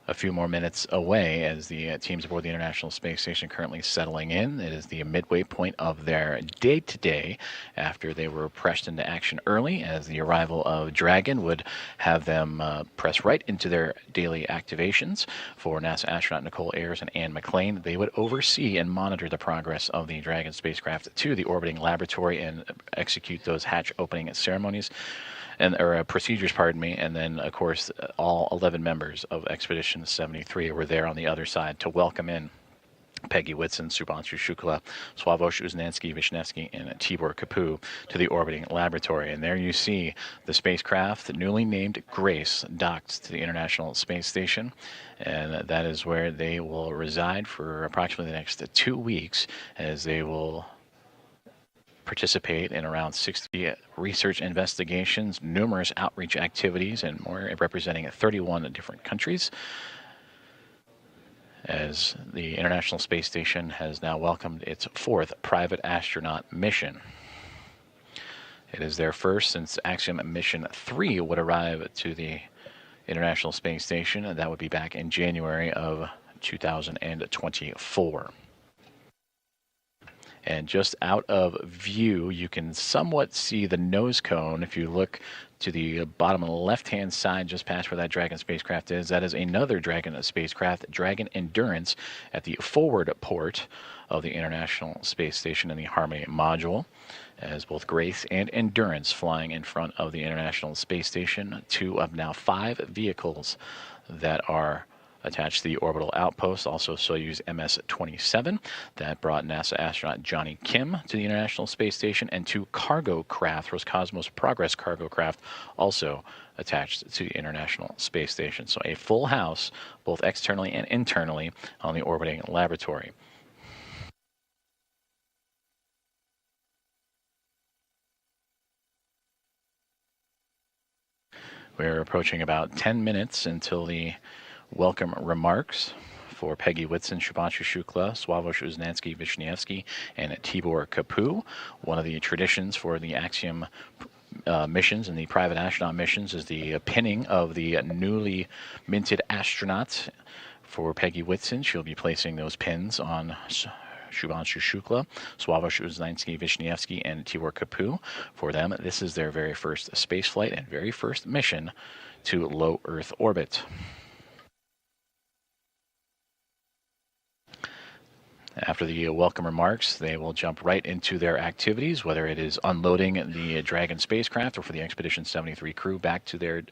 a few more minutes away as the teams aboard the International Space Station currently settling in. It is the midway point of their day today after they were pressed into action early, as the arrival of Dragon would have them press right into their daily activations. For NASA astronaut Nicole Ayers and Ann McLean, they would oversee and monitor the progress of the Dragon spacecraft to the orbiting laboratory and execute those hatch opening ceremonies. Procedures, pardon me, and then, of course, all 11 members of Expedition 73 were there on the other side to welcome in Peggy Whitson, Shubhanshu Shukla, Sławosz Uznanski-Wisniewski, and Tibor Kapu to the orbiting laboratory. And there you see the spacecraft, newly named Grace, docked to the International Space Station. And that is where they will reside for approximately the next 2 weeks, as they will participate in around 60 research investigations, numerous outreach activities, and more, representing 31 different countries, as the International Space Station has now welcomed its fourth private astronaut mission. It is their first since Axiom Mission 3 would arrive to the International Space Station, and that would be back in January of 2024. And just out of view, you can somewhat see the nose cone. If you look to the bottom left-hand side, just past where that Dragon spacecraft is, that is another Dragon spacecraft, Dragon Endurance, at the forward port of the International Space Station in the Harmony module, as both Grace and Endurance flying in front of the International Space Station, 2 of now 5 vehicles that are attached to the orbital outpost. Also Soyuz MS-27 that brought NASA astronaut Johnny Kim to the International Space Station, and 2 cargo craft, Roscosmos Progress cargo craft, also attached to the International Space Station. So a full house, both externally and internally, on the orbiting laboratory. We're approaching about 10 minutes until the welcome remarks for Peggy Whitson, Shubhanshu Shukla, Sławosz Uznanski-Wisniewski, and Tibor Kapu. One of the traditions for the Axiom missions and the private astronaut missions is the pinning of the newly minted astronauts. For Peggy Whitson, she'll be placing those pins on Shubhanshu Shukla, Sławosz Uznanski-Wisniewski, and Tibor Kapu. For them, this is their very first space flight and very first mission to low Earth orbit. After the welcome remarks, they will jump right into their activities, whether it is unloading the Dragon spacecraft or for the Expedition 73 crew back to their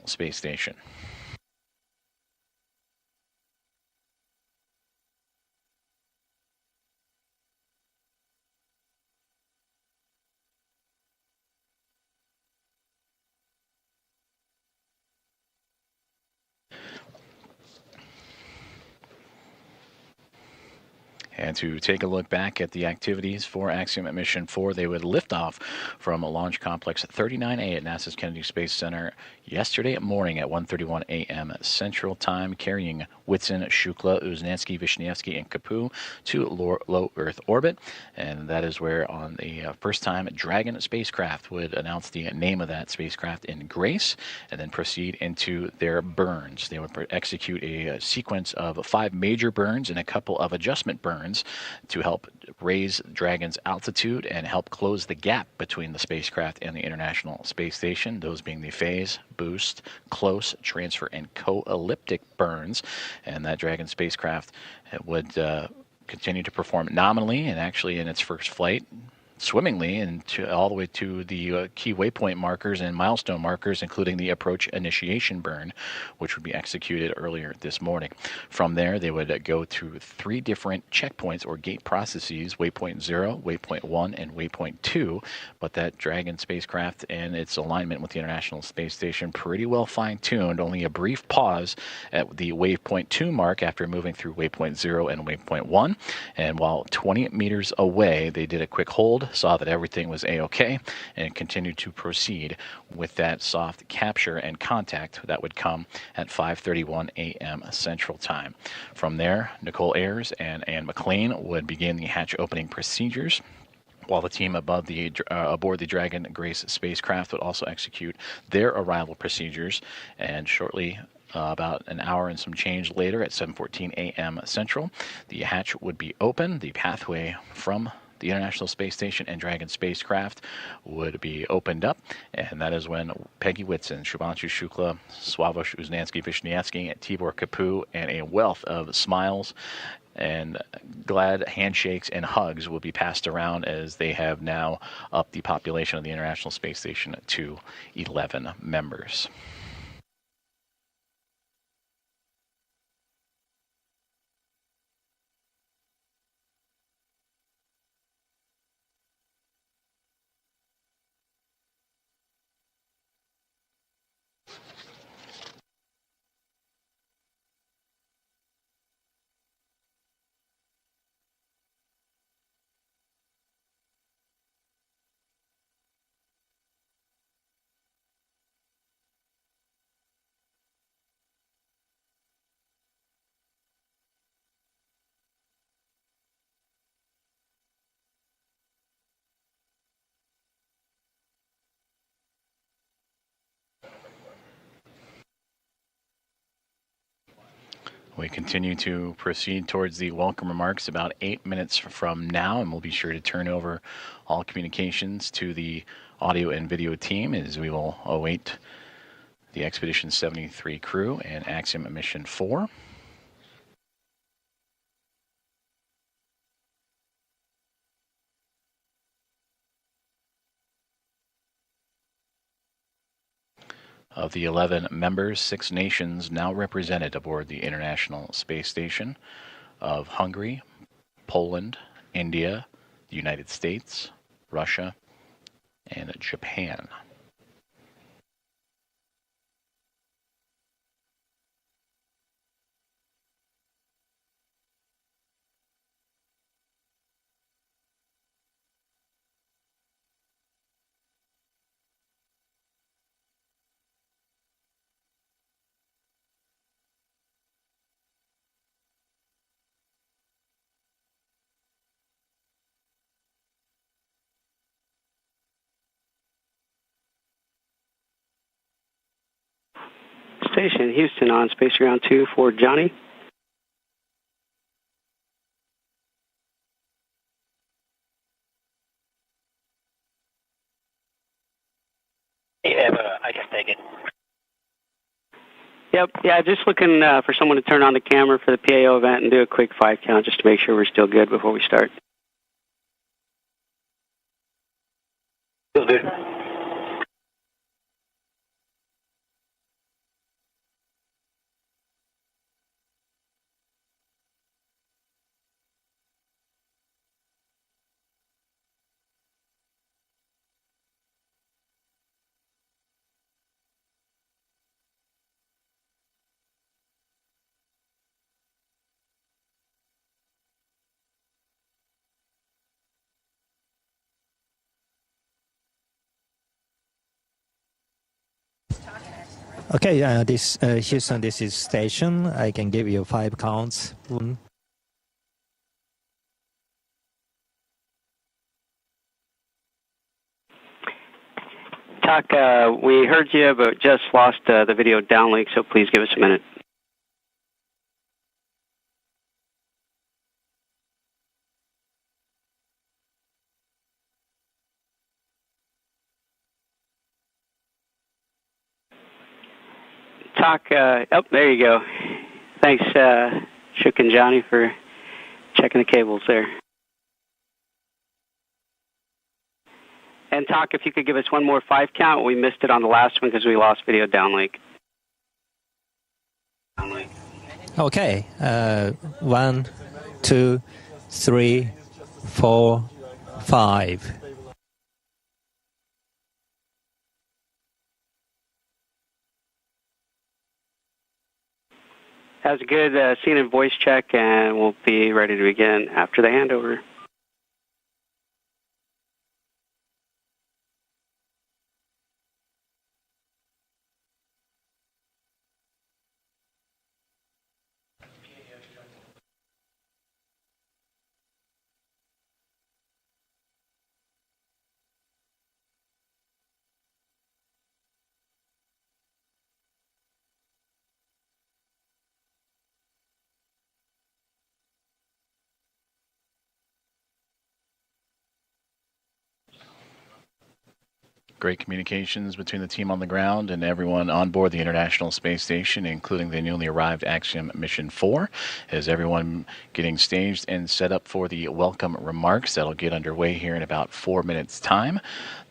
space station. And to take a look back at the activities for Axiom Mission 4, they would lift off from Launch Complex 39A at NASA's Kennedy Space Center yesterday morning at 1:31 a.m. Central Time, carrying Whitson, Shukla, Uznanski-Wisniewski, and Kapu to low Earth orbit. And that is where, on the first time, Dragon spacecraft would announce the name of that spacecraft in Grace, and then proceed into their burns. They would execute a sequence of 5 major burns and a couple of adjustment burns to help raise Dragon's altitude and help close the gap between the spacecraft and the International Space Station, those being the phase, boost, close, transfer, and co-elliptic burns. And that Dragon spacecraft would continued to perform nominally and actually in its first flight swimmingly and all the way to the key waypoint markers and milestone markers, including the approach initiation burn, which would be executed earlier this morning. From there, they would go through 3 different checkpoints or gate processes, waypoint 0, waypoint 1, and waypoint 2, but that Dragon spacecraft and its alignment with the International Space Station pretty well fine-tuned, only a brief pause at the waypoint 2 mark after moving through waypoint 0 and waypoint 1, and while 20 meters away, they did a quick hold, saw that everything was A-OK, and continued to proceed with that soft capture and contact that would come at 5:31 a.m. Central Time. From there, Nicole Ayers and Ann McLean would begin the hatch opening procedures, while the team aboard the Dragon Grace spacecraft would also execute their arrival procedures, and shortly about an hour and some change later at 7:14 a.m. Central, the hatch would be open. The pathway from the International Space Station and Dragon spacecraft would be opened up, and that is when Peggy Whitson, Shubhanshu Shukla, Sławosz Uznanski-Wisniewski, and Tibor Kapu, and a wealth of smiles and glad handshakes and hugs will be passed around, as they have now upped the population of the International Space Station to 11 members. We continue to proceed towards the welcome remarks about 8 minutes from now, and we'll be sure to turn over all communications to the audio and video team as we will await the Expedition 73 crew and Axiom Mission 4. Of the 11 members, 6 nations now represented aboard the International Space Station of Hungary, Poland, India, the United States, Russia, and Japan. Station, Houston on Space Ground 2 for Johnny. Yeah, I can take it. Yep, yeah, just looking for someone to turn on the camera for the PAO event and do a quick 5 count just to make sure we're still good before we start. Still good. Okay, this Houston, this is station. I can give you 5 counts. 1. Talk, we heard you, but just lost the video downlink, so please give us a minute. Talk, oh, there you go. Thanks, Shook and Johnny, for checking the cables there. And Talk, if you could give us one more 5 count. We missed it on the last one because we lost video downlink. Okay. 1, 2, 3, 4, 5. That was a good scene and voice check, and we'll be ready to begin after the handover. Great communications between the team on the ground and everyone on board the International Space Station, including the newly arrived Axiom Mission 4, as everyone getting staged and set up for the welcome remarks that'll get underway here in about 4 minutes' time.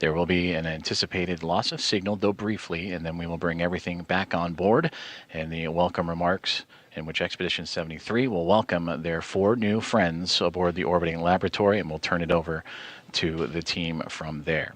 There will be an anticipated loss of signal, though briefly, and then we will bring everything back on board, and the welcome remarks in which Expedition 73 will welcome their 4 new friends aboard the orbiting laboratory, and we'll turn it over to the team from there.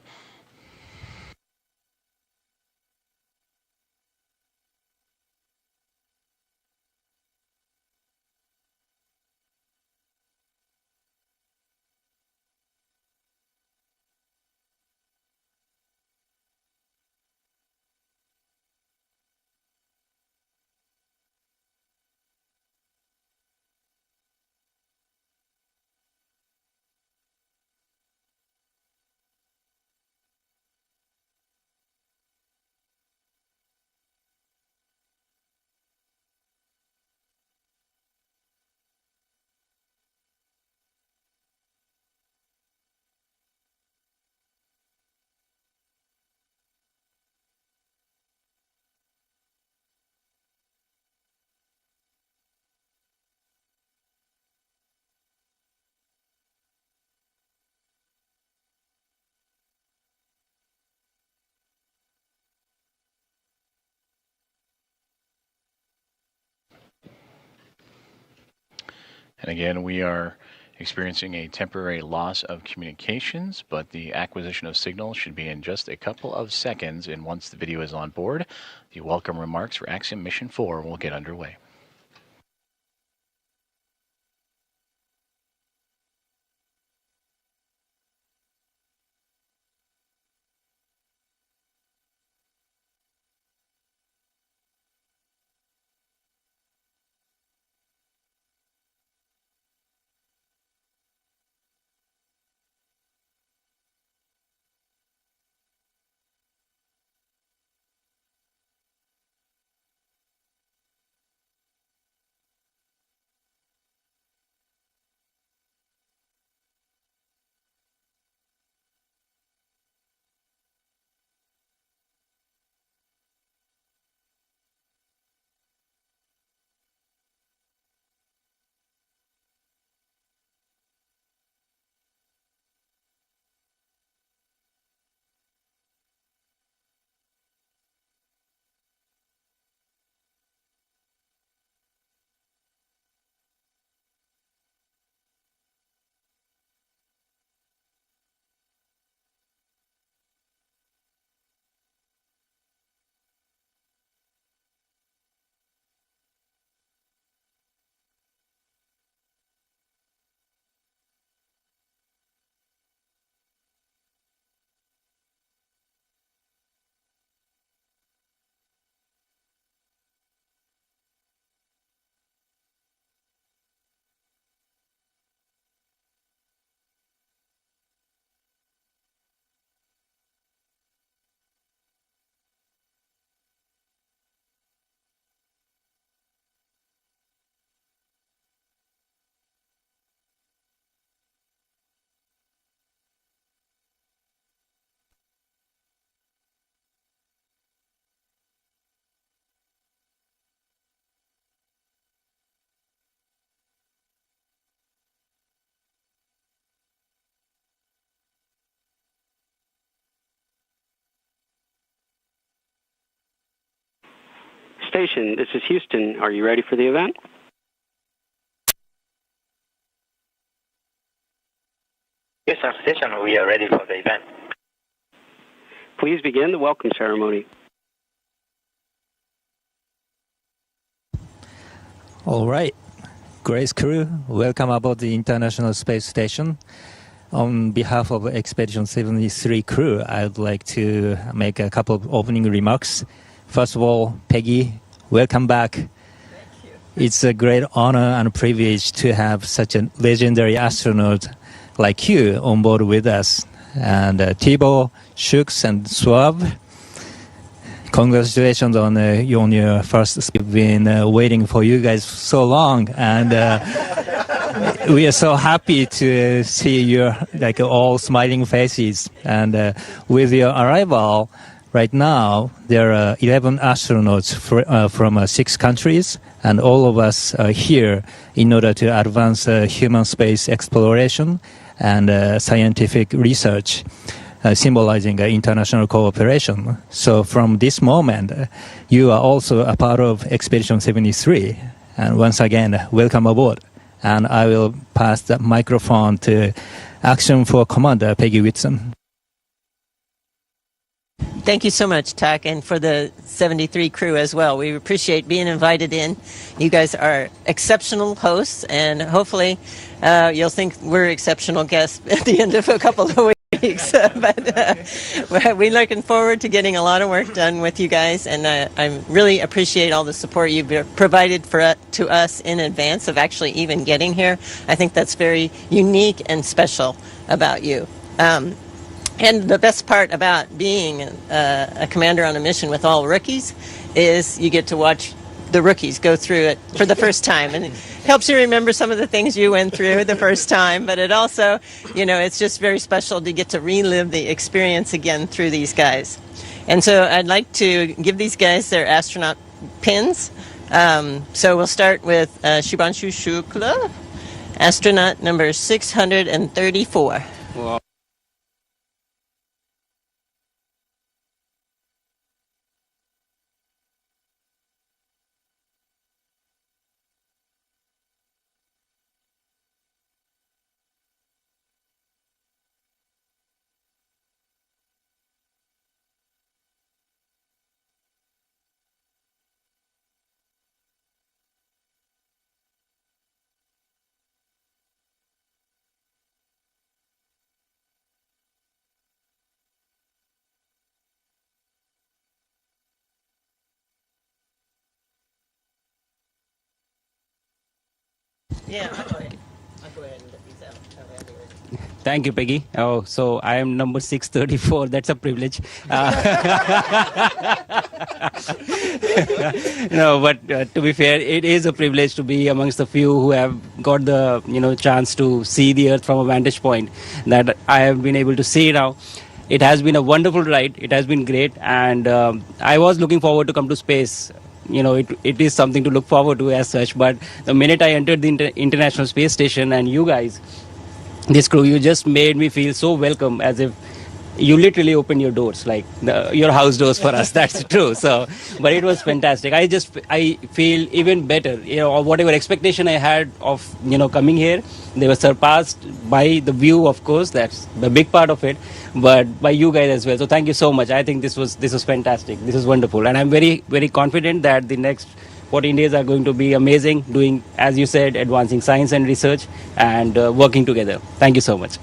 And again, we are experiencing a temporary loss of communications, but the acquisition of signal should be in just a couple of seconds. And once the video is on board, the welcome remarks for Axiom Mission 4 will get underway. Station, this is Houston. Are you ready for the event? Houston Station, we are ready for the event. Please begin the welcome ceremony. All right. Grace crew, welcome aboard the International Space Station. On behalf of Expedition 73 crew, I'd like to make a couple of opening remarks. First of all, Peggy, welcome back. Thank you. It's a great honor and privilege to have such a legendary astronaut like you on board with us. And Thibault, Shooks, and Suave, congratulations on your first. We've been waiting for you guys so long, and we are so happy to see your all smiling faces. And with your arrival, right now there are 11 astronauts from 6 countries, and all of us are here in order to advance human space exploration and scientific research, symbolizing international cooperation. So from this moment, you are also a part of Expedition 73. And once again, welcome aboard. And I will pass the microphone to Axiom-4 Commander Peggy Whitson. Thank you so much, Tak, and for the 73 crew as well. We appreciate being invited in. You guys are exceptional hosts, and hopefully you'll think we're exceptional guests at the end of a couple of weeks. But we're looking forward to getting a lot of work done with you guys, and I really appreciate all the support you've provided to us in advance of actually even getting here. I think that's very unique and special about you. And the best part about being a commander on a mission with all rookies is you get to watch the rookies go through it for the first time. And it helps you remember some of the things you went through the first time. But it also, it's just very special to get to relive the experience again through these guys. And so I'd like to give these guys their astronaut pins. So we'll start with Shubhanshu Shukla, astronaut number 634. Wow. Yeah, I'll go ahead and get these out. Thank you, Peggy. Oh, so I am number 634. That's a privilege. No, but to be fair, it is a privilege to be amongst the few who have got the chance to see the Earth from a vantage point that I have been able to see now. It has been a wonderful ride. It has been great, and I was looking forward to come to space. It is something to look forward to as such. But the minute I entered the International Space Station and you guys, this crew, you just made me feel so welcome, as if you literally opened your doors, like your house doors for us. That's true. So, but it was fantastic. I feel even better. Whatever expectation I had of coming here, they were surpassed by the view. Of course, that's the big part of it, but by you guys as well. So thank you so much. I think this was fantastic. This is wonderful, and I'm very, very confident that the next 14 days are going to be amazing. Doing, as you said, advancing science and research and working together. Thank you so much.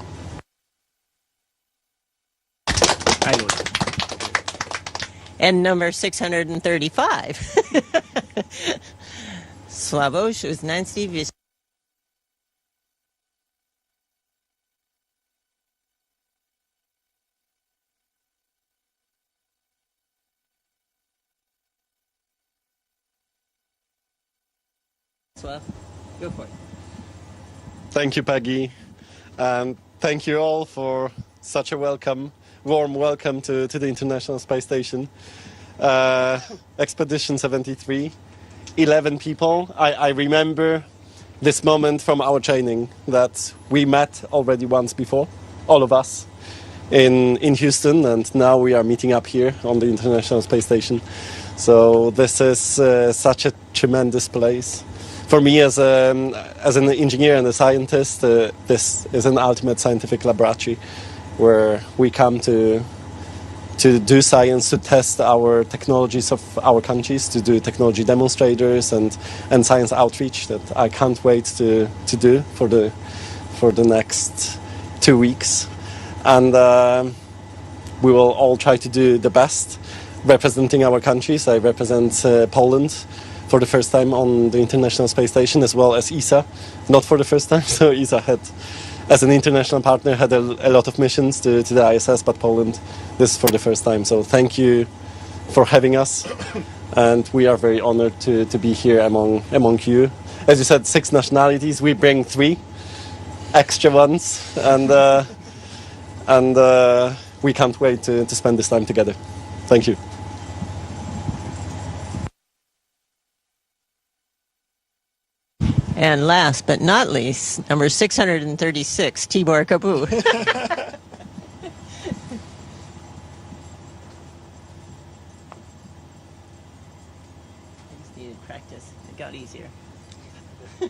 And number 635. Slavosh Uhanskí. Go for it. Thank you, Peggy, and thank you all for such a warm welcome to the International Space Station. Expedition 73, 11 people. I remember this moment from our training that we met already once before, all of us, in Houston, and now we are meeting up here on the International Space Station. So this is such a tremendous place. For me as an engineer and a scientist, this is an ultimate scientific laboratory where we come to do science, to test our technologies of our countries, to do technology demonstrators and science outreach that I can't wait to do for the next 2 weeks. And we will all try to do the best representing our countries. I represent Poland for the first time on the International Space Station, as well as ESA, not for the first time. So ESA had, as an international partner, had a lot of missions to the ISS, but Poland, this is for the first time. So thank you for having us, and we are very honored to be here among you. As you said, 6 nationalities. We bring 3 extra ones, and we can't wait to spend this time together. Thank you. And last but not least, number 636, Tibor Kapu. Needed practice. It got easier. I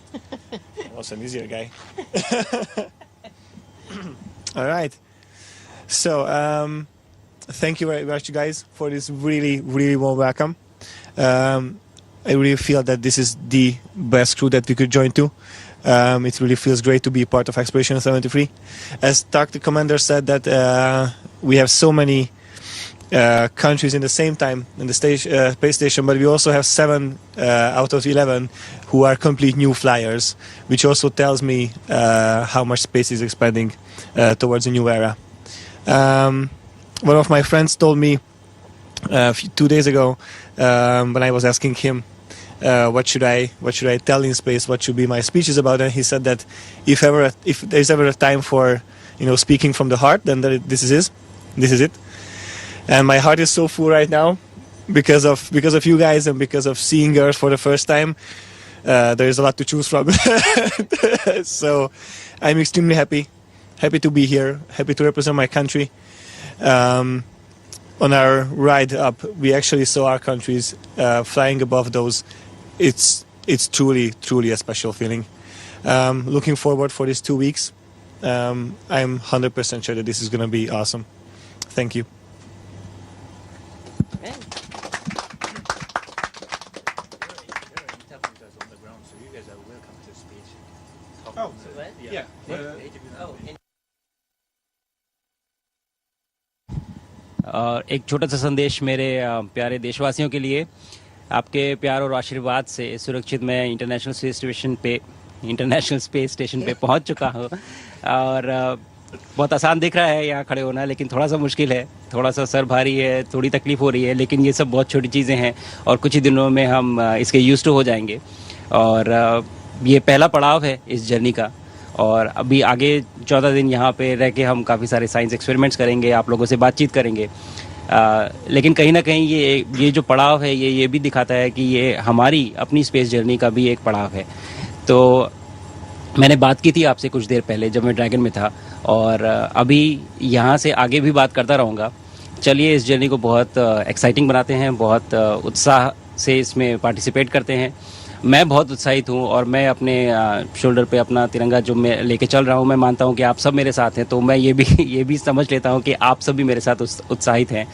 was an easier guy. All right. So, thank you very much, guys, for this really, really warm welcome. I really feel that this is the best crew that we could join to. It really feels great to be part of Expedition 73. As Tak, the commander, said that we have so many countries in the same time in the space station, but we also have 7 out of 11 who are complete new flyers, which also tells me how much space is expanding towards a new era. One of my friends told me 2 days ago when I was asking him what should I tell in space, what should be my speeches about, and he said that if there's ever a time for speaking from the heart, then this is it. And my heart is so full right now because of you guys and because of seeing Earth for the first time. There is a lot to choose from. So I'm extremely happy to be here, happy to represent my country. On our ride up, we actually saw our countries flying above those. It's truly a special feeling. Looking forward for these 2 weeks. I'm 100% sure that this is going to be awesome. Thank you. और एक छोटा सा संदेश मेरे प्यारे देशवासियों के लिए, आपके प्यार और आशीर्वाद से सुरक्षित मैं इंटरनेशनल स्पेस स्टेशन पे पहुंच चुका हूं। और बहुत आसान दिख रहा है यहाँ खड़े होना, लेकिन थोड़ा सा मुश्किल है, थोड़ा सा सर भारी है, थोड़ी तकलीफ हो रही है, लेकिन ये सब बहुत छोटी चीज़ें हैं और कुछ ही दिनों में हम इसके यूज्ड टू हो जाएंगे। और ये पहला पड़ाव है इस जर्नी का, और अभी आगे 14 दिन यहाँ पे रह के हम काफ़ी सारे साइंस एक्सपेरिमेंट्स करेंगे, आप लोगों से बातचीत करेंगे। लेकिन कहीं ना कहीं ये जो पड़ाव है ये भी दिखाता है कि ये हमारी अपनी स्पेस जर्नी का भी एक पड़ाव है। तो मैंने बात की थी आपसे कुछ देर पहले जब मैं ड्रैगन में था, और अभी यहाँ से आगे भी बात करता रहूँगा। चलिए इस जर्नी को बहुत एक्साइटिंग बनाते हैं, बहुत उत्साह से इसमें पार्टिसिपेट करते हैं। मैं बहुत उत्साहित हूँ और मैं अपने शोल्डर पे अपना तिरंगा जो मैं लेके चल रहा हूँ, मैं मानता हूँ कि आप सब मेरे साथ हैं, तो मैं ये भी समझ लेता हूँ कि आप सब भी मेरे साथ उत्साहित हैं।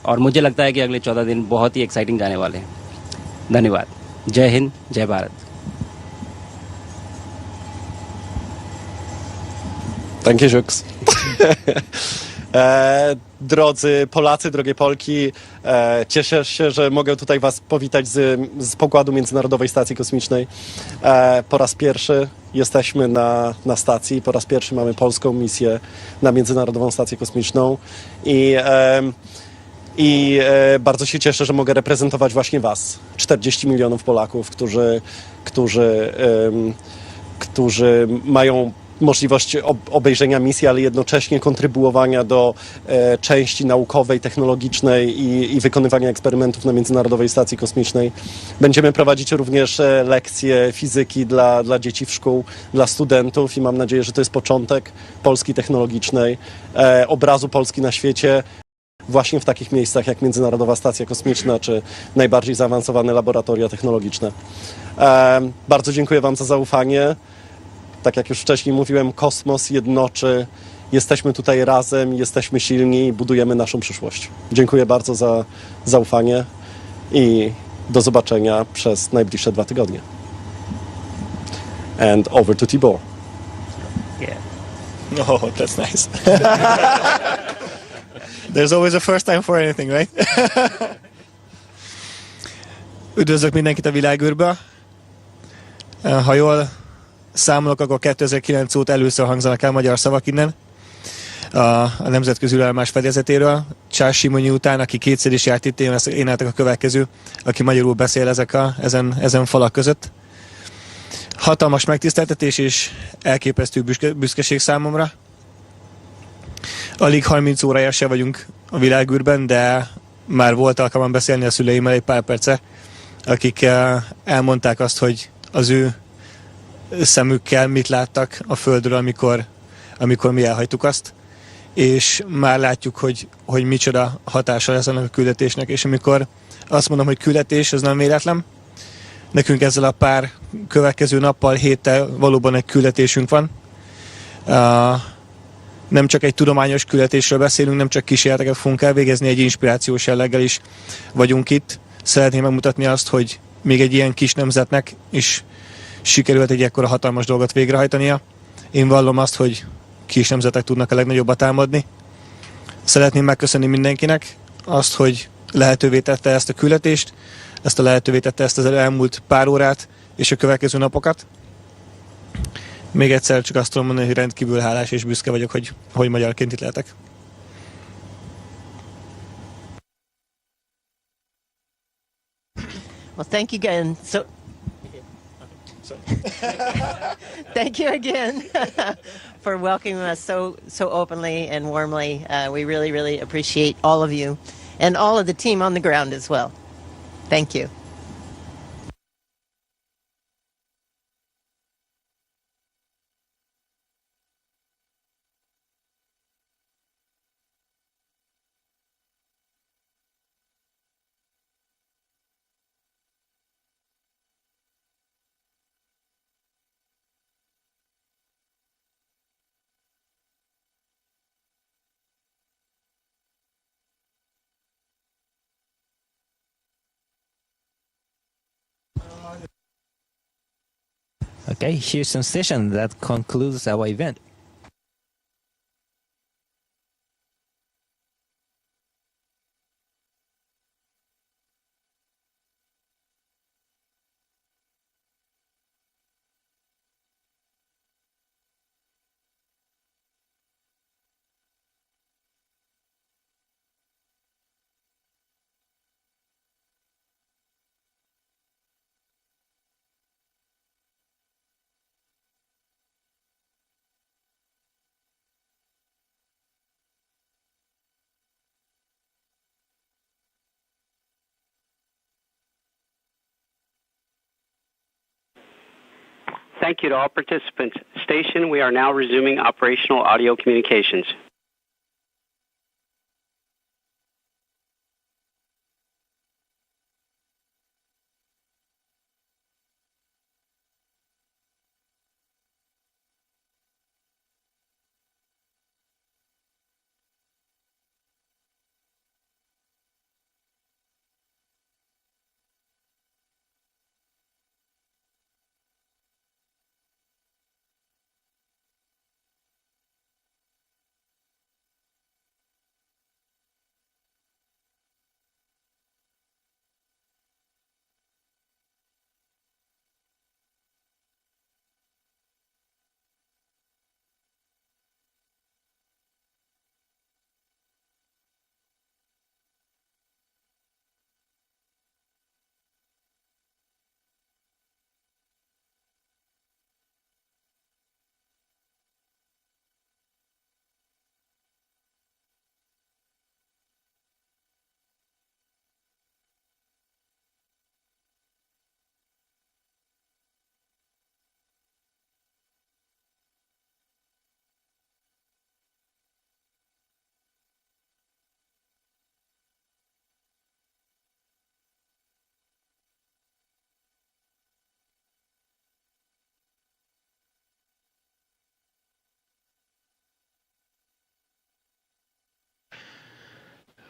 और मुझे लगता है कि अगले 14 दिन बहुत ही एक्साइटिंग जाने वाले हैं। धन्यवाद। जय हिंद, जय Bharat. Thank you, Jux. Drodzy Polacy, drogie Polki, cieszę się, że mogę tutaj Was powitać z pokładu Międzynarodowej Stacji Kosmicznej. Po raz pierwszy jesteśmy na stacji, po raz pierwszy mamy polską misję na Międzynarodową Stację Kosmiczną i bardzo się cieszę, że mogę reprezentować właśnie Was, 40 milionów Polaków, którzy mają możliwość obejrzenia misji, ale jednocześnie kontrybuowania do części naukowej, technologicznej i wykonywania eksperymentów na Międzynarodowej Stacji Kosmicznej. Będziemy prowadzić również lekcje fizyki dla dzieci w szkół, dla studentów i mam nadzieję, że to jest początek Polski technologicznej, obrazu Polski na świecie. właśnie w takich miejscach jak Międzynarodowa Stacja Kosmiczna czy najbardziej zaawansowane laboratoria technologiczne. Bardzo dziękuję Wam za zaufanie. Tak jak już wcześniej mówiłem, kosmos jednoczy. Jesteśmy tutaj razem, jesteśmy silni i budujemy naszą przyszłość. Dziękuję bardzo za zaufanie i do zobaczenia przez najbliższe 2 tygodnie. And over to Tibor. Yeah. Oh, that's nice. There's always a first time for anything, right? Üdvözlök mindenkit a világűrből. Ha jól számolok, akkor 2009 óta először hangzanak el magyar szavak innen. A nemzetközi űrállomás fedezetéről. Csás Simonyi után, aki kétszer is járt itt, én álltak a következő, aki magyarul beszél ezen falak között. Hatalmas megtiszteltetés és elképesztő büszkeség számomra. Alig 30 órája se vagyunk a világűrben, de már volt alkalmam beszélni a szüleimmel egy pár perce, akik elmondták azt, hogy az ő szemükkel mit láttak a Földről, amikor mi elhagytuk azt, és már látjuk, hogy micsoda hatása lesz ennek a küldetésnek, és amikor azt mondom, hogy küldetés, az nem véletlen. Nekünk ezzel a pár következő nappal, héttel valóban egy küldetésünk van. Nem csak egy tudományos küldetésről beszélünk, nem csak kísérleteket fogunk elvégezni, egy inspirációs jelleggel is vagyunk itt. Szeretném megmutatni azt, hogy még egy ilyen kis nemzetnek is sikerült egy ekkora hatalmas dolgot végrehajtania. Én vallom azt, hogy kis nemzetek tudnak a legnagyobbat támadni. Szeretném megköszönni mindenkinek azt, hogy lehetővé tette ezt a küldetést, ezt a lehetővé tette ezt az elmúlt pár órát és a következő napokat. Még egyszer csak azt tudom mondani, hogy rendkívül hálás és büszke vagyok, hogy magyarként itt lehetek. Well, thank you again. Thank you again for welcoming us so openly and warmly. We really, really appreciate all of you and all of the team on the ground as well. Thank you. Okay, Houston Station, that concludes our event. Thank you to all participants. Station, we are now resuming operational audio communications.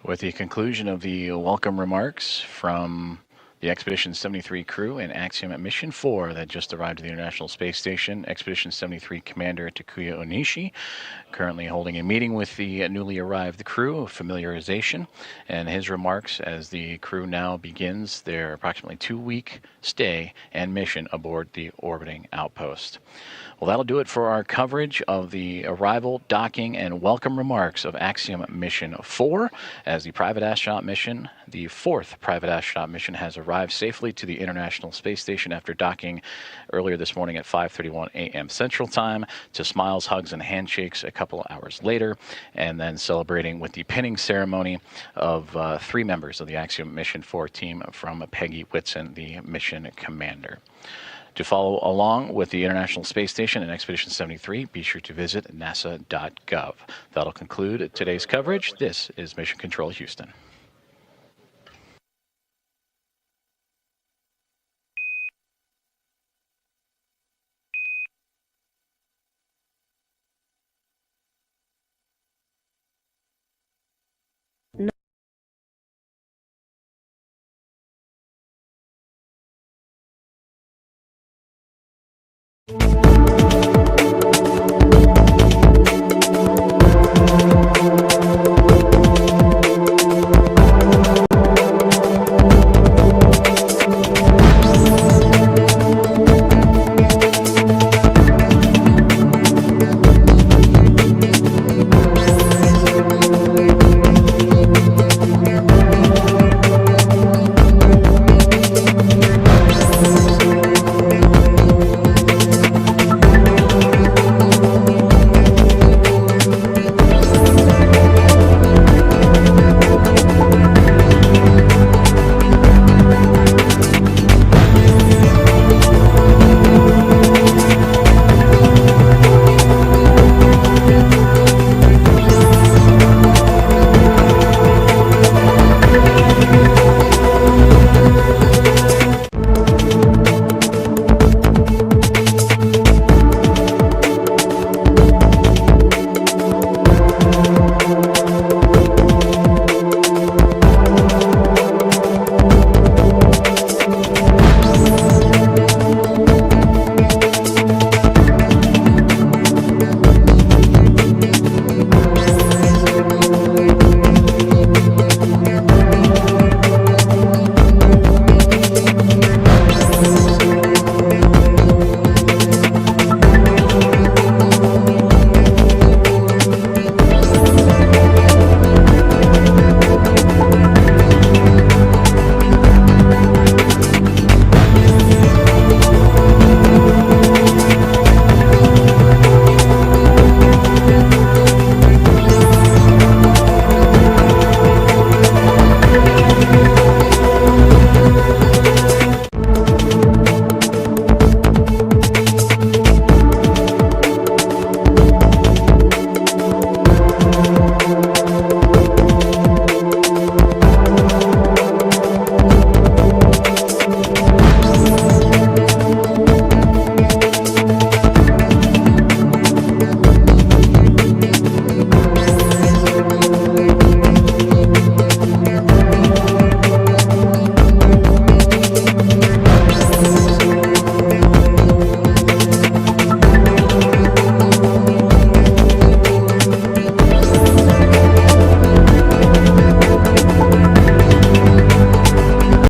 With the conclusion of the welcome remarks from the Expedition 73 crew and Axiom Mission 4 that just arrived at the International Space Station, Expedition 73 Commander Takuya Onishi currently holding a meeting with the newly arrived crew, familiarization, and his remarks as the crew now begins their approximately 2-week stay and mission aboard the orbiting outpost. Well, that'll do it for our coverage of the arrival, docking, and welcome remarks of Axiom Mission 4 as the private astronaut mission, the 4th private astronaut mission, has arrived safely to the International Space Station after docking earlier this morning at 5:31 a.m. Central Time, to smiles, hugs, and handshakes a couple of hours later, and then celebrating with the pinning ceremony of 3 members of the Axiom Mission 4 team from Peggy Whitson, the mission commander. To follow along with the International Space Station and Expedition 73, be sure to visit nasa.gov. That'll conclude today's coverage. This is Mission Control Houston.